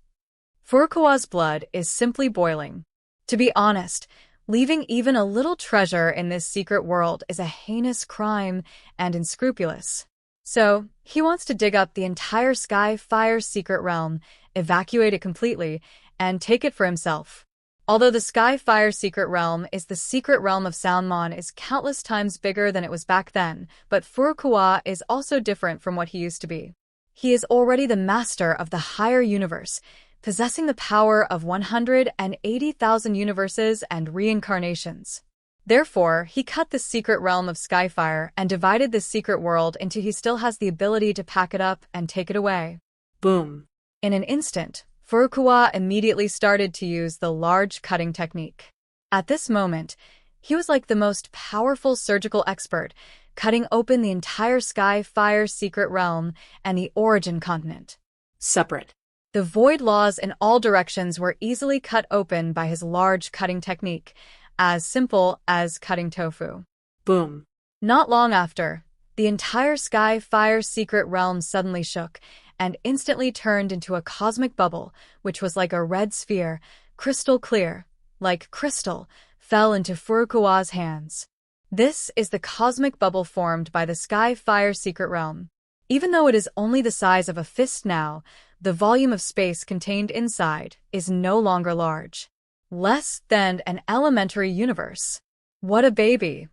Furukawa's blood is simply boiling. To be honest, leaving even a little treasure in this secret world is a heinous crime and unscrupulous. So, he wants to dig up the entire Skyfire secret realm, evacuate it completely, and take it for himself. Although the Skyfire secret realm is the secret realm of Soundmon is countless times bigger than it was back then, but Furukawa is also different from what he used to be. He is already the master of the higher universe, possessing the power of 180,000 universes and reincarnations. Therefore, he cut the secret realm of Skyfire and divided the secret world into he still has the ability to pack it up and take it away. Boom. In an instant, Furukawa immediately started to use the large cutting technique. At this moment, he was like the most powerful surgical expert, cutting open the entire Skyfire secret realm and the origin continent. Separate. The void laws in all directions were easily cut open by his large cutting technique, as simple as cutting tofu. Boom. Not long after, the entire Skyfire secret realm suddenly shook and instantly turned into a cosmic bubble, which was like a red sphere, crystal clear, like crystal, fell into Furukawa's hands. This is the cosmic bubble formed by the Skyfire secret realm. Even though it is only the size of a fist now, the volume of space contained inside is no longer large. Less than an elementary universe. What a baby!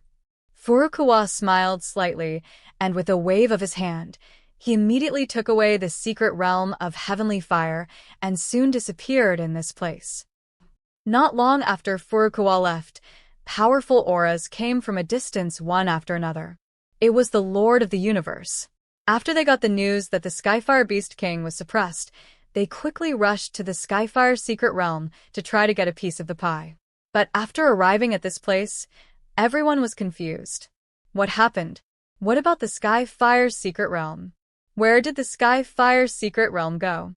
Furukawa smiled slightly, and with a wave of his hand, he immediately took away the secret realm of heavenly fire and soon disappeared in this place. Not long after Furukawa left, powerful auras came from a distance one after another. It was the Lord of the Universe. After they got the news that the Skyfire Beast King was suppressed, they quickly rushed to the Skyfire secret realm to try to get a piece of the pie. But after arriving at this place, everyone was confused. What happened? What about the Skyfire secret realm? Where did the Skyfire secret realm go?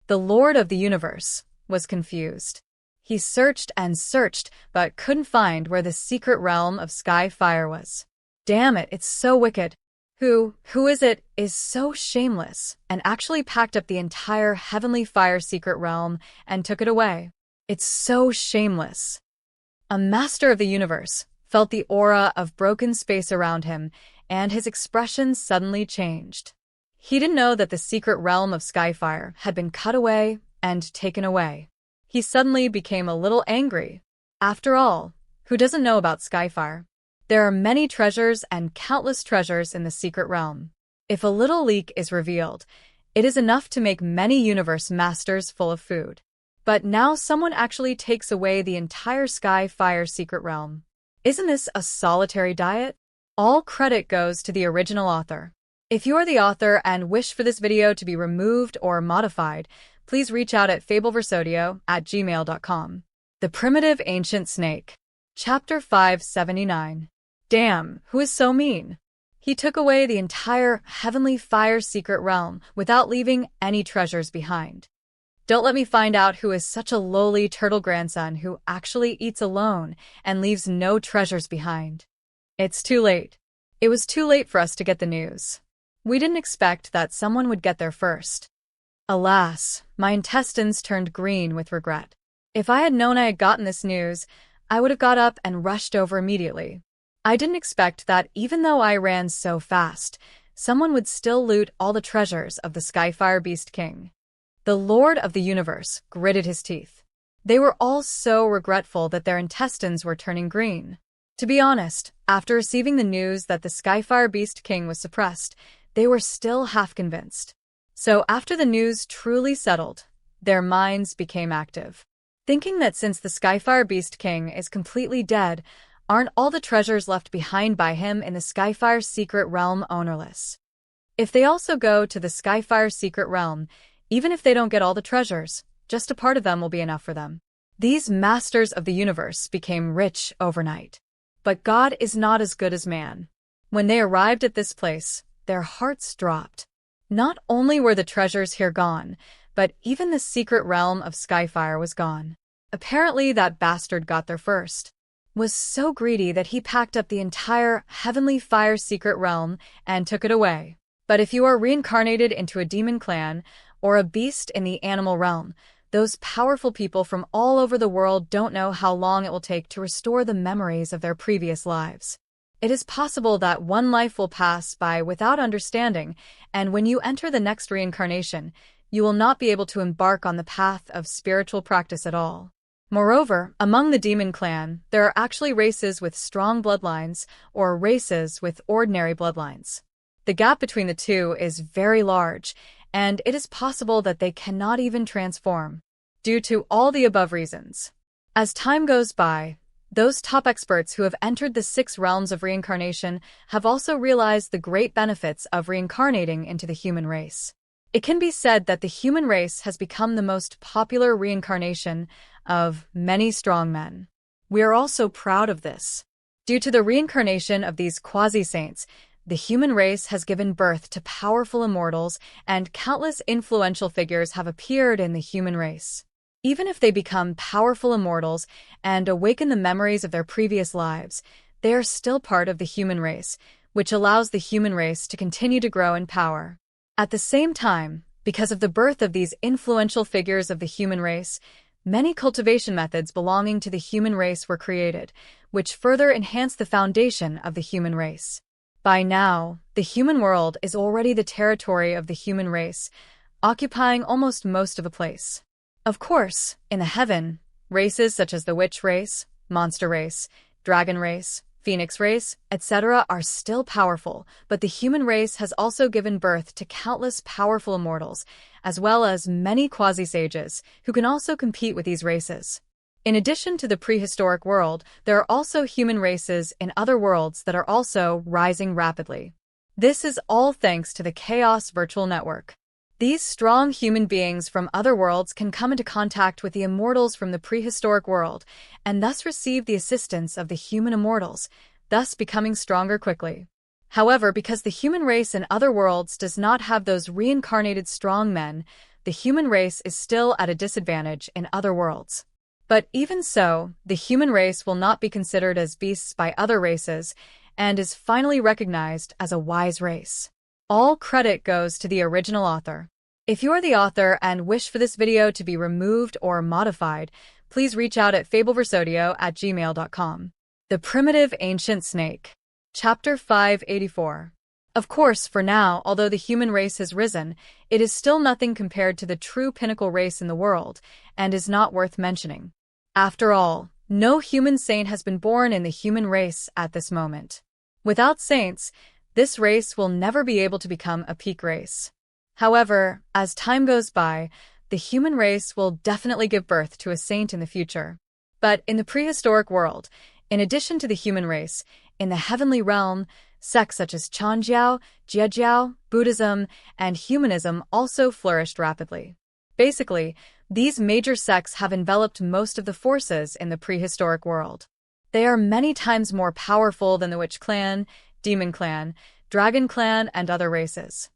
The Lord of the Universe was confused. He searched and searched, but couldn't find where the secret realm of Skyfire was. Damn it, it's so wicked. Who is so shameless and actually packed up the entire Heavenly Fire secret realm and took it away. It's so shameless. A master of the universe felt the aura of broken space around him, and his expression suddenly changed. He didn't know that the secret realm of Skyfire had been cut away and taken away. He suddenly became a little angry. After all, who doesn't know about Skyfire? There are many treasures and countless treasures in the secret realm. If a little leak is revealed, it is enough to make many universe masters full of food. But now someone actually takes away the entire Skyfire secret realm. Isn't this a solitary diet? All credit goes to the original author. If you are the author and wish for this video to be removed or modified, please reach out at fabelversodio@gmail.com. The Primitive Ancient Snake. Chapter 579. Damn, who is so mean? He took away the entire Heavenly Fire secret realm without leaving any treasures behind. Don't let me find out who is such a lowly turtle grandson who actually eats alone and leaves no treasures behind. It's too late. It was too late for us to get the news. We didn't expect that someone would get there first. Alas, my intestines turned green with regret. If I had known I had gotten this news, I would have got up and rushed over immediately. I didn't expect that even though I ran so fast, someone would still loot all the treasures of the Skyfire Beast King. The Lord of the Universe gritted his teeth. They were all so regretful that their intestines were turning green. To be honest, after receiving the news that the Skyfire Beast King was suppressed, they were still half convinced. So after the news truly settled, their minds became active. Thinking that since the Skyfire Beast King is completely dead, aren't all the treasures left behind by him in the Skyfire secret realm ownerless? If they also go to the Skyfire secret realm, even if they don't get all the treasures, just a part of them will be enough for them. These masters of the universe became rich overnight. But God is not as good as man. When they arrived at this place, their hearts dropped. Not only were the treasures here gone, but even the secret realm of Skyfire was gone. Apparently that bastard got there first. Was so greedy that he packed up the entire Heavenly Fire secret realm and took it away. But if you are reincarnated into a demon clan or a beast in the animal realm, those powerful people from all over the world don't know how long it will take to restore the memories of their previous lives. It is possible that one life will pass by without understanding, and when you enter the next reincarnation, you will not be able to embark on the path of spiritual practice at all. Moreover, among the demon clan, there are actually races with strong bloodlines or races with ordinary bloodlines. The gap between the two is very large, and it is possible that they cannot even transform, due to all the above reasons. As time goes by, those top experts who have entered the 6 realms of reincarnation have also realized the great benefits of reincarnating into the human race. It can be said that the human race has become the most popular reincarnation of many strong men. We are also proud of this. Due to the reincarnation of these quasi-saints, the human race has given birth to powerful immortals, and countless influential figures have appeared in the human race. Even if they become powerful immortals and awaken the memories of their previous lives, they are still part of the human race, which allows the human race to continue to grow in power. At the same time, because of the birth of these influential figures of the human race, many cultivation methods belonging to the human race were created, which further enhance the foundation of the human race. By now, the human world is already the territory of the human race, occupying almost most of the place. Of course, in the heaven, races such as the witch race, monster race, dragon race, phoenix race, etc. are still powerful, but the human race has also given birth to countless powerful immortals, as well as many quasi-sages, who can also compete with these races. In addition to the prehistoric world, there are also human races in other worlds that are also rising rapidly. This is all thanks to the Chaos Virtual Network. These strong human beings from other worlds can come into contact with the immortals from the prehistoric world, and thus receive the assistance of the human immortals, thus becoming stronger quickly. However, because the human race in other worlds does not have those reincarnated strong men, the human race is still at a disadvantage in other worlds. But even so, the human race will not be considered as beasts by other races, and is finally recognized as a wise race. All credit goes to the original author. If you are the author and wish for this video to be removed or modified, please reach out at fabelversodio@gmail.com. The Primitive Ancient Snake. Chapter 584. Of course, for now, although the human race has risen, it is still nothing compared to the true pinnacle race in the world, and is not worth mentioning. After all, No human saint has been born in the human race at this moment. Without saints, this race will never be able to become a peak race. However, as time goes by, the human race will definitely give birth to a saint in the future. But in the prehistoric world, in addition to the human race, in the heavenly realm, sects such as Xianxia, Jiejiao, Buddhism, and humanism also flourished rapidly. Basically, these major sects have enveloped most of the forces in the prehistoric world. They are many times more powerful than the Witch Clan, Demon Clan, Dragon Clan, and other races.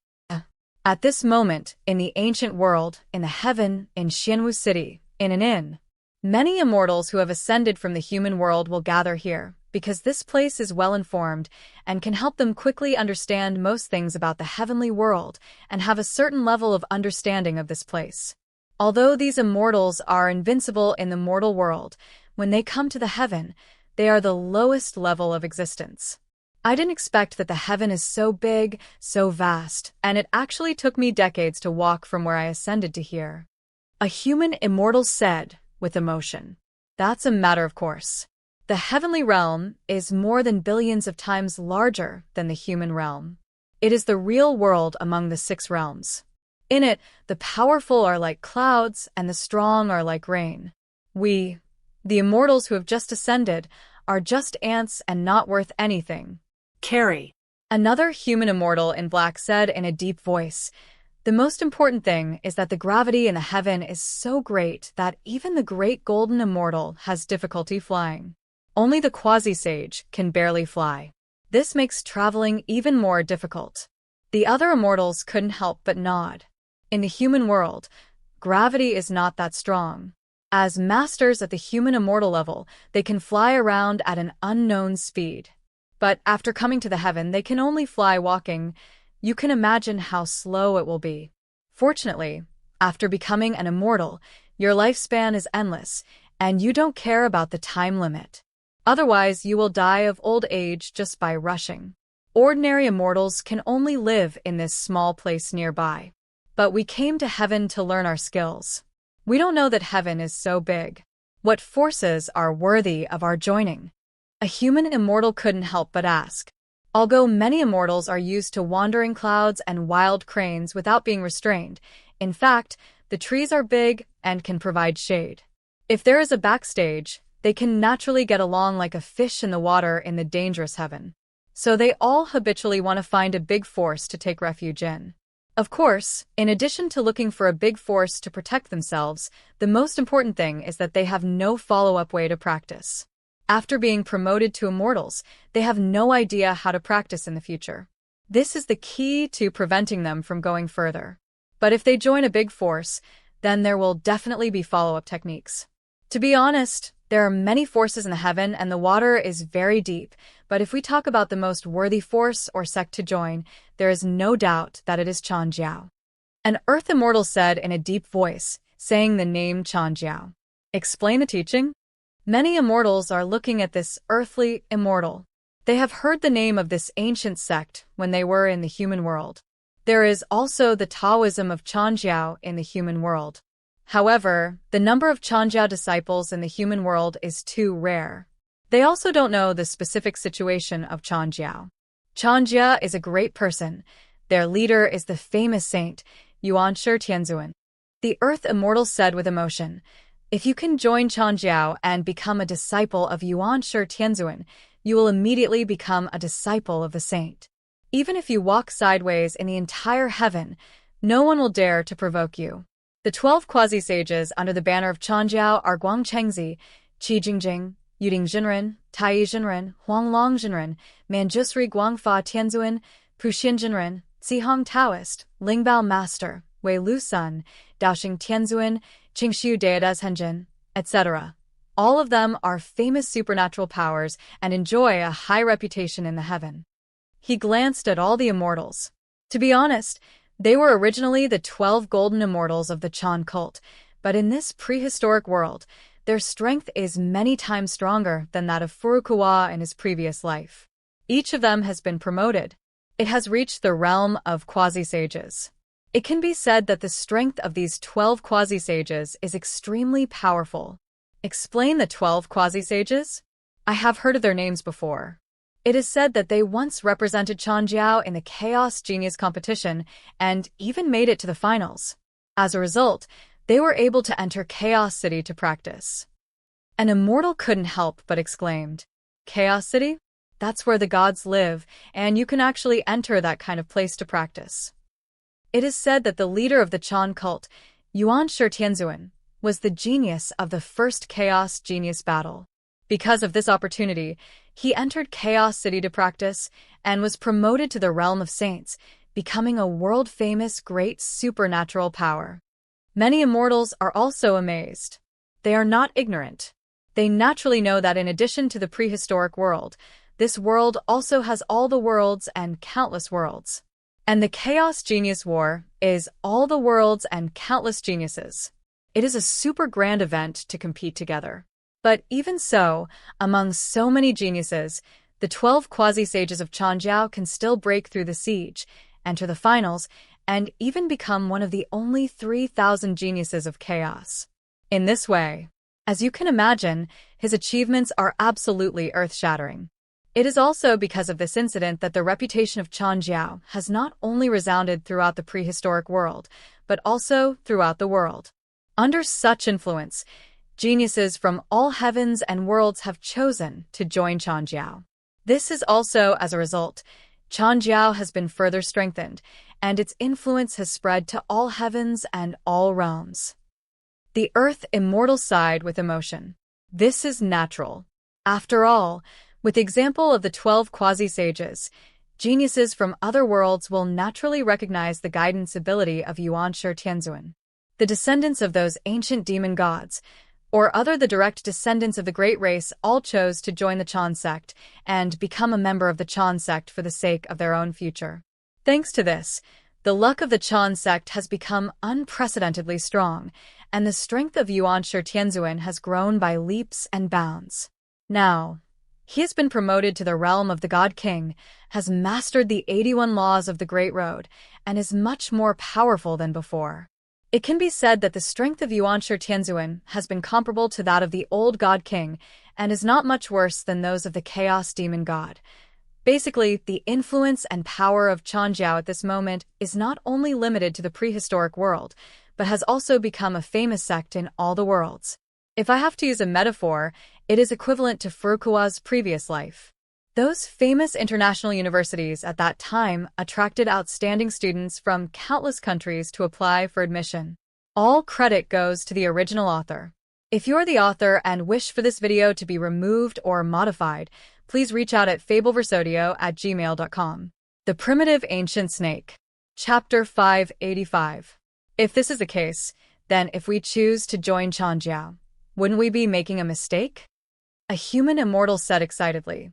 At this moment, in the ancient world, in the heaven, in Xianwu City, in an inn, many immortals who have ascended from the human world will gather here, because this place is well-informed and can help them quickly understand most things about the heavenly world and have a certain level of understanding of this place. Although these immortals are invincible in the mortal world, when they come to the heaven, they are the lowest level of existence. I didn't expect that the heaven is so big, so vast, and it actually took me decades to walk from where I ascended to here. A human immortal said, with emotion. That's a matter of course. The heavenly realm is more than billions of times larger than the human realm. It is the real world among the 6 realms. In it, the powerful are like clouds and the strong are like rain. We, the immortals who have just ascended, are just ants and not worth anything. Carry. Another human immortal in black said in a deep voice, "The most important thing is that the gravity in the heaven is so great that even the great golden immortal has difficulty flying. Only the quasi-sage can barely fly. This makes traveling even more difficult." The other immortals couldn't help but nod. In the human world, gravity is not that strong. As masters at the human immortal level, they can fly around at an unknown speed. But after coming to the heaven, they can only fly walking. You can imagine how slow it will be. Fortunately, after becoming an immortal, your lifespan is endless, and you don't care about the time limit. Otherwise, you will die of old age just by rushing. Ordinary immortals can only live in this small place nearby. But we came to heaven to learn our skills. We don't know that heaven is so big. What forces are worthy of our joining? A human immortal couldn't help but ask. Although many immortals are used to wandering clouds and wild cranes without being restrained, in fact, the trees are big and can provide shade. If there is a backstage, they can naturally get along like a fish in the water in the dangerous heaven. So they all habitually want to find a big force to take refuge in. Of course, in addition to looking for a big force to protect themselves, the most important thing is that they have no follow-up way to practice. After being promoted to immortals, they have no idea how to practice in the future. This is the key to preventing them from going further. But if they join a big force, then there will definitely be follow-up techniques. To be honest, there are many forces in the heaven and the water is very deep, but if we talk about the most worthy force or sect to join, there is no doubt that it is Xianxia. An earth immortal said in a deep voice, saying the name Xianxia. Explain the teaching? Many immortals are looking at this earthly immortal. They have heard the name of this ancient sect when they were in the human world. There is also the Taoism of Xianxia in the human world. However, the number of Xianxia disciples in the human world is too rare. They also don't know the specific situation of Xianxia. Xianxia is a great person. Their leader is the famous saint, Yuanshi Tianzuan. The earth immortal said with emotion, "If you can join Xianxia and become a disciple of Yuanshi Tianzuan, you will immediately become a disciple of the saint. Even if you walk sideways in the entire heaven, no one will dare to provoke you." The 12 quasi-sages under the banner of Xianxia are Guangchengzi, Qijingjing, Yuding Jinren, Tai Jinren, Huanglong Jinren, Manjusri Guangfa Tianzuan, Puxian Jinren, Zihong Taoist, Lingbao Master, Wei Lu Sun, Daoxing Tianzuan, Qingxiu Deidaz Henjin, etc. All of them are famous supernatural powers and enjoy a high reputation in the heaven. He glanced at all the immortals. To be honest, they were originally the 12 golden immortals of the Chan cult, but in this prehistoric world, their strength is many times stronger than that of Furukawa in his previous life. Each of them has been promoted. It has reached the realm of quasi-sages. It can be said that the strength of these 12 quasi-sages is extremely powerful. Explain the 12 quasi-sages? I have heard of their names before. It is said that they once represented Xianxia in the Chaos Genius competition and even made it to the finals. As a result, they were able to enter Chaos City to practice. An immortal couldn't help but exclaimed, "Chaos City? That's where the gods live, and you can actually enter that kind of place to practice." It is said that the leader of the Chan cult, Xianxia, was the genius of the first Chaos Genius battle. Because of this opportunity, he entered Chaos City to practice and was promoted to the realm of saints, becoming a world-famous great supernatural power. Many immortals are also amazed. They are not ignorant. They naturally know that in addition to the prehistoric world, this world also has all the worlds and countless worlds. And the Chaos Genius War is all the worlds and countless geniuses. It is a super grand event to compete together. But even so, among so many geniuses, the 12 quasi-sages of Xianxia can still break through the siege, enter the finals, and even become one of the only 3,000 geniuses of chaos. In this way, as you can imagine, his achievements are absolutely earth-shattering. It is also because of this incident that the reputation of Xianxia has not only resounded throughout the prehistoric world, but also throughout the world. Under such influence, geniuses from all heavens and worlds have chosen to join Xianxia. This is also as a result, Xianxia has been further strengthened, and its influence has spread to all heavens and all realms. The Earth Immortal sighed with emotion. This is natural. After all, with the example of the 12 quasi-sages, geniuses from other worlds will naturally recognize the guidance ability of Xianxia. The descendants of those ancient demon gods, or other the direct descendants of the great race, all chose to join the Chan sect and become a member of the Chan sect for the sake of their own future. Thanks to this, the luck of the Chan sect has become unprecedentedly strong, and the strength of Xianxia has grown by leaps and bounds. Now, he has been promoted to the realm of the God King, has mastered the 81 laws of the Great Road, and is much more powerful than before. It can be said that the strength of Xianxia has been comparable to that of the old God King, and is not much worse than those of the Chaos Demon God. Basically, the influence and power of Xianxia at this moment is not only limited to the prehistoric world, but has also become a famous sect in all the worlds. If I have to use a metaphor, it is equivalent to Furukawa's previous life. Those famous international universities at that time attracted outstanding students from countless countries to apply for admission. All credit goes to the original author. If you're the author and wish for this video to be removed or modified, please reach out at fabelversodio@gmail.com. The Primitive Ancient Snake. Chapter 585. If this is the case, then if we choose to join Xianxia, wouldn't we be making a mistake? A human immortal said excitedly.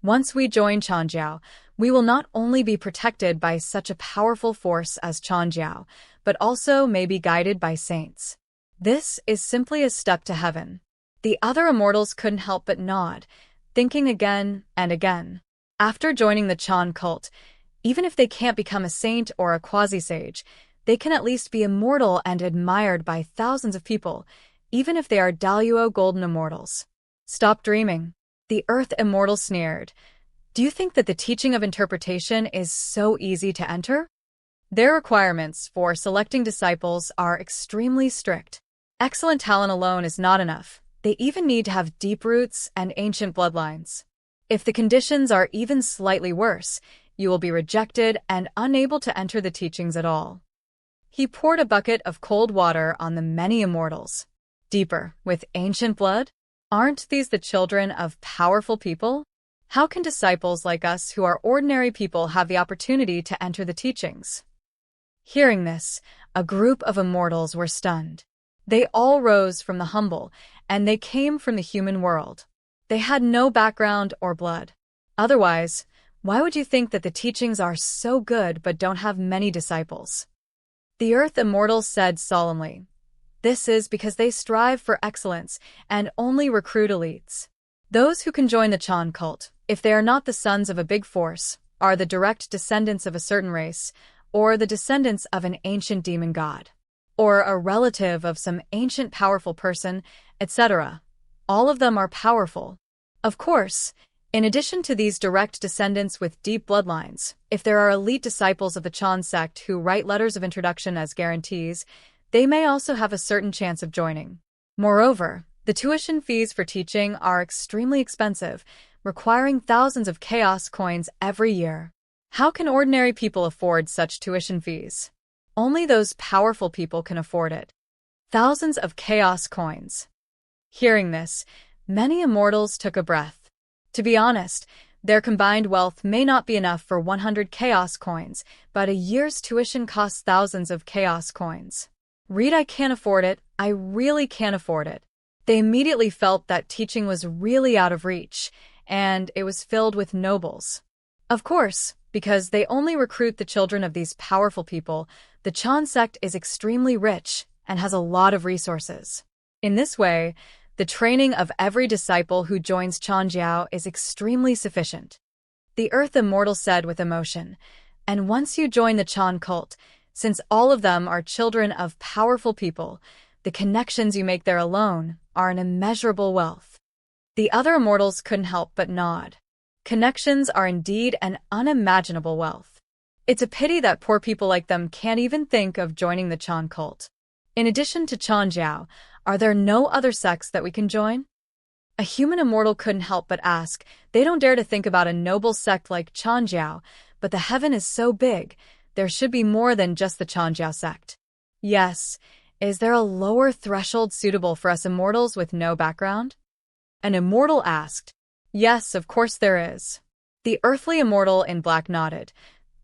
Once we join Xianxia, we will not only be protected by such a powerful force as Xianxia, but also may be guided by saints. This is simply a step to heaven. The other immortals couldn't help but nod, thinking again and again. After joining the Chan cult, even if they can't become a saint or a quasi-sage, they can at least be immortal and admired by thousands of people, even if they are Daluo Golden Immortals. Stop dreaming. The Earth Immortal sneered. Do you think that the teaching of interpretation is so easy to enter? Their requirements for selecting disciples are extremely strict. Excellent talent alone is not enough. They even need to have deep roots and ancient bloodlines. If the conditions are even slightly worse, you will be rejected and unable to enter the teachings at all. He poured a bucket of cold water on the many immortals. Deeper, with ancient blood? Aren't these the children of powerful people? How can disciples like us who are ordinary people have the opportunity to enter the teachings? Hearing this, a group of immortals were stunned. They all rose from the humble, and they came from the human world. They had no background or blood. Otherwise, why would you think that the teachings are so good but don't have many disciples? The Earth Immortals said solemnly, "This is because they strive for excellence and only recruit elites. Those who can join the Chan cult, if they are not the sons of a big force, are the direct descendants of a certain race, or the descendants of an ancient demon god, or a relative of some ancient powerful person, etc. All of them are powerful. Of course, in addition to these direct descendants with deep bloodlines, if there are elite disciples of the Chan sect who write letters of introduction as guarantees, they may also have a certain chance of joining. Moreover, the tuition fees for teaching are extremely expensive, requiring thousands of chaos coins every year. How can ordinary people afford such tuition fees? Only those powerful people can afford it. Thousands of chaos coins. Hearing this, many immortals took a breath. To be honest, their combined wealth may not be enough for 100 chaos coins, but a year's tuition costs thousands of chaos coins. Read, I can't afford it. I really can't afford it. They immediately felt that teaching was really out of reach, and it was filled with nobles. Of course, because they only recruit the children of these powerful people, the Chan sect is extremely rich and has a lot of resources. In this way, the training of every disciple who joins Xianxia is extremely sufficient. The Earth Immortal said with emotion, and once you join the Chan cult, since all of them are children of powerful people, the connections you make there alone are an immeasurable wealth. The other immortals couldn't help but nod. Connections are indeed an unimaginable wealth. It's a pity that poor people like them can't even think of joining the Chan cult. In addition to Xianxia, are there no other sects that we can join? A human immortal couldn't help but ask. They don't dare to think about a noble sect like Xianxia, but the heaven is so big, there should be more than just the Xianxia sect. Yes. Is there a lower threshold suitable for us immortals with no background? An immortal asked. Yes, of course there is. The earthly immortal in black nodded.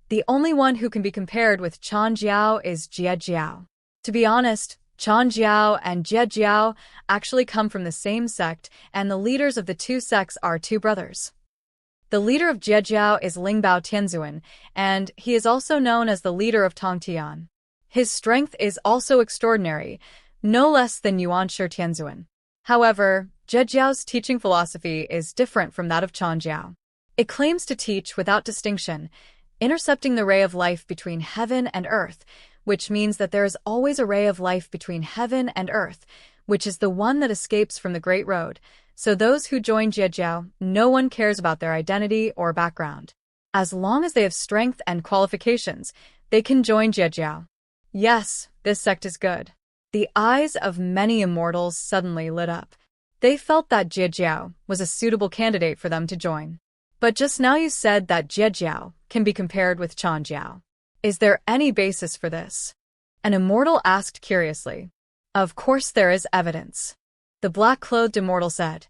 The only one who can be compared with Xianxia is Jie. To be honest, Xianxia and Jie actually come from the same sect, and the leaders of the two sects are two brothers. The leader of Jie is Lingbao Tianzuan, and he is also known as the leader of Tongtian. His strength is also extraordinary, no less than Yuanshi Tianzuan. However, Jie's teaching philosophy is different from that of Xianxia. It claims to teach without distinction, intercepting the ray of life between heaven and earth, which means that there is always a ray of life between heaven and earth, which is the one that escapes from the Great Road. So those who join Jie, no one cares about their identity or background. As long as they have strength and qualifications, they can join Jie. Yes, this sect is good. The eyes of many immortals suddenly lit up. They felt that Jie was a suitable candidate for them to join. But just now you said that Jie can be compared with Xianxia. Is there any basis for this? An immortal asked curiously. Of course there is evidence. The black-clothed immortal said.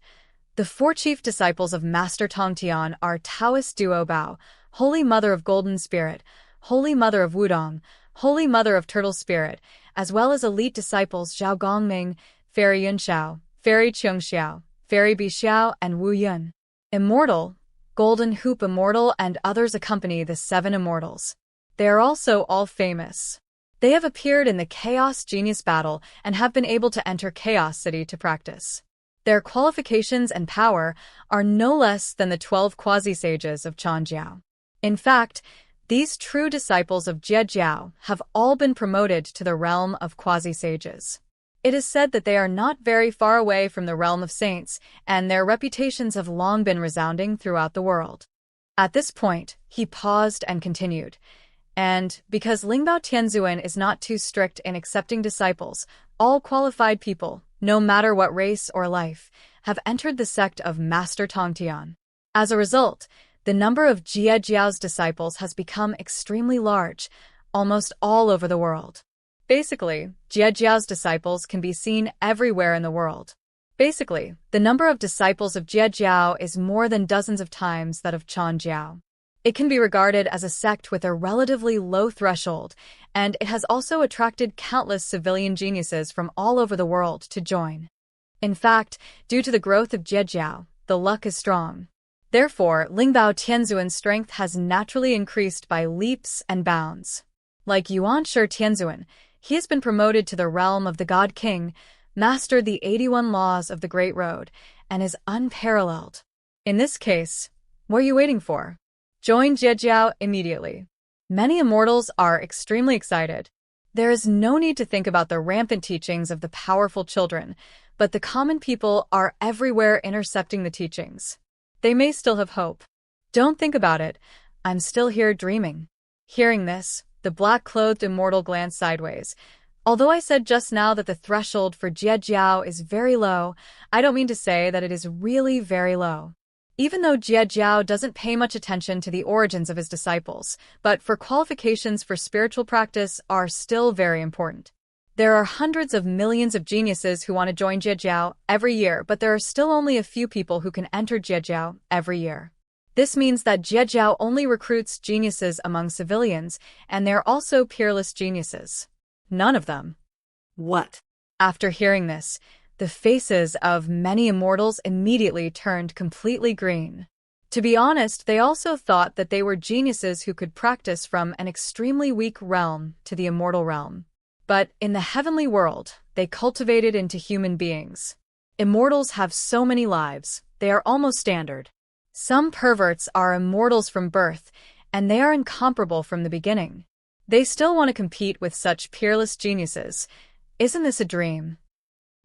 The four chief disciples of Master Tongtian are Taoist Duo Bao, Holy Mother of Golden Spirit, Holy Mother of Wudong, Holy Mother of Turtle Spirit, as well as elite disciples Zhao Gongming, Fairy Yunxiao, Fairy Qiongxiao, Fairy Bixiao, and Wu Yun. Immortal, Golden Hoop Immortal, and others accompany the seven immortals. They are also all famous. They have appeared in the Chaos Genius Battle and have been able to enter Chaos City to practice. Their qualifications and power are no less than the 12 quasi-sages of Xianxia. In fact, these true disciples of Jie have all been promoted to the realm of quasi-sages. It is said that they are not very far away from the realm of saints, and their reputations have long been resounding throughout the world. At this point, he paused and continued. And, because Lingbao Tianzuan is not too strict in accepting disciples, all qualified people, no matter what race or life, have entered the sect of Master Tongtian. As a result, the number of Jie's disciples has become extremely large, almost all over the world. Basically, Jie's disciples can be seen everywhere in the world. Basically, the number of disciples of Jie is more than dozens of times that of Xianxia. It can be regarded as a sect with a relatively low threshold, and it has also attracted countless civilian geniuses from all over the world to join. In fact, due to the growth of Jie, the luck is strong. Therefore, Lingbao Tianzuan's strength has naturally increased by leaps and bounds. Like Yuanshi Tianzuan, he has been promoted to the realm of the God King, mastered the 81 laws of the Great Road, and is unparalleled. In this case, what are you waiting for? Join Jie immediately. Many immortals are extremely excited. There is no need to think about the rampant teachings of the powerful children, but the common people are everywhere intercepting the teachings. They may still have hope. Don't think about it. I'm still here dreaming. Hearing this, the black-clothed immortal glanced sideways. Although I said just now that the threshold for Jie is very low, I don't mean to say that it is really very low. Even though Jie doesn't pay much attention to the origins of his disciples, but for qualifications for spiritual practice are still very important. There are hundreds of millions of geniuses who want to join Jie every year, but there are still only a few people who can enter Jie every year. This means that Jie only recruits geniuses among civilians, and they're also peerless geniuses. None of them. What? After hearing this, the faces of many immortals immediately turned completely green. To be honest, they also thought that they were geniuses who could practice from an extremely weak realm to the immortal realm. But in the heavenly world, they cultivated into human beings. Immortals have so many lives, they are almost standard. Some perverts are immortals from birth, and they are incomparable from the beginning. They still want to compete with such peerless geniuses. Isn't this a dream?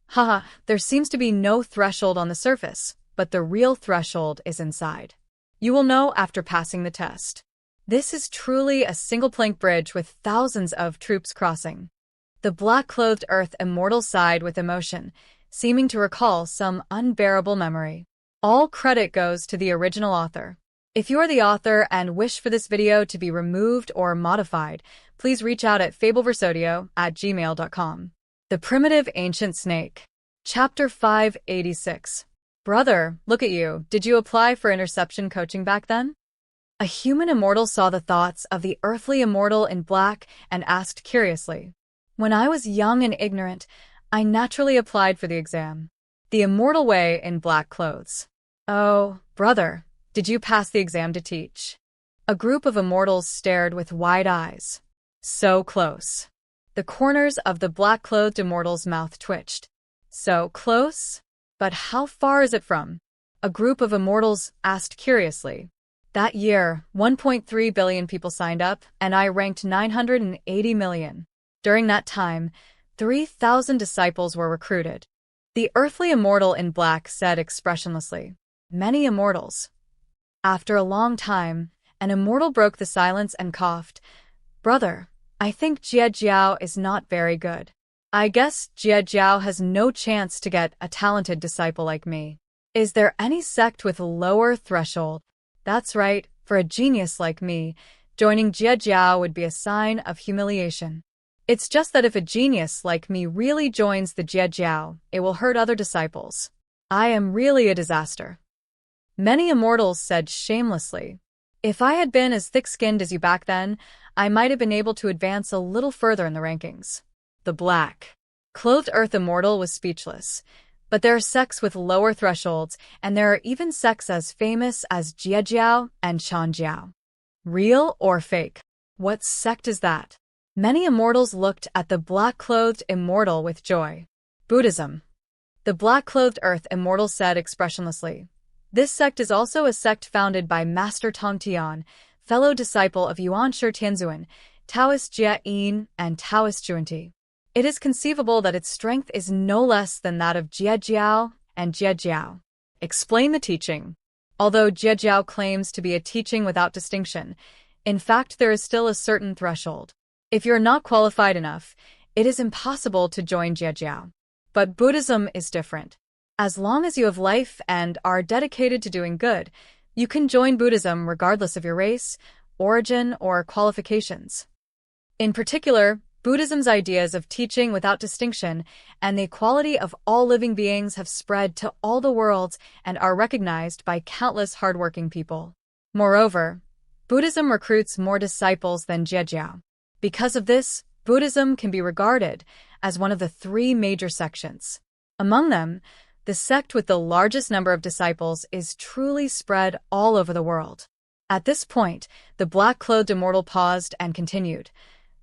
Haha, there seems to be no threshold on the surface, but the real threshold is inside. You will know after passing the test. This is truly a single-plank bridge with thousands of troops crossing. The black-clothed earth immortal sighed with emotion, seeming to recall some unbearable memory. All credit goes to the original author. If you are the author and wish for this video to be removed or modified, please reach out at fabelversodio@gmail.com. The Primitive Ancient Snake. Chapter 586. Brother, look at you. Did you apply for interception coaching back then? A human immortal saw the thoughts of the earthly immortal in black and asked curiously. When I was young and ignorant, I naturally applied for the exam. The immortal way in black clothes. Oh, brother. Did you pass the exam to teach? A group of immortals stared with wide eyes. So close. The corners of the black-clothed immortal's mouth twitched. So close? But how far is it from? A group of immortals asked curiously. That year, 1.3 billion people signed up, and I ranked 980 million. During that time, 3,000 disciples were recruited. The earthly immortal in black said expressionlessly. Many immortals. After a long time, an immortal broke the silence and coughed. Brother, I think Jie is not very good. I guess Jie has no chance to get a talented disciple like me. Is there any sect with a lower threshold? That's right, for a genius like me, joining Jie would be a sign of humiliation. It's just that if a genius like me really joins the Jie, it will hurt other disciples. I am really a disaster. Many immortals said shamelessly. If I had been as thick-skinned as you back then, I might have been able to advance a little further in the rankings. The black-clothed earth immortal was speechless. But there are sects with lower thresholds, and there are even sects as famous as Jie and Xianxia. Real or fake? What sect is that? Many immortals looked at the black-clothed immortal with joy. Buddhism. The black-clothed earth immortal said expressionlessly. This sect is also a sect founded by Master Tongtian, fellow disciple of Yuanshi Tianzuan, Taoist Jie Yin, and Taoist Zhuanti. It is conceivable that its strength is no less than that of Jie and Jie. Explain the teaching. Although Jie claims to be a teaching without distinction, in fact there is still a certain threshold. If you're not qualified enough, it is impossible to join Jie. But Buddhism is different. As long as you have life and are dedicated to doing good, you can join Buddhism regardless of your race, origin, or qualifications. In particular, Buddhism's ideas of teaching without distinction and the equality of all living beings have spread to all the worlds and are recognized by countless hardworking people. Moreover, Buddhism recruits more disciples than Jie. Because of this, Buddhism can be regarded as one of the three major sections. Among them, the sect with the largest number of disciples is truly spread all over the world. At this point, the black-clothed immortal paused and continued.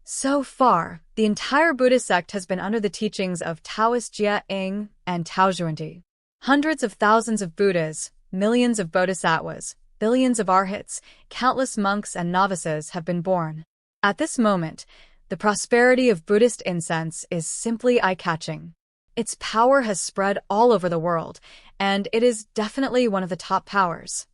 So far, the entire Buddhist sect has been under the teachings of Taoist Jie Ing and Tao Zhuanti. Hundreds of thousands of Buddhas, millions of bodhisattvas, billions of arhats, countless monks and novices have been born. At this moment, the prosperity of Buddhist incense is simply eye-catching. Its power has spread all over the world, and it is definitely one of the top powers.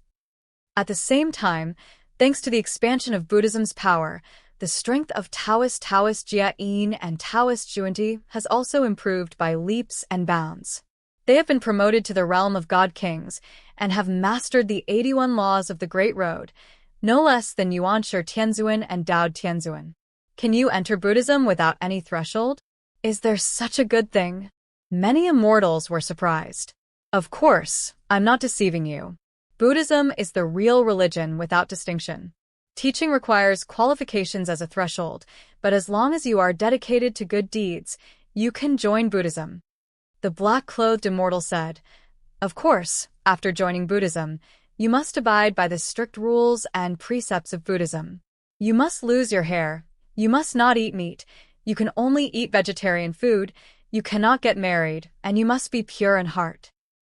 At the same time, thanks to the expansion of Buddhism's power, the strength of Taoist Jiayin and Taoist Zhuanti has also improved by leaps and bounds. They have been promoted to the realm of God Kings and have mastered the 81 laws of the Great Road, no less than Yuanshi Tianzuan and Dao Tianzuan. Can you enter Buddhism without any threshold? Is there such a good thing? Many immortals were surprised. Of course, I'm not deceiving you. Buddhism is the real religion without distinction. Teaching requires qualifications as a threshold, but as long as you are dedicated to good deeds, you can join Buddhism. The black-clothed immortal said, "Of course, after joining Buddhism, you must abide by the strict rules and precepts of Buddhism. You must lose your hair, you must not eat meat, you can only eat vegetarian food, you cannot get married, and you must be pure in heart."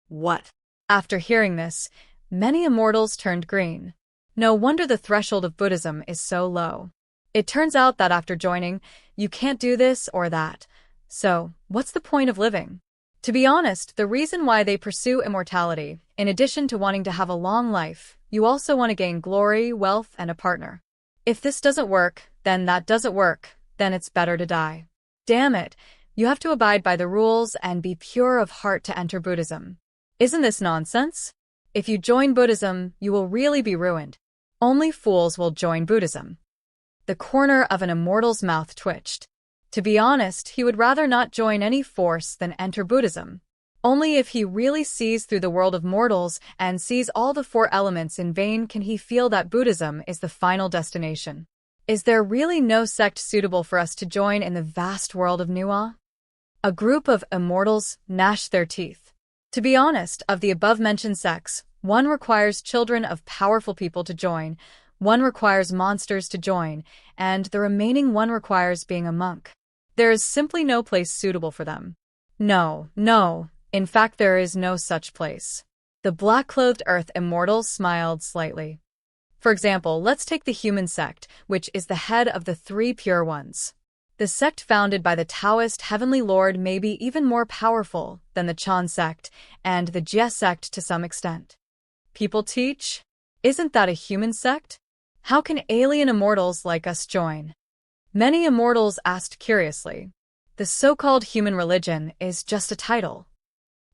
What? After hearing this, many immortals turned green. No wonder the threshold of Buddhism is so low. It turns out that after joining, you can't do this or that. So, what's the point of living? To be honest, the reason why they pursue immortality, in addition to wanting to have a long life, you also want to gain glory, wealth, and a partner. If this doesn't work, then that doesn't work, then it's better to die. Damn it, you have to abide by the rules and be pure of heart to enter Buddhism. Isn't this nonsense? If you join Buddhism, you will really be ruined. Only fools will join Buddhism. The corner of an immortal's mouth twitched. To be honest, he would rather not join any force than enter Buddhism. Only if he really sees through the world of mortals and sees all the four elements in vain can he feel that Buddhism is the final destination. Is there really no sect suitable for us to join in the vast world of Nuwa? A group of immortals gnashed their teeth. To be honest, of the above-mentioned sects, one requires children of powerful people to join, one requires monsters to join, and the remaining one requires being a monk. There is simply no place suitable for them. No, in fact there is no such place. The black-clothed earth immortal smiled slightly. For example, let's take the human sect, which is the head of the three pure ones. The sect founded by the Taoist Heavenly Lord may be even more powerful than the Chan sect and the Jie sect to some extent. People teach? Isn't that a human sect? How can alien immortals like us join? Many immortals asked curiously. The so-called human religion is just a title.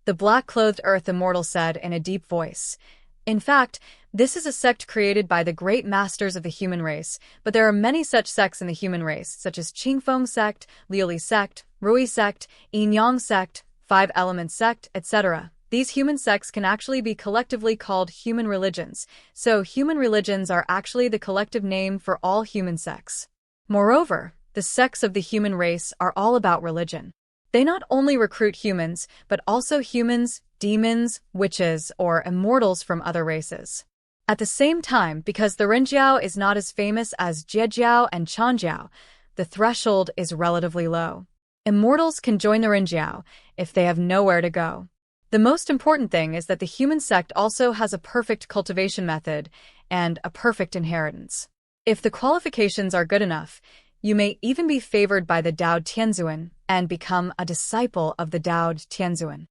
The black-clothed earth immortal said in a deep voice. In fact, this is a sect created by the great masters of the human race, but there are many such sects in the human race, such as Qingfeng sect, Liuli sect, Rui sect, Yin Yang sect, Five Elements sect, etc. These human sects can actually be collectively called human religions, so human religions are actually the collective name for all human sects. Moreover, the sects of the human race are all about religion. They not only recruit humans, but also humans, demons, witches, or immortals from other races. At the same time, because the Rinjiao is not as famous as Jiejiao and Chanjiao, the threshold is relatively low. Immortals can join the Rinjiao if they have nowhere to go. The most important thing is that the human sect also has a perfect cultivation method and a perfect inheritance. If the qualifications are good enough, you may even be favored by the Dao Tianzuan and become a disciple of the Dao Tianzuan.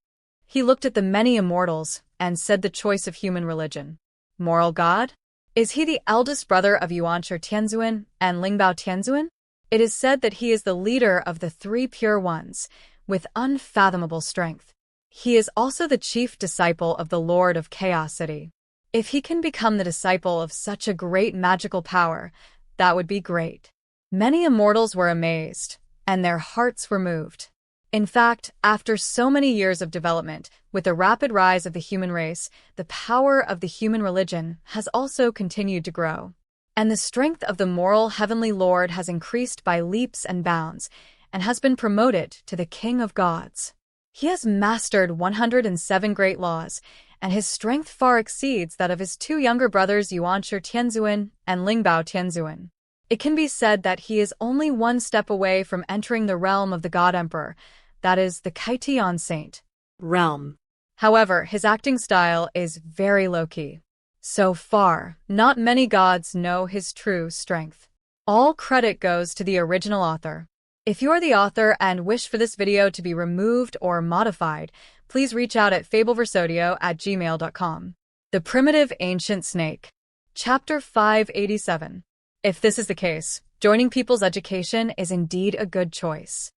He looked at the many immortals and said the choice of human religion. Moral God? Is he the eldest brother of Yuanshi Tianzuan and Lingbao Tianzuan? It is said that he is the leader of the three pure ones, with unfathomable strength. He is also the chief disciple of the Lord of Chaos City. If he can become the disciple of such a great magical power, that would be great. Many immortals were amazed, and their hearts were moved. In fact, after so many years of development, with the rapid rise of the human race, the power of the human religion has also continued to grow. And the strength of the moral heavenly Lord has increased by leaps and bounds, and has been promoted to the King of Gods. He has mastered 107 great laws, and his strength far exceeds that of his two younger brothers Yuanshi Tianzuan and Lingbao Tianzuan. It can be said that he is only one step away from entering the realm of the God Emperor, that is, the Kaitian Saint. Realm. However, his acting style is very low-key. So far, not many gods know his true strength. All credit goes to the original author. If you are the author and wish for this video to be removed or modified, please reach out at fabelversodio@gmail.com. The Primitive Ancient Snake. Chapter 587. If this is the case, joining people's education is indeed a good choice.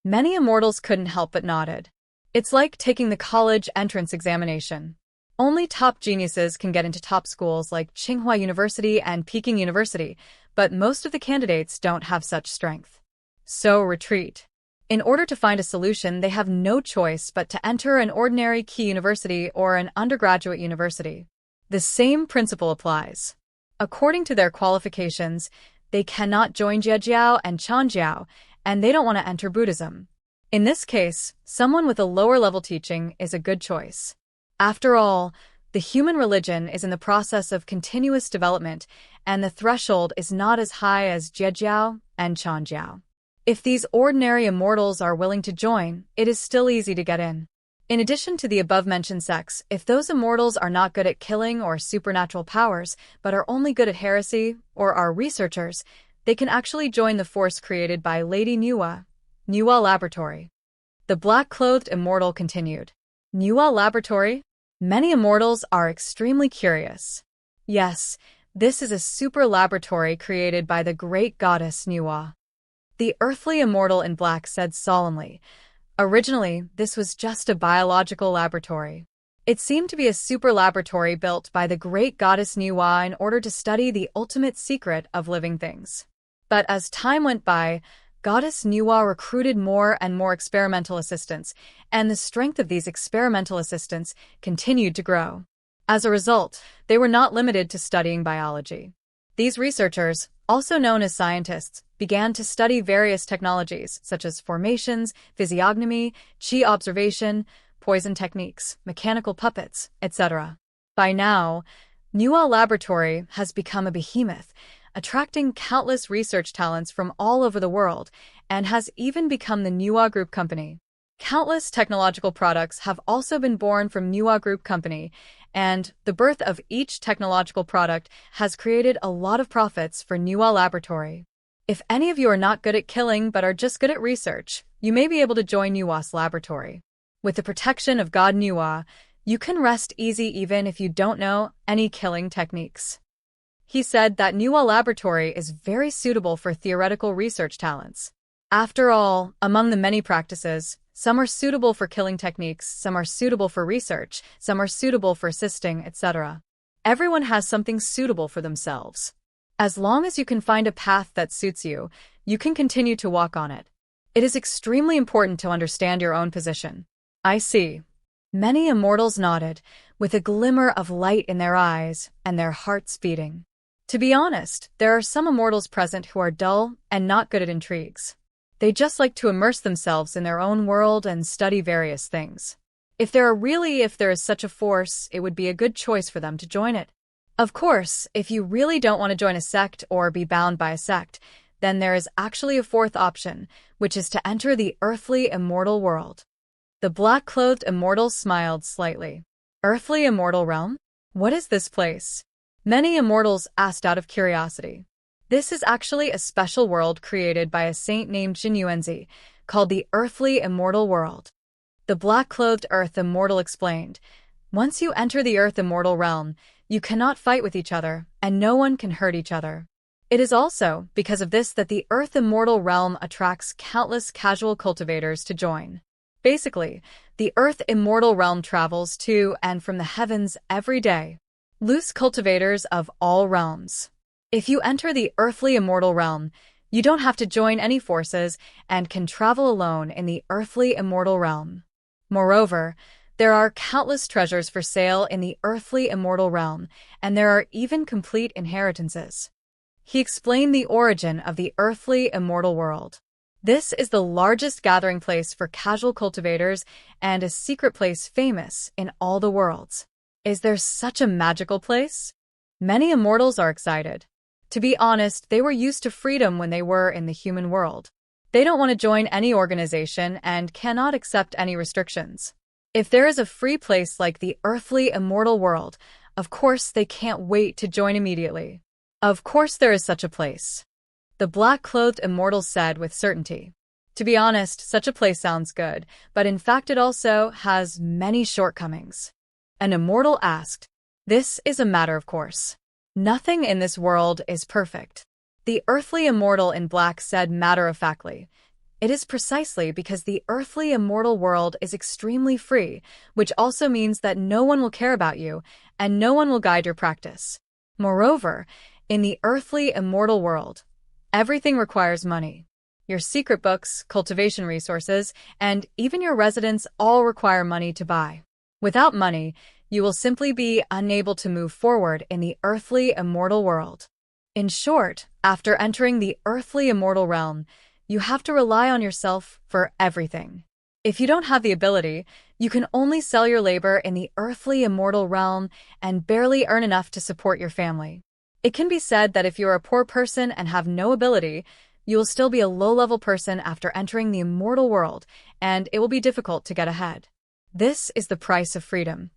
Many immortals couldn't help but nodded. It's like taking the college entrance examination. Only top geniuses can get into top schools like Tsinghua University and Peking University, but most of the candidates don't have such strength. So retreat. In order to find a solution, they have no choice but to enter an ordinary key university or an undergraduate university. The same principle applies. According to their qualifications, they cannot join Jiejiao and Chanjiao, and they don't want to enter Buddhism. In this case, someone with a lower-level teaching is a good choice. After all, the human religion is in the process of continuous development, and the threshold is not as high as Jiejiao and Chanjiao. If these ordinary immortals are willing to join, it is still easy to get in. In addition to the above-mentioned sects, if those immortals are not good at killing or supernatural powers, but are only good at heresy, or are researchers, they can actually join the force created by Lady Nuwa Laboratory. The black-clothed immortal continued. Nuwa Laboratory? Many immortals are extremely curious. Yes, this is a super laboratory created by the great goddess Nuwa. The earthly immortal in black said solemnly, "Originally, this was just a biological laboratory. It seemed to be a super laboratory built by the great goddess Nuwa in order to study the ultimate secret of living things. But as time went by, Goddess Nuwa recruited more and more experimental assistants, and the strength of these experimental assistants continued to grow. As a result, they were not limited to studying biology. These researchers, also known as scientists, began to study various technologies such as formations, physiognomy, qi observation, poison techniques, mechanical puppets, etc. By now, Nuwa Laboratory has become a behemoth, attracting countless research talents from all over the world, and has even become the Nuwa Group Company. Countless technological products have also been born from Nuwa Group Company, and the birth of each technological product has created a lot of profits for Nuwa Laboratory. If any of you are not good at killing but are just good at research, you may be able to join Nuwa's laboratory. With the protection of God Nuwa, you can rest easy even if you don't know any killing techniques." He said that Nuwa Laboratory is very suitable for theoretical research talents. After all, among the many practices, some are suitable for killing techniques, some are suitable for research, some are suitable for assisting, etc. Everyone has something suitable for themselves. As long as you can find a path that suits you, you can continue to walk on it. It is extremely important to understand your own position. I see. Many immortals nodded, with a glimmer of light in their eyes and their hearts beating. To be honest, there are some immortals present who are dull and not good at intrigues. They just like to immerse themselves in their own world and study various things. If there is such a force, it would be a good choice for them to join it. Of course, if you really don't want to join a sect or be bound by a sect, then there is actually a fourth option, which is to enter the earthly immortal world. The black-clothed immortal smiled slightly. Earthly immortal realm? What is this place? Many immortals asked out of curiosity. This is actually a special world created by a saint named Jinyuanzi, called the Earthly Immortal World. The black-clothed Earth Immortal explained, "Once you enter the Earth Immortal realm, you cannot fight with each other, and no one can hurt each other. It is also because of this that the Earth Immortal realm attracts countless casual cultivators to join. Basically, the Earth Immortal realm travels to and from the heavens every day. Loose cultivators of all realms. If you enter the Earthly Immortal realm, you don't have to join any forces and can travel alone in the Earthly Immortal realm. Moreover, there are countless treasures for sale in the Earthly Immortal realm, and there are even complete inheritances." He explained the origin of the Earthly Immortal world. This is the largest gathering place for casual cultivators and a secret place famous in all the worlds. Is there such a magical place? Many immortals are excited. To be honest, they were used to freedom when they were in the human world. They don't want to join any organization and cannot accept any restrictions. If there is a free place like the Earthly Immortal world, of course they can't wait to join immediately. Of course there is such a place. The black-clothed immortal said with certainty. To be honest, such a place sounds good, but in fact it also has many shortcomings. An immortal asked, "This is a matter of course. Nothing in this world is perfect." The earthly immortal in black said matter-of-factly, "It is precisely because the earthly immortal world is extremely free, which also means that no one will care about you, and no one will guide your practice. Moreover, in the earthly immortal world, everything requires money. Your secret books, cultivation resources, and even your residence all require money to buy. Without money, you will simply be unable to move forward in the earthly immortal world. In short, after entering the earthly immortal realm, you have to rely on yourself for everything. If you don't have the ability, you can only sell your labor in the earthly immortal realm and barely earn enough to support your family. It can be said that if you are a poor person and have no ability, you will still be a low-level person after entering the immortal world, and it will be difficult to get ahead. This is the price of freedom."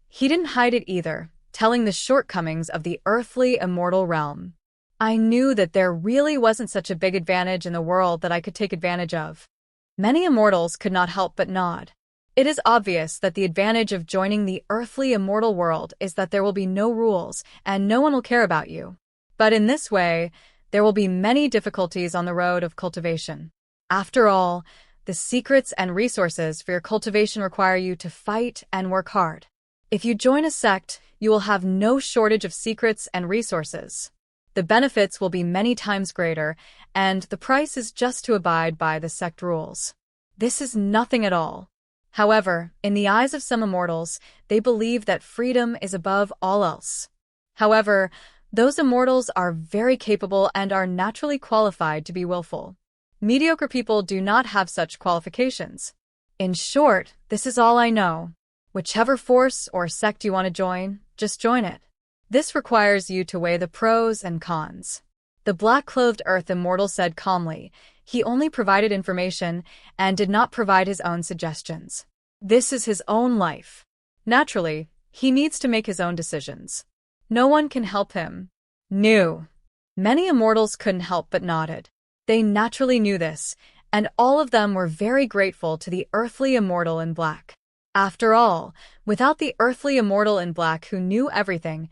He didn't hide it either, telling the shortcomings of the earthly immortal realm. "I knew that there really wasn't such a big advantage in the world that I could take advantage of." Many immortals could not help but nod. It is obvious that the advantage of joining the earthly immortal world is that there will be no rules and no one will care about you. But in this way, there will be many difficulties on the road of cultivation. After all, the secrets and resources for your cultivation require you to fight and work hard. If you join a sect, you will have no shortage of secrets and resources. The benefits will be many times greater, and the price is just to abide by the sect rules. This is nothing at all. However, in the eyes of some immortals, they believe that freedom is above all else. However, those immortals are very capable and are naturally qualified to be willful. Mediocre people do not have such qualifications. In short, this is all I know. Whichever force or sect you want to join, just join it. This requires you to weigh the pros and cons. The black-clothed earth immortal said calmly. He only provided information and did not provide his own suggestions. This is his own life. Naturally, he needs to make his own decisions. No one can help him. Knew. Many immortals couldn't help but nodded. They naturally knew this, and all of them were very grateful to the earthly immortal in black. After all, without the earthly immortal in black who knew everything,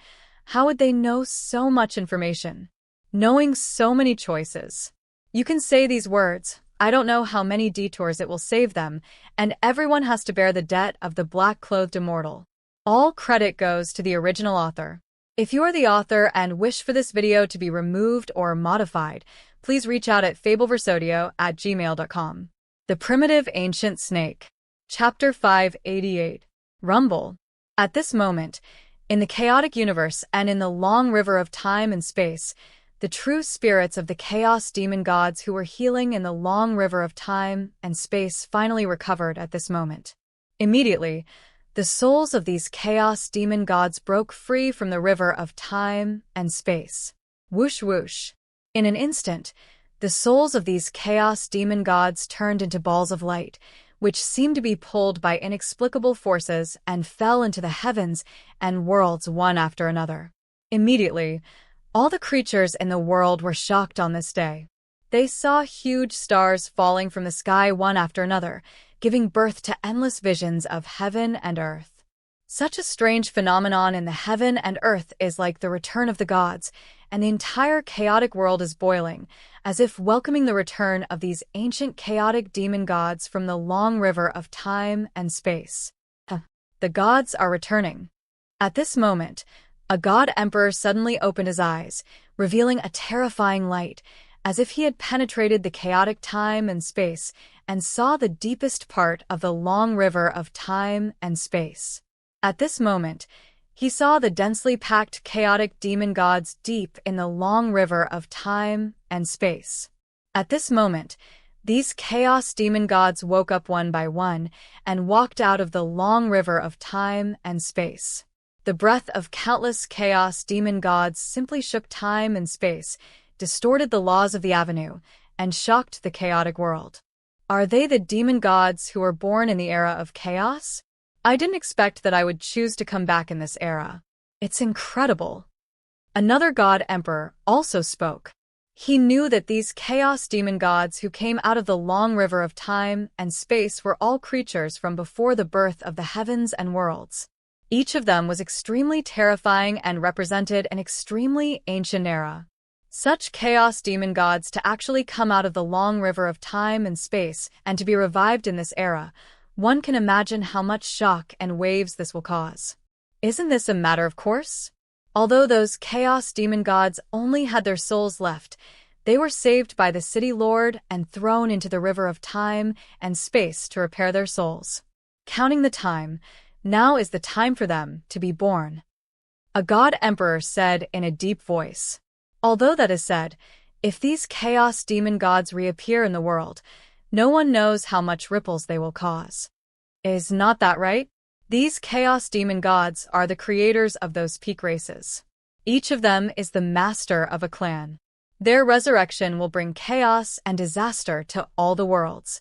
how would they know so much information? Knowing so many choices. You can say these words, I don't know how many detours it will save them, and everyone has to bear the debt of the black-clothed immortal. All credit goes to the original author. If you are the author and wish for this video to be removed or modified, please reach out at fabelversodio@gmail.com. The Primitive Ancient Snake. Chapter 588. Rumble. At this moment, in the chaotic universe and in the long river of time and space, the true spirits of the chaos demon gods who were healing in the long river of time and space finally recovered at this moment. Immediately, the souls of these chaos demon gods broke free from the river of time and space. Whoosh whoosh. In an instant, the souls of these chaos demon gods turned into balls of light, which seemed to be pulled by inexplicable forces and fell into the heavens and worlds one after another. Immediately, all the creatures in the world were shocked on this day. They saw huge stars falling from the sky one after another, giving birth to endless visions of heaven and earth. Such a strange phenomenon in the heaven and earth is like the return of the gods, and the entire chaotic world is boiling, as if welcoming the return of these ancient chaotic demon gods from the long river of time and space. The gods are returning. At this moment, a god emperor suddenly opened his eyes, revealing a terrifying light, as if he had penetrated the chaotic time and space and saw the deepest part of the long river of time and space. At this moment, he saw the densely packed chaotic demon gods deep in the long river of time and space. At this moment, these chaos demon gods woke up one by one and walked out of the long river of time and space. The breath of countless chaos demon gods simply shook time and space, distorted the laws of the avenue, and shocked the chaotic world. Are they the demon gods who were born in the era of chaos? I didn't expect that I would choose to come back in this era. It's incredible. Another god emperor also spoke. He knew that these chaos demon gods who came out of the long river of time and space were all creatures from before the birth of the heavens and worlds. Each of them was extremely terrifying and represented an extremely ancient era. Such chaos demon gods to actually come out of the long river of time and space and to be revived in this era, one can imagine how much shock and waves this will cause. Isn't this a matter of course? Although those chaos demon gods only had their souls left, they were saved by the city lord and thrown into the river of time and space to repair their souls. Counting the time, now is the time for them to be born. A god emperor said in a deep voice. Although that is said, if these chaos demon gods reappear in the world, no one knows how much ripples they will cause. Is not that right? These chaos demon gods are the creators of those peak races. Each of them is the master of a clan. Their resurrection will bring chaos and disaster to all the worlds.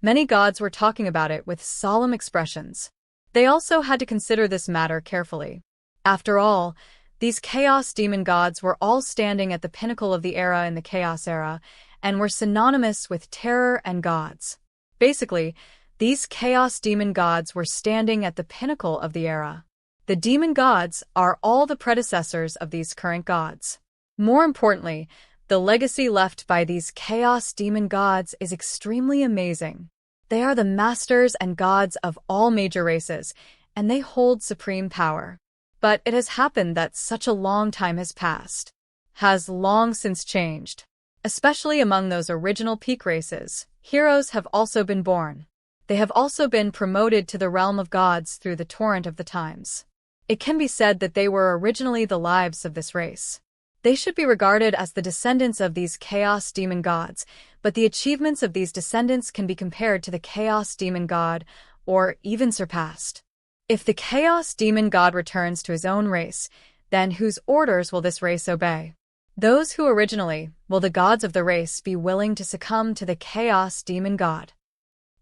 Many gods were talking about it with solemn expressions. They also had to consider this matter carefully. After all, these chaos demon gods were all standing at the pinnacle of the era in the chaos era and were synonymous with terror and gods. Basically, these chaos demon gods were standing at the pinnacle of the era. The demon gods are all the predecessors of these current gods. More importantly, the legacy left by these chaos demon gods is extremely amazing. They are the masters and gods of all major races, and they hold supreme power. But it has happened that such a long time has passed, has long since changed. Especially among those original peak races, heroes have also been born. They have also been promoted to the realm of gods through the torrent of the times. It can be said that they were originally the lives of this race. They should be regarded as the descendants of these chaos demon gods, but the achievements of these descendants can be compared to the chaos demon god, or even surpassed. If the chaos demon god returns to his own race, then whose orders will this race obey? Those who originally, will the gods of the race be willing to succumb to the chaos demon god?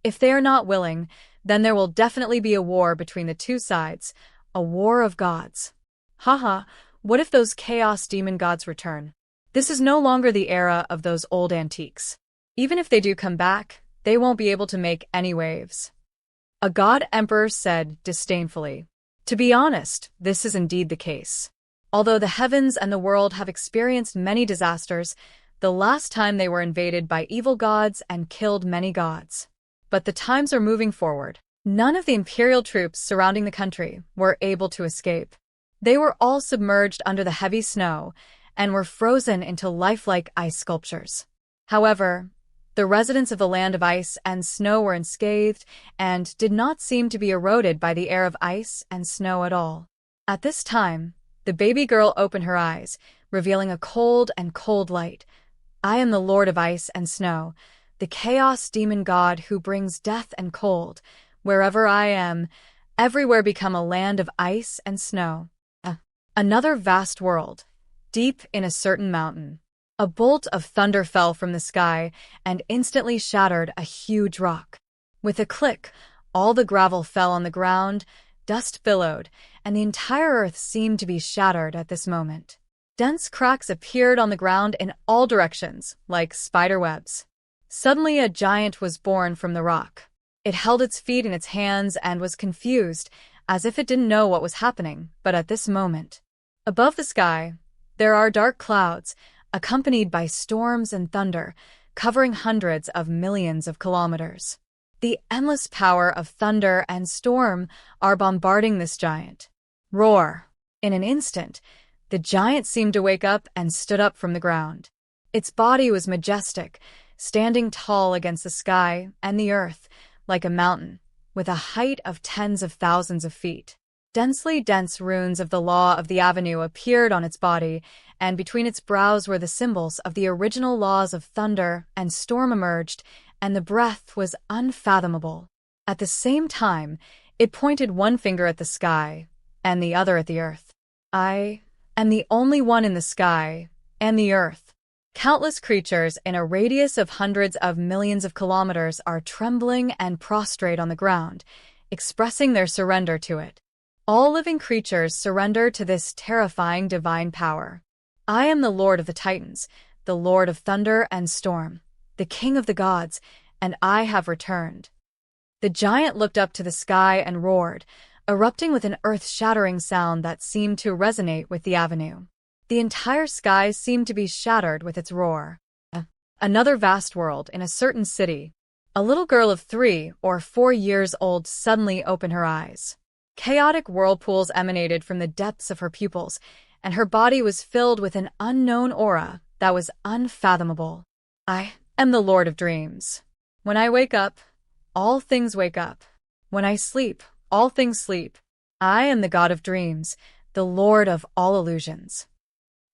If they are not willing, then there will definitely be a war between the two sides, a war of gods. Haha, what if those chaos demon gods return? This is no longer the era of those old antiques. Even if they do come back, they won't be able to make any waves. A god emperor said disdainfully. To be honest, this is indeed the case. Although the heavens and the world have experienced many disasters, the last time they were invaded by evil gods and killed many gods. But the times are moving forward. None of the imperial troops surrounding the country were able to escape. They were all submerged under the heavy snow and were frozen into lifelike ice sculptures. However, the residents of the land of ice and snow were unscathed and did not seem to be eroded by the air of ice and snow at all. At this time, the baby girl opened her eyes, revealing a cold and cold light. I am the Lord of Ice and Snow, the chaos demon god who brings death and cold. Wherever I am, everywhere become a land of ice and snow. Another vast world, deep in a certain mountain. A bolt of thunder fell from the sky and instantly shattered a huge rock. With a click, all the gravel fell on the ground, dust billowed, and the entire earth seemed to be shattered at this moment. Dense cracks appeared on the ground in all directions, like spider webs. Suddenly a giant was born from the rock. It held its feet in its hands and was confused, as if it didn't know what was happening, but at this moment. Above the sky, there are dark clouds, accompanied by storms and thunder, covering hundreds of millions of kilometers. The endless power of thunder and storm are bombarding this giant. Roar! In an instant, the giant seemed to wake up and stood up from the ground. Its body was majestic, standing tall against the sky and the earth, like a mountain, with a height of tens of thousands of feet. Densely dense runes of the Law of the Avenue appeared on its body, and between its brows were the symbols of the original laws of thunder and storm emerged, and the breath was unfathomable. At the same time, it pointed one finger at the sky, and the other at the earth. I am the only one in the sky and the earth. Countless creatures in a radius of hundreds of millions of kilometers are trembling and prostrate on the ground, expressing their surrender to it. All living creatures surrender to this terrifying divine power. I am the Lord of the Titans, the Lord of Thunder and Storm, the King of the Gods, and I have returned." The giant looked up to the sky and roared, erupting with an earth-shattering sound that seemed to resonate with the avenue. The entire sky seemed to be shattered with its roar. Another vast world in a certain city. A little girl of 3 or 4 years old suddenly opened her eyes. Chaotic whirlpools emanated from the depths of her pupils, and her body was filled with an unknown aura that was unfathomable. "I am the Lord of Dreams. When I wake up, all things wake up. When I sleep, all things sleep. I am the God of Dreams, the Lord of all illusions."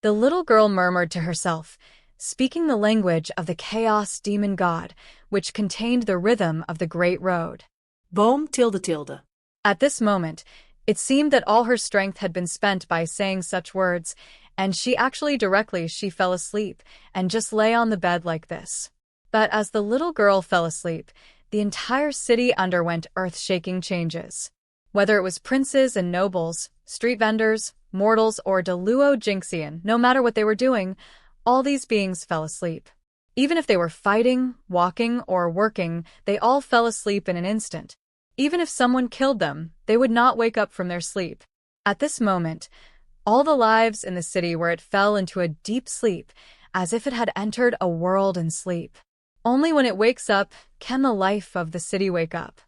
The little girl murmured to herself, speaking the language of the Chaos Demon God, which contained the rhythm of the Great Road. Boom tilde tilde. At this moment, it seemed that all her strength had been spent by saying such words, and she fell asleep and just lay on the bed like this. But as the little girl fell asleep, the entire city underwent earth-shaking changes. Whether it was princes and nobles, street vendors, mortals, or Deluo Jinxian, no matter what they were doing, all these beings fell asleep. Even if they were fighting, walking, or working, they all fell asleep in an instant. Even if someone killed them, they would not wake up from their sleep. At this moment, all the lives in the city fell into a deep sleep, as if it had entered a world in sleep. Only when it wakes up can the life of the city wake up.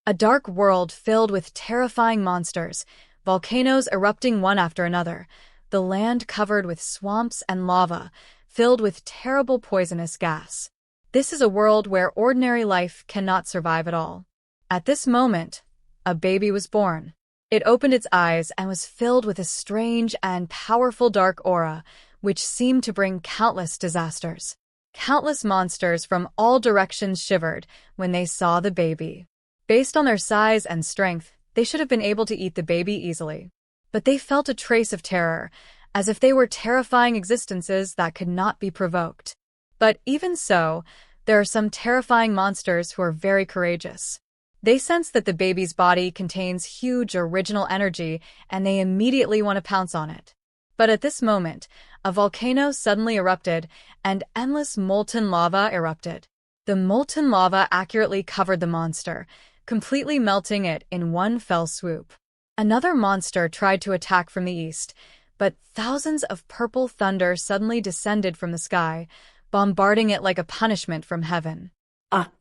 A dark world filled with terrifying monsters, volcanoes erupting one after another, the land covered with swamps and lava, filled with terrible poisonous gas. This is a world where ordinary life cannot survive at all. At this moment, a baby was born. It opened its eyes and was filled with a strange and powerful dark aura, which seemed to bring countless disasters. Countless monsters from all directions shivered when they saw the baby. Based on their size and strength, they should have been able to eat the baby easily. But they felt a trace of terror, as if they were terrifying existences that could not be provoked. But even so, there are some terrifying monsters who are very courageous. They sense that the baby's body contains huge original energy, and they immediately want to pounce on it. But at this moment, a volcano suddenly erupted, and endless molten lava erupted. The molten lava accurately covered the monster, completely melting it in one fell swoop. Another monster tried to attack from the east, but thousands of purple thunder suddenly descended from the sky, bombarding it like a punishment from heaven. Ah!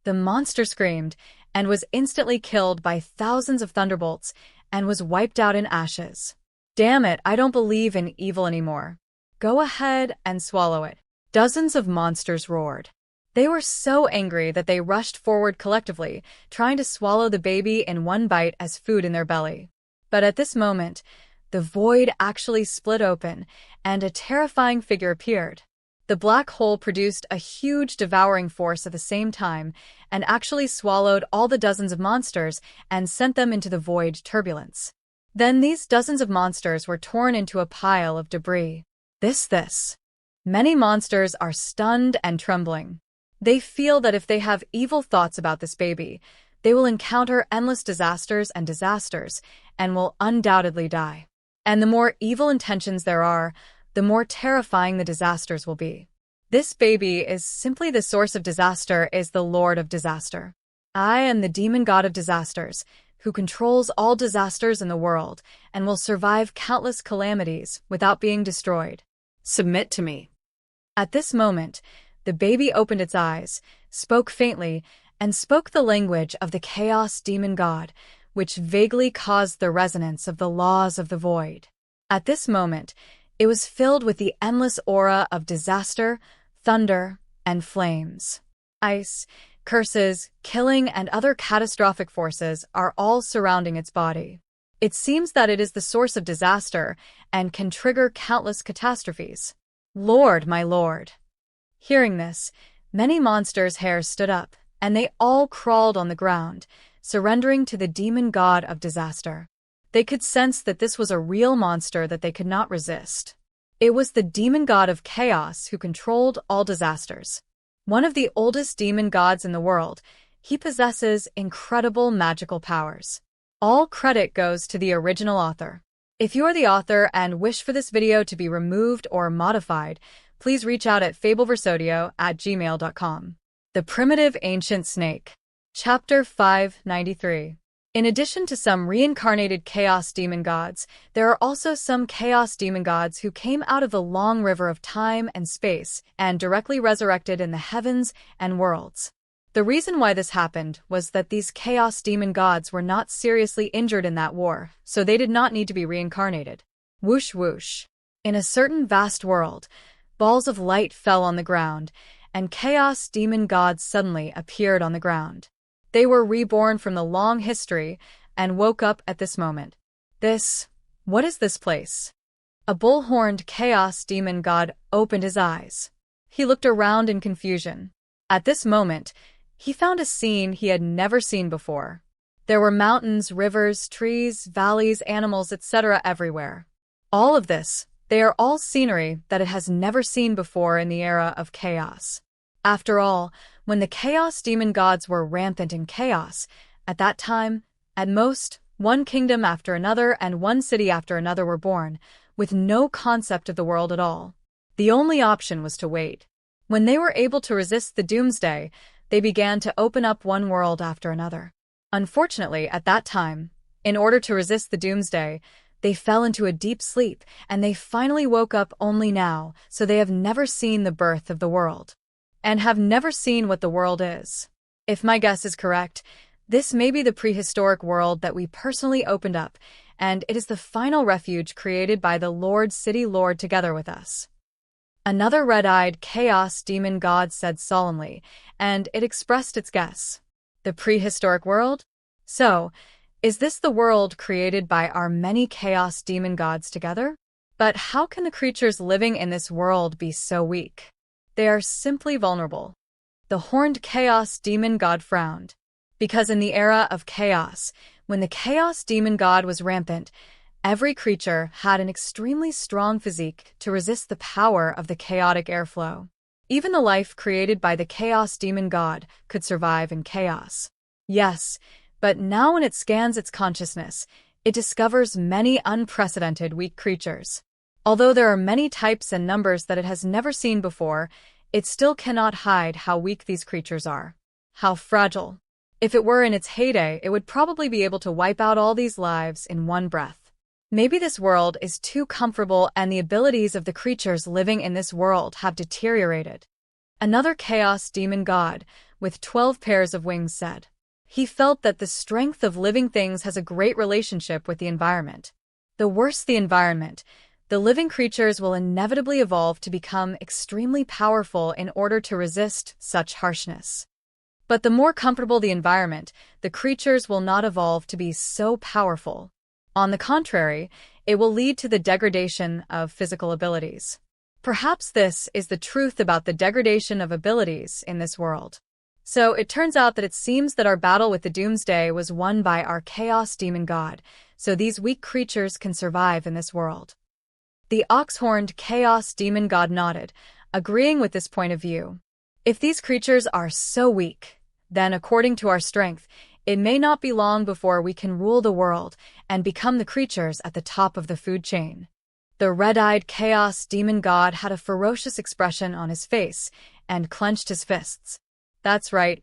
The monster screamed and was instantly killed by thousands of thunderbolts and was wiped out in ashes. "Damn it, I don't believe in evil anymore. Go ahead and swallow it." Dozens of monsters roared. They were so angry that they rushed forward collectively, trying to swallow the baby in one bite as food in their belly. But at this moment, the void actually split open, and a terrifying figure appeared. The black hole produced a huge devouring force at the same time, and actually swallowed all the dozens of monsters and sent them into the void turbulence. Then these dozens of monsters were torn into a pile of debris. This. Many monsters are stunned and trembling. They feel that if they have evil thoughts about this baby, they will encounter endless disasters and will undoubtedly die. And the more evil intentions there are, the more terrifying the disasters will be. This baby is simply the source of disaster, is the Lord of Disaster. I am the demon god of disasters, who controls all disasters in the world and will survive countless calamities without being destroyed. Submit to me. At this moment, the baby opened its eyes, spoke faintly, and spoke the language of the Chaos Demon God, which vaguely caused the resonance of the laws of the void. At this moment, it was filled with the endless aura of disaster, thunder, and flames. Ice, curses, killing, and other catastrophic forces are all surrounding its body. It seems that it is the source of disaster and can trigger countless catastrophes. Lord, my lord. Hearing this, many monsters' hairs stood up, and they all crawled on the ground, surrendering to the demon god of disaster. They could sense that this was a real monster that they could not resist. It was the demon god of chaos who controlled all disasters. One of the oldest demon gods in the world, he possesses incredible magical powers. All credit goes to the original author. If you are the author and wish for this video to be removed or modified, please reach out at fabelversodio@gmail.com. The Primitive Ancient Snake. Chapter 593. In addition to some reincarnated chaos demon gods, there are also some chaos demon gods who came out of the long river of time and space and directly resurrected in the heavens and worlds. The reason why this happened was that these chaos demon gods were not seriously injured in that war, so they did not need to be reincarnated. Whoosh whoosh. In a certain vast world, balls of light fell on the ground, and chaos demon gods suddenly appeared on the ground. They were reborn from the long history and woke up at this moment. What is this place? A bull-horned chaos demon god opened his eyes. He looked around in confusion. At this moment, he found a scene he had never seen before. There were mountains, rivers, trees, valleys, animals, etc. everywhere. All of this, they are all scenery that it has never seen before in the era of chaos. After all, when the chaos demon gods were rampant in chaos, at that time, at most, one kingdom after another and one city after another were born, with no concept of the world at all. The only option was to wait. When they were able to resist the doomsday, they began to open up one world after another. Unfortunately, at that time, in order to resist the doomsday, they fell into a deep sleep, and they finally woke up only now, so they have never seen the birth of the world. And have never seen what the world is. If my guess is correct, this may be the prehistoric world that we personally opened up, and it is the final refuge created by the Lord City Lord together with us. Another red-eyed chaos demon god said solemnly, and it expressed its guess. The prehistoric world? So, is this the world created by our many chaos demon gods together? But how can the creatures living in this world be so weak? They are simply vulnerable. The horned chaos demon god frowned. Because in the era of chaos, when the chaos demon god was rampant, every creature had an extremely strong physique to resist the power of the chaotic airflow. Even the life created by the chaos demon god could survive in chaos. Yes, but now when it scans its consciousness, it discovers many unprecedented weak creatures. Although there are many types and numbers that it has never seen before, it still cannot hide how weak these creatures are. How fragile. If it were in its heyday, it would probably be able to wipe out all these lives in one breath. Maybe this world is too comfortable and the abilities of the creatures living in this world have deteriorated. Another chaos demon god, with 12 pairs of wings, said. He felt that the strength of living things has a great relationship with the environment. The worse the environment, the living creatures will inevitably evolve to become extremely powerful in order to resist such harshness. But the more comfortable the environment, the creatures will not evolve to be so powerful. On the contrary, it will lead to the degradation of physical abilities. Perhaps this is the truth about the degradation of abilities in this world. So it turns out that it seems that our battle with the doomsday was won by our chaos demon god, so these weak creatures can survive in this world. The ox-horned chaos demon god nodded, agreeing with this point of view. If these creatures are so weak, then according to our strength, it may not be long before we can rule the world and become the creatures at the top of the food chain. The red-eyed chaos demon god had a ferocious expression on his face and clenched his fists. That's right,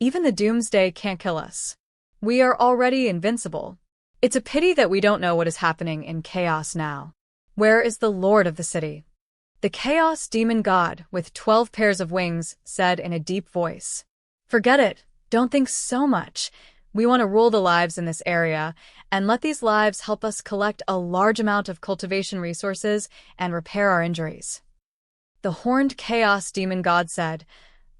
even the doomsday can't kill us. We are already invincible. It's a pity that we don't know what is happening in chaos now. Where is the lord of the city? The chaos demon god, with 12 pairs of wings, said in a deep voice. Forget it, don't think so much. We want to rule the lives in this area, and let these lives help us collect a large amount of cultivation resources and repair our injuries. The horned chaos demon god said,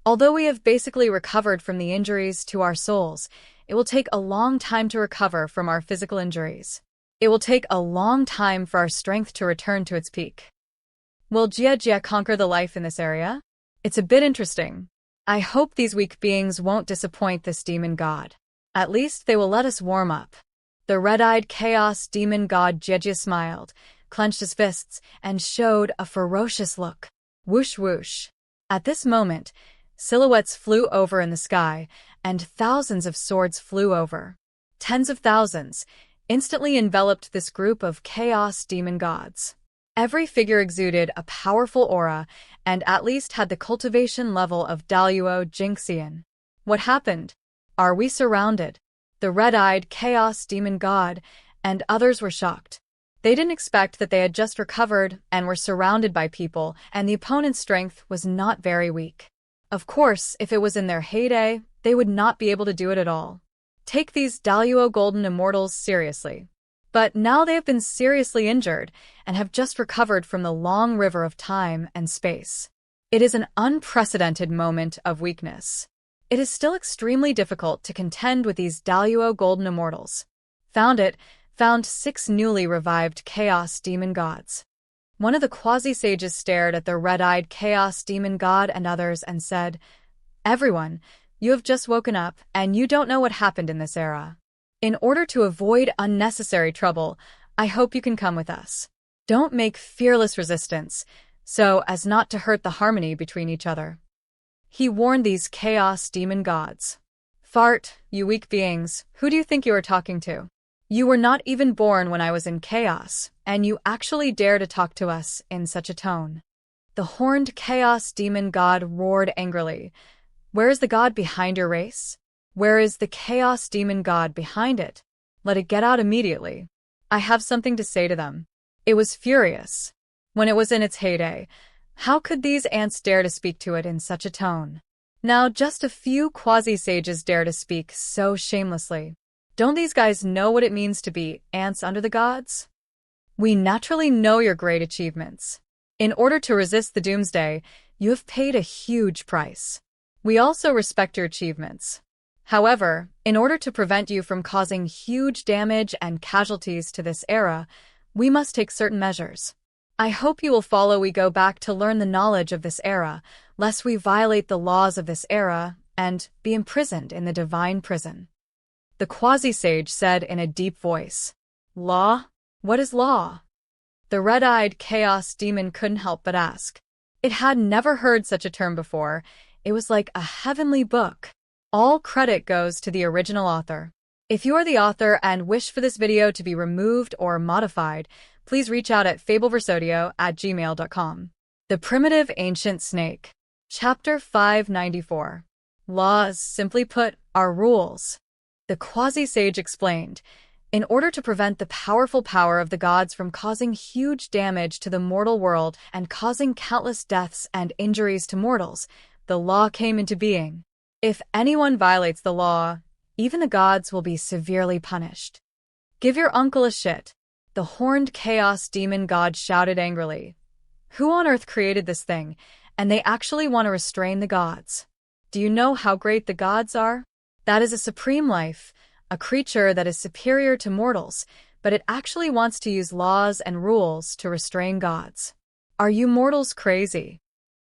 although we have basically recovered from the injuries to our souls, it will take a long time to recover from our physical injuries. It will take a long time for our strength to return to its peak. Will Jia conquer the life in this area? It's a bit interesting. I hope these weak beings won't disappoint this demon god. At least they will let us warm up. The red-eyed chaos demon god Jia smiled, clenched his fists, and showed a ferocious look. Whoosh whoosh. At this moment, silhouettes flew over in the sky, and thousands of swords flew over. Tens of thousands instantly enveloped this group of chaos demon gods. Every figure exuded a powerful aura, and at least had the cultivation level of Daluo Jinxian. What happened? Are we surrounded? The red-eyed chaos demon god and others were shocked. They didn't expect that they had just recovered and were surrounded by people, and the opponent's strength was not very weak. Of course, if it was in their heyday, they would not be able to do it at all. Take these Daluo Golden Immortals seriously. But now they have been seriously injured and have just recovered from the long river of time and space. It is an unprecedented moment of weakness. It is still extremely difficult to contend with these Daluo Golden Immortals. Found 6 newly revived Chaos Demon Gods. One of the quasi-sages stared at the red-eyed Chaos Demon God and others and said, "Everyone, you have just woken up, and you don't know what happened in this era. In order to avoid unnecessary trouble, I hope you can come with us. Don't make fearless resistance, so as not to hurt the harmony between each other." He warned these Chaos Demon Gods. "Fart, you weak beings, who do you think you are talking to? You were not even born when I was in chaos, and you actually dare to talk to us in such a tone." The horned Chaos Demon God roared angrily. "Where is the god behind your race? Where is the Chaos Demon God behind it? Let it get out immediately. I have something to say to them." It was furious. When it was in its heyday, how could these ants dare to speak to it in such a tone? Now just a few quasi-sages dare to speak so shamelessly. Don't these guys know what it means to be ants under the gods? We naturally know your great achievements. In order to resist the doomsday, you have paid a huge price. We also respect your achievements. However, in order to prevent you from causing huge damage and casualties to this era, we must take certain measures. I hope you will follow we go back to learn the knowledge of this era, lest we violate the laws of this era and be imprisoned in the divine prison. The quasi-sage said in a deep voice, "Law? What is law?" The red-eyed chaos demon couldn't help but ask. It had never heard such a term before. It was like a heavenly book. All credit goes to the original author. If you are the author and wish for this video to be removed or modified, please reach out at fabelversodio@gmail.com. The Primitive Ancient Snake. Chapter 594. Laws, simply put, are rules. The quasi-sage explained, in order to prevent the powerful power of the gods from causing huge damage to the mortal world and causing countless deaths and injuries to mortals, the law came into being. If anyone violates the law, even the gods will be severely punished. "Give your uncle a shit," the horned chaos demon god shouted angrily. "Who on earth created this thing, and they actually want to restrain the gods? Do you know how great the gods are? That is a supreme life, a creature that is superior to mortals, but it actually wants to use laws and rules to restrain gods. Are you mortals crazy?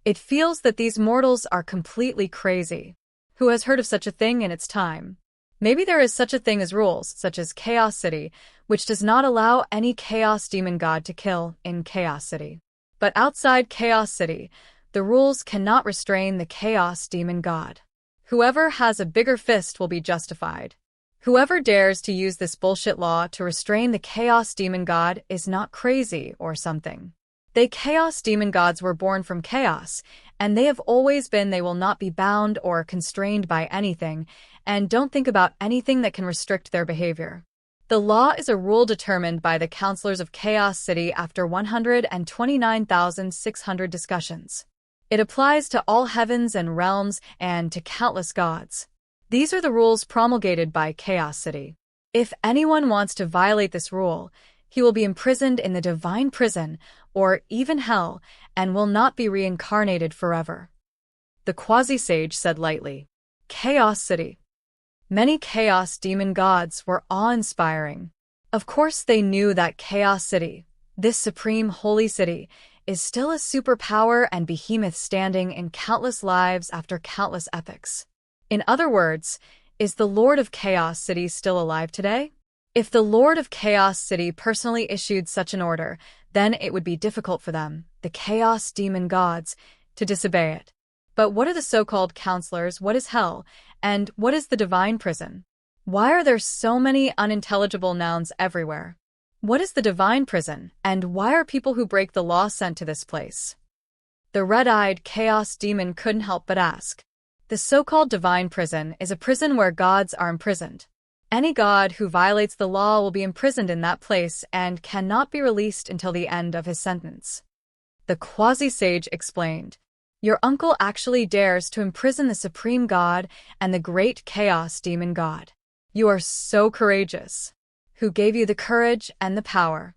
It feels that these mortals are completely crazy. Who has heard of such a thing in its time? Maybe there is such a thing as rules, such as Chaos City, which does not allow any Chaos Demon God to kill in Chaos City. But outside Chaos City, the rules cannot restrain the Chaos Demon God. Whoever has a bigger fist will be justified. Whoever dares to use this bullshit law to restrain the Chaos Demon God is not crazy or something. They Chaos Demon Gods were born from chaos, and they have always been. They will not be bound or constrained by anything, and don't think about anything that can restrict their behavior. The law is a rule determined by the counselors of Chaos City after 129,600 discussions. It applies to all heavens and realms and to countless gods. These are the rules promulgated by Chaos City. If anyone wants to violate this rule, he will be imprisoned in the divine prison or even hell and will not be reincarnated forever. The quasi-sage said lightly. Chaos City. Many Chaos Demon Gods were awe-inspiring. Of course they knew that Chaos City, this supreme holy city, is still a superpower and behemoth standing in countless lives after countless epochs. In other words, is the Lord of Chaos City still alive today? If the Lord of Chaos City personally issued such an order, then it would be difficult for them, the Chaos Demon Gods, to disobey it. But what are the so-called counselors? What is hell? And what is the divine prison? Why are there so many unintelligible nouns everywhere? What is the divine prison, and why are people who break the law sent to this place? The red-eyed chaos demon couldn't help but ask. The so-called divine prison is a prison where gods are imprisoned. Any god who violates the law will be imprisoned in that place and cannot be released until the end of his sentence. The quasi-sage explained. Your uncle actually dares to imprison the supreme god and the great chaos demon god. You are so courageous. Who gave you the courage and the power?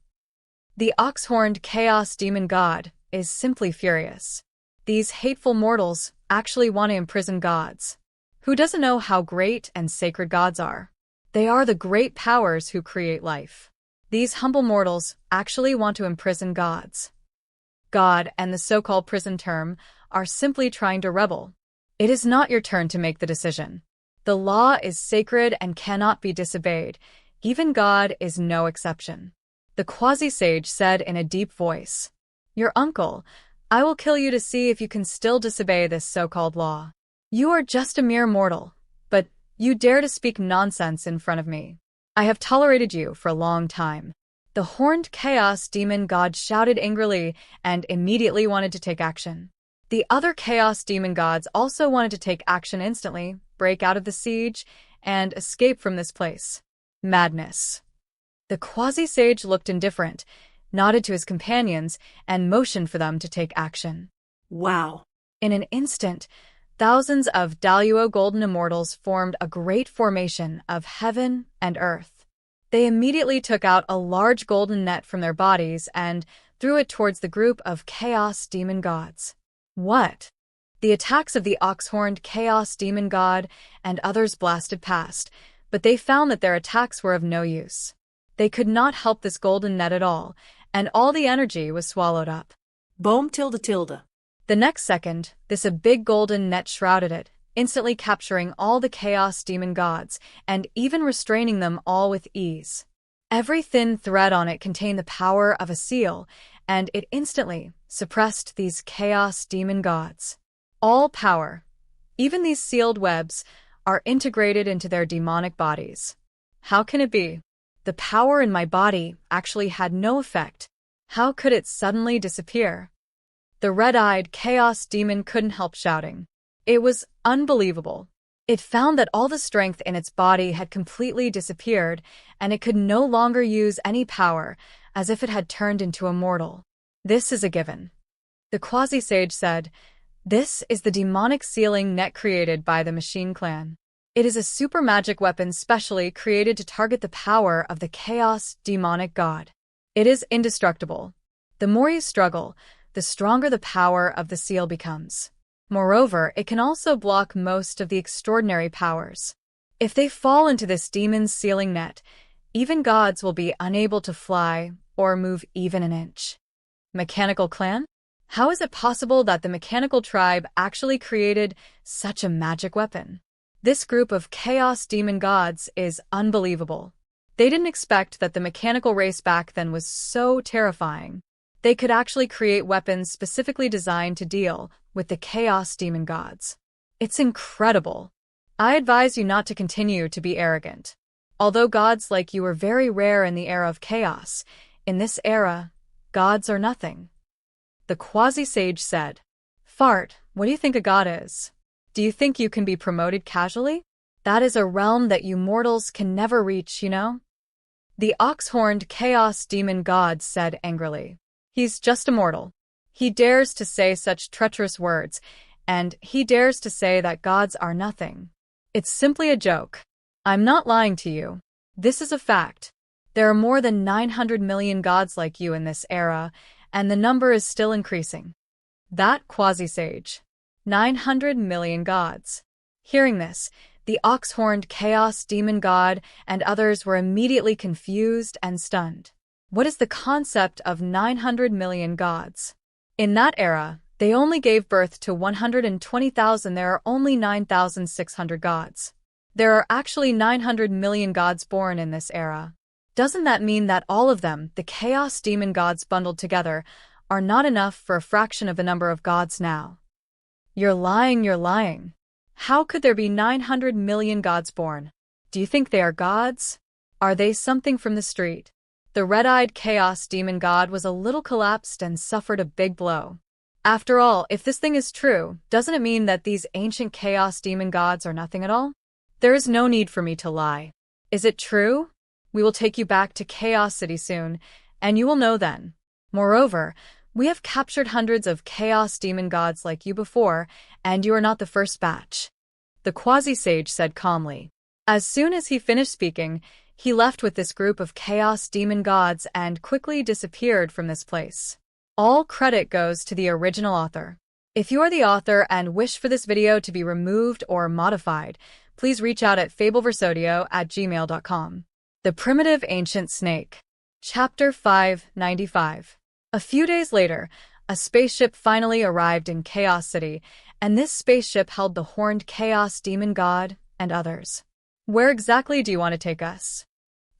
The ox-horned chaos demon god is simply furious. These hateful mortals actually want to imprison gods. Who doesn't know how great and sacred gods are? They are the great powers who create life. These humble mortals actually want to imprison gods. God and the so-called prison term are simply trying to rebel. It is not your turn to make the decision. The law is sacred and cannot be disobeyed. Even God is no exception. The quasi-sage said in a deep voice. Your uncle, I will kill you to see if you can still disobey this so-called law. You are just a mere mortal, but you dare to speak nonsense in front of me. I have tolerated you for a long time. The horned chaos demon god shouted angrily and immediately wanted to take action. The other chaos demon gods also wanted to take action instantly, break out of the siege, and escape from this place. Madness. The quasi-sage looked indifferent, nodded to his companions, and motioned for them to take action. Wow. In an instant, thousands of Daluo golden immortals formed a great formation of heaven and earth. They immediately took out a large golden net from their bodies and threw it towards the group of chaos demon gods. What? The attacks of the ox-horned chaos demon god and others blasted past, but they found that their attacks were of no use. They could not help this golden net at all, and all the energy was swallowed up. Boom tilde tilde. The next second, a big golden net shrouded it, instantly capturing all the chaos demon gods, and even restraining them all with ease. Every thin thread on it contained the power of a seal, and it instantly suppressed these chaos demon gods. All power, even these sealed webs, are integrated into their demonic bodies. How can it be? The power in my body actually had no effect. How could it suddenly disappear? The red-eyed chaos demon couldn't help shouting. It was unbelievable. It found that all the strength in its body had completely disappeared, and it could no longer use any power, as if it had turned into a mortal. This is a given. The quasi-sage said, This is the demonic sealing net created by the Machine Clan. It is a super magic weapon specially created to target the power of the chaos demonic god. It is indestructible. The more you struggle, the stronger the power of the seal becomes. Moreover, it can also block most of the extraordinary powers. If they fall into this demon's sealing net, even gods will be unable to fly or move even an inch. Mechanical clan? How is it possible that the mechanical tribe actually created such a magic weapon? This group of chaos demon gods is unbelievable. They didn't expect that the mechanical race back then was so terrifying. They could actually create weapons specifically designed to deal with the chaos demon gods. It's incredible. I advise you not to continue to be arrogant. Although gods like you are very rare in the era of chaos, in this era, gods are nothing. The quasi-sage said, Fart, what do you think a god is? Do you think you can be promoted casually? That is a realm that you mortals can never reach, you know? The ox-horned chaos demon god said angrily. He's just a mortal. He dares to say such treacherous words, and he dares to say that gods are nothing. It's simply a joke. I'm not lying to you. This is a fact. There are more than 900 million gods like you in this era, and the number is still increasing. That quasi-sage. 900 million gods. Hearing this, the ox-horned chaos demon god and others were immediately confused and stunned. What is the concept of 900 million gods? In that era, they only gave birth to 120,000. There are only 9,600 gods. There are actually 900 million gods born in this era. Doesn't that mean that all of them, the chaos demon gods bundled together, are not enough for a fraction of the number of gods now? You're lying. How could there be 900 million gods born? Do you think they are gods? Are they something from the street? The red-eyed chaos demon god was a little collapsed and suffered a big blow. After all, if this thing is true, doesn't it mean that these ancient chaos demon gods are nothing at all? There is no need for me to lie. Is it true? We will take you back to Chaos City soon, and you will know then. Moreover, we have captured hundreds of chaos demon gods like you before, and you are not the first batch. The quasi-sage said calmly. As soon as he finished speaking, he left with this group of chaos demon gods and quickly disappeared from this place. All credit goes to the original author. If you are the author and wish for this video to be removed or modified, please reach out at fabelversodio@gmail.com. The Primitive Ancient Snake. Chapter 595. A few days later, a spaceship finally arrived in Chaos City, and this spaceship held the horned chaos demon god and others. Where exactly do you want to take us?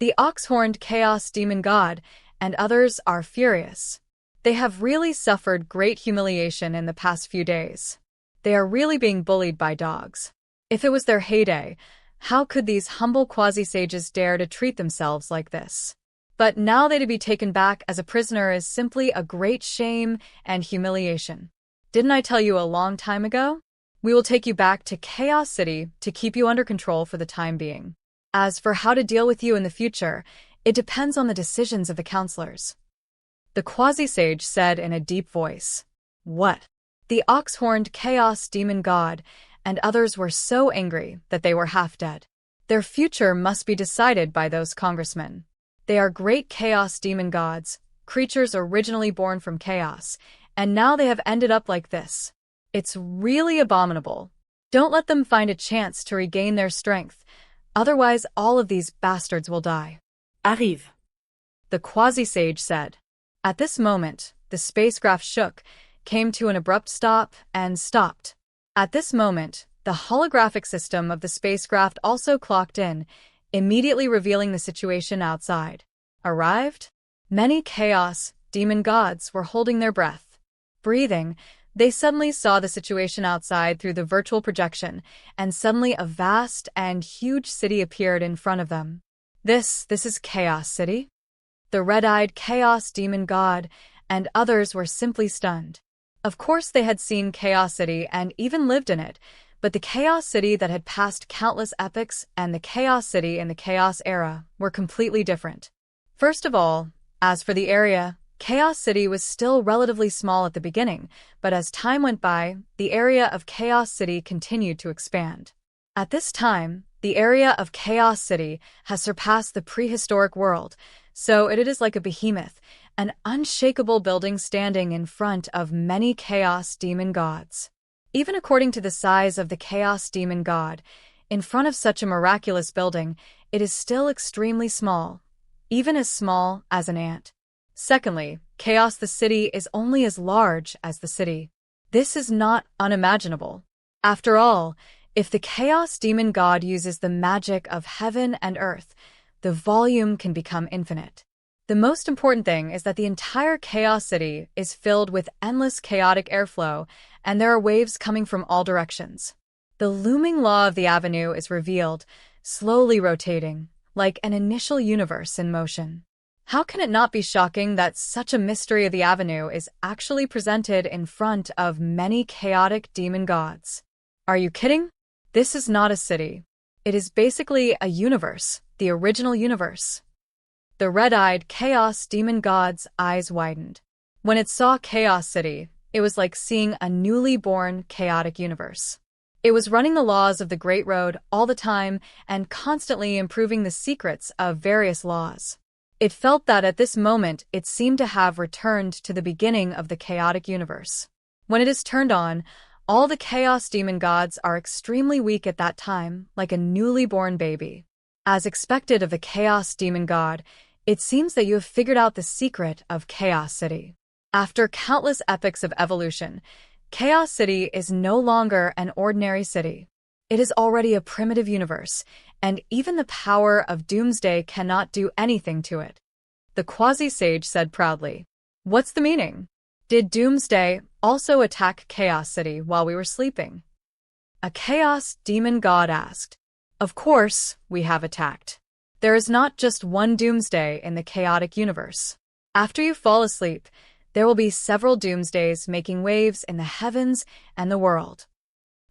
The ox-horned chaos demon god and others are furious. They have really suffered great humiliation in the past few days. They are really being bullied by dogs. If it was their heyday, how could these humble quasi-sages dare to treat themselves like this? But now they to be taken back as a prisoner is simply a great shame and humiliation. Didn't I tell you a long time ago? We will take you back to Chaos City to keep you under control for the time being. As for how to deal with you in the future, it depends on the decisions of the counselors. The quasi-sage said in a deep voice. What? The ox-horned chaos demon god and others were so angry that they were half dead. Their future must be decided by those congressmen. They are great chaos demon gods, creatures originally born from chaos, and now they have ended up like this. It's really abominable. Don't let them find a chance to regain their strength, otherwise all of these bastards will die. Arrive. The quasi-sage said. At this moment, the spacecraft shook, came to an abrupt stop, and stopped. At this moment, the holographic system of the spacecraft also clocked in, immediately revealing the situation outside. Arrived? Many chaos demon gods were holding their breath. Breathing, they suddenly saw the situation outside through the virtual projection, and suddenly a vast and huge city appeared in front of them. This is Chaos City? The red-eyed chaos demon god and others were simply stunned. Of course they had seen Chaos City and even lived in it, but the Chaos City that had passed countless epochs and the Chaos City in the Chaos era were completely different. First of all, as for the area, Chaos City was still relatively small at the beginning, but as time went by, the area of Chaos City continued to expand. At this time, the area of Chaos City has surpassed the prehistoric world, so it is like a behemoth, an unshakable building standing in front of many chaos demon gods. Even according to the size of the chaos demon god, in front of such a miraculous building, it is still extremely small, even as small as an ant. Secondly, Chaos the city is only as large as the city. This is not unimaginable. After all, if the chaos demon god uses the magic of heaven and earth, the volume can become infinite. The most important thing is that the entire Chaos City is filled with endless chaotic airflow, and there are waves coming from all directions. The looming law of the avenue is revealed, slowly rotating, like an initial universe in motion. How can it not be shocking that such a mystery of the avenue is actually presented in front of many chaotic demon gods? Are you kidding? This is not a city. It is basically a universe, the original universe. The red-eyed chaos demon god's eyes widened. When it saw Chaos City, it was like seeing a newly born chaotic universe. It was running the laws of the Great Road all the time and constantly improving the secrets of various laws. It felt that at this moment it seemed to have returned to the beginning of the chaotic universe. When it is turned on, all the chaos demon gods are extremely weak at that time, like a newly born baby. As expected of the chaos demon god, it seems that you have figured out the secret of Chaos City. After countless epochs of evolution, Chaos City is no longer an ordinary city. It is already a primitive universe, and even the power of Doomsday cannot do anything to it. The quasi-sage said proudly. What's the meaning? Did Doomsday also attack Chaos City while we were sleeping? A chaos demon god asked. Of course, we have attacked. There is not just one Doomsday in the chaotic universe. After you fall asleep, There will be several doomsdays making waves in the heavens and the world.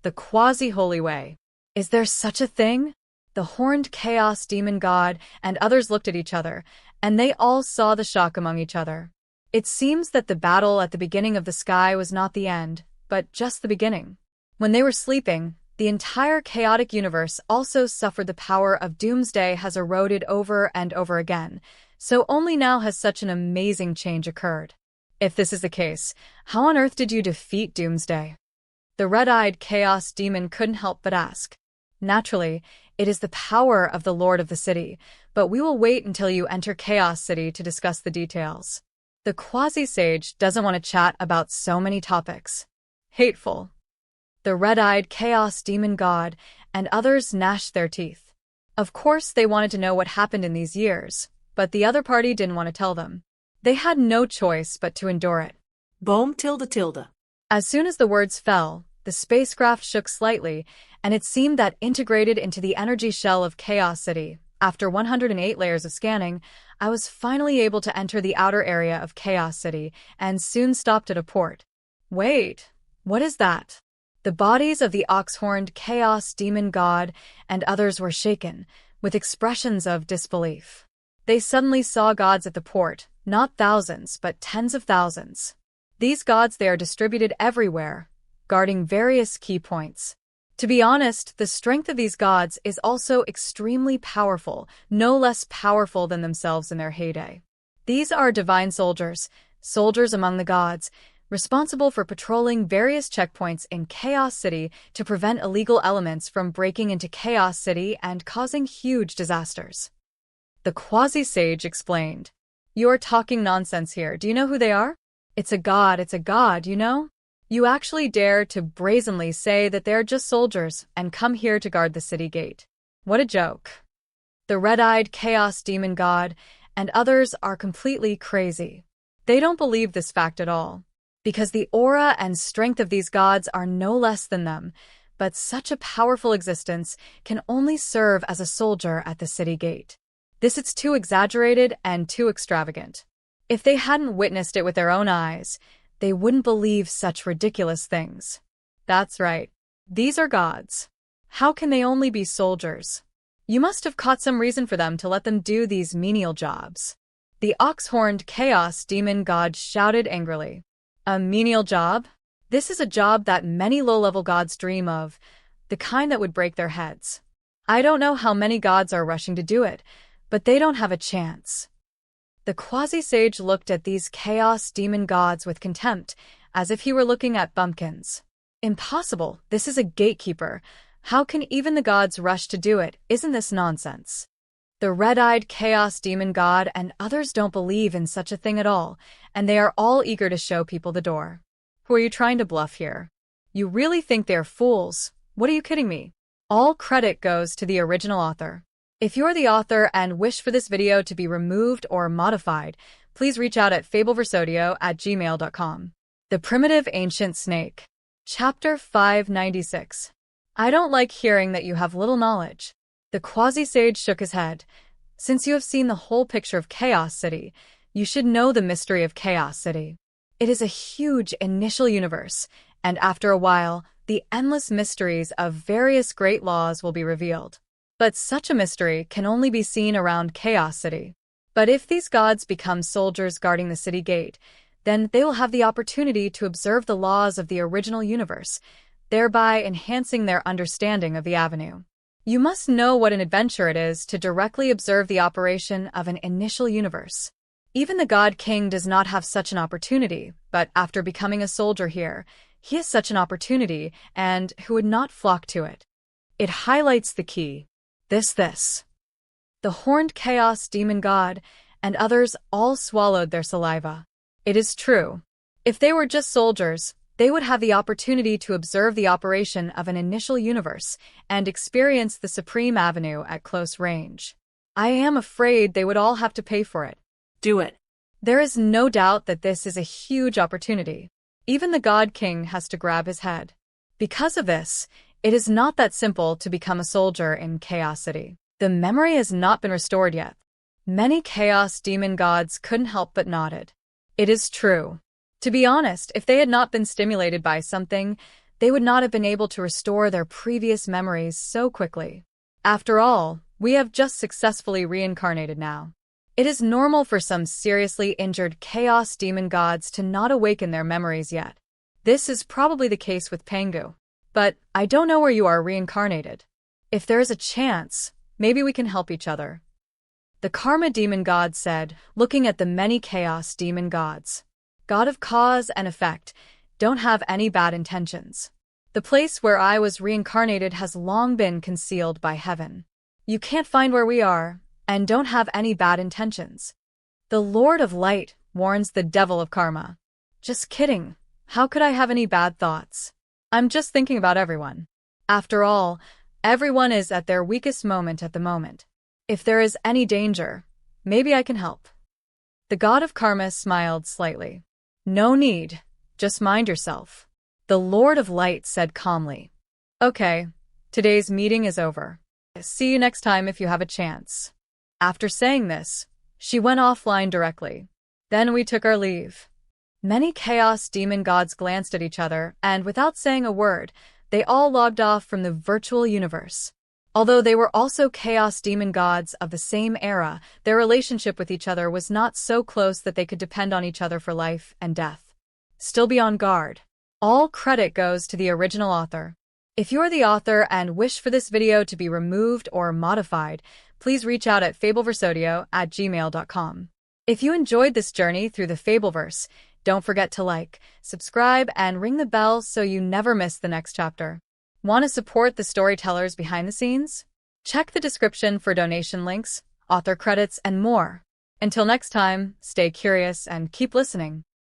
The quasi-holy way. Is there such a thing? The horned chaos demon god and others looked at each other, and they all saw the shock among each other. It seems that the battle at the beginning of the sky was not the end, but just the beginning. When they were sleeping, the entire chaotic universe also suffered. The power of doomsday has eroded over and over again, so only now has such an amazing change occurred. If this is the case, how on earth did you defeat doomsday? The red-eyed chaos demon couldn't help but ask. Naturally, it is the power of the Lord of the City, but we will wait until you enter Chaos City to discuss the details. The quasi-sage doesn't want to chat about so many topics. Hateful. The red-eyed chaos demon god and others gnashed their teeth. Of course they wanted to know what happened in these years, but the other party didn't want to tell them. They had no choice but to endure it. Boom tilde tilde. As soon as the words fell, the spacecraft shook slightly, and it seemed that integrated into the energy shell of Chaos City. After 108 layers of scanning, I was finally able to enter the outer area of Chaos City and soon stopped at a port. Wait, what is that? The bodies of the ox-horned chaos demon god and others were shaken, with expressions of disbelief. They suddenly saw gods at the port, not thousands, but tens of thousands. These gods, they are distributed everywhere, guarding various key points. To be honest, the strength of these gods is also extremely powerful, no less powerful than themselves in their heyday. These are divine soldiers, soldiers among the gods, responsible for patrolling various checkpoints in Chaos City to prevent illegal elements from breaking into Chaos City and causing huge disasters. The quasi-sage explained. You're talking nonsense here. Do you know who they are? It's a god, you know? You actually dare to brazenly say that they're just soldiers and come here to guard the city gate. What a joke. The red-eyed chaos demon god and others are completely crazy. They don't believe this fact at all, because the aura and strength of these gods are no less than them, but such a powerful existence can only serve as a soldier at the city gate. It's too exaggerated and too extravagant. If they hadn't witnessed it with their own eyes, they wouldn't believe such ridiculous things. That's right. These are gods. How can they only be soldiers? You must have caught some reason for them to let them do these menial jobs. The ox-horned chaos demon god shouted angrily. A menial job? This is a job that many low-level gods dream of, the kind that would break their heads. I don't know how many gods are rushing to do it, but they don't have a chance. The quasi-sage looked at these chaos demon gods with contempt, as if he were looking at bumpkins. Impossible, this is a gatekeeper. How can even the gods rush to do it? Isn't this nonsense? The red-eyed chaos demon god and others don't believe in such a thing at all, and they are all eager to show people the door. Who are you trying to bluff here? You really think they're fools? What are you kidding me? All credit goes to the original author. If you're the author and wish for this video to be removed or modified, please reach out at fabelversodio@gmail.com. The Primitive Ancient Snake. Chapter 596. I don't like hearing that you have little knowledge. The quasi-sage shook his head. Since you have seen the whole picture of Chaos City, you should know the mystery of Chaos City. It is a huge initial universe, and after a while, the endless mysteries of various great laws will be revealed. But such a mystery can only be seen around Chaos City. But if these gods become soldiers guarding the city gate, then they will have the opportunity to observe the laws of the original universe, thereby enhancing their understanding of the avenue. You must know what an adventure it is to directly observe the operation of an initial universe. Even the God King does not have such an opportunity, but after becoming a soldier here, he has such an opportunity, and who would not flock to it? It highlights the key. This. The horned chaos demon god and others all swallowed their saliva. It is true. If they were just soldiers, they would have the opportunity to observe the operation of an initial universe and experience the supreme avenue at close range. I am afraid they would all have to pay for it. Do it. There is no doubt that this is a huge opportunity. Even the God King has to grab his head. Because of this, it is not that simple to become a soldier in Chaos City. The memory has not been restored yet. Many chaos demon gods couldn't help but nodded. It is true. To be honest, if they had not been stimulated by something, they would not have been able to restore their previous memories so quickly. After all, we have just successfully reincarnated now. It is normal for some seriously injured chaos demon gods to not awaken their memories yet. This is probably the case with Pangu. But I don't know where you are reincarnated. If there is a chance, maybe we can help each other. The Karma Demon God said, looking at the many chaos demon gods. God of cause and effect, don't have any bad intentions. The place where I was reincarnated has long been concealed by heaven. You can't find where we are, and don't have any bad intentions. The Lord of Light warns the devil of karma. Just kidding. How could I have any bad thoughts? I'm just thinking about everyone. After all, everyone is at their weakest moment at the moment. If there is any danger, maybe I can help. The god of karma smiled slightly. No need, just mind yourself. The Lord of Light said calmly. Okay, today's meeting is over. See you next time if you have a chance. After saying this, she went offline directly. Then we took our leave. Many chaos demon gods glanced at each other, and without saying a word, they all logged off from the virtual universe. Although they were also chaos demon gods of the same era, their relationship with each other was not so close that they could depend on each other for life and death. Still be on guard. All credit goes to the original author. If you're the author and wish for this video to be removed or modified, please reach out at fabelversodio@gmail.com. If you enjoyed this journey through the Fabelverse, don't forget to like, subscribe, and ring the bell so you never miss the next chapter. Want to support the storytellers behind the scenes? Check the description for donation links, author credits, and more. Until next time, stay curious and keep listening.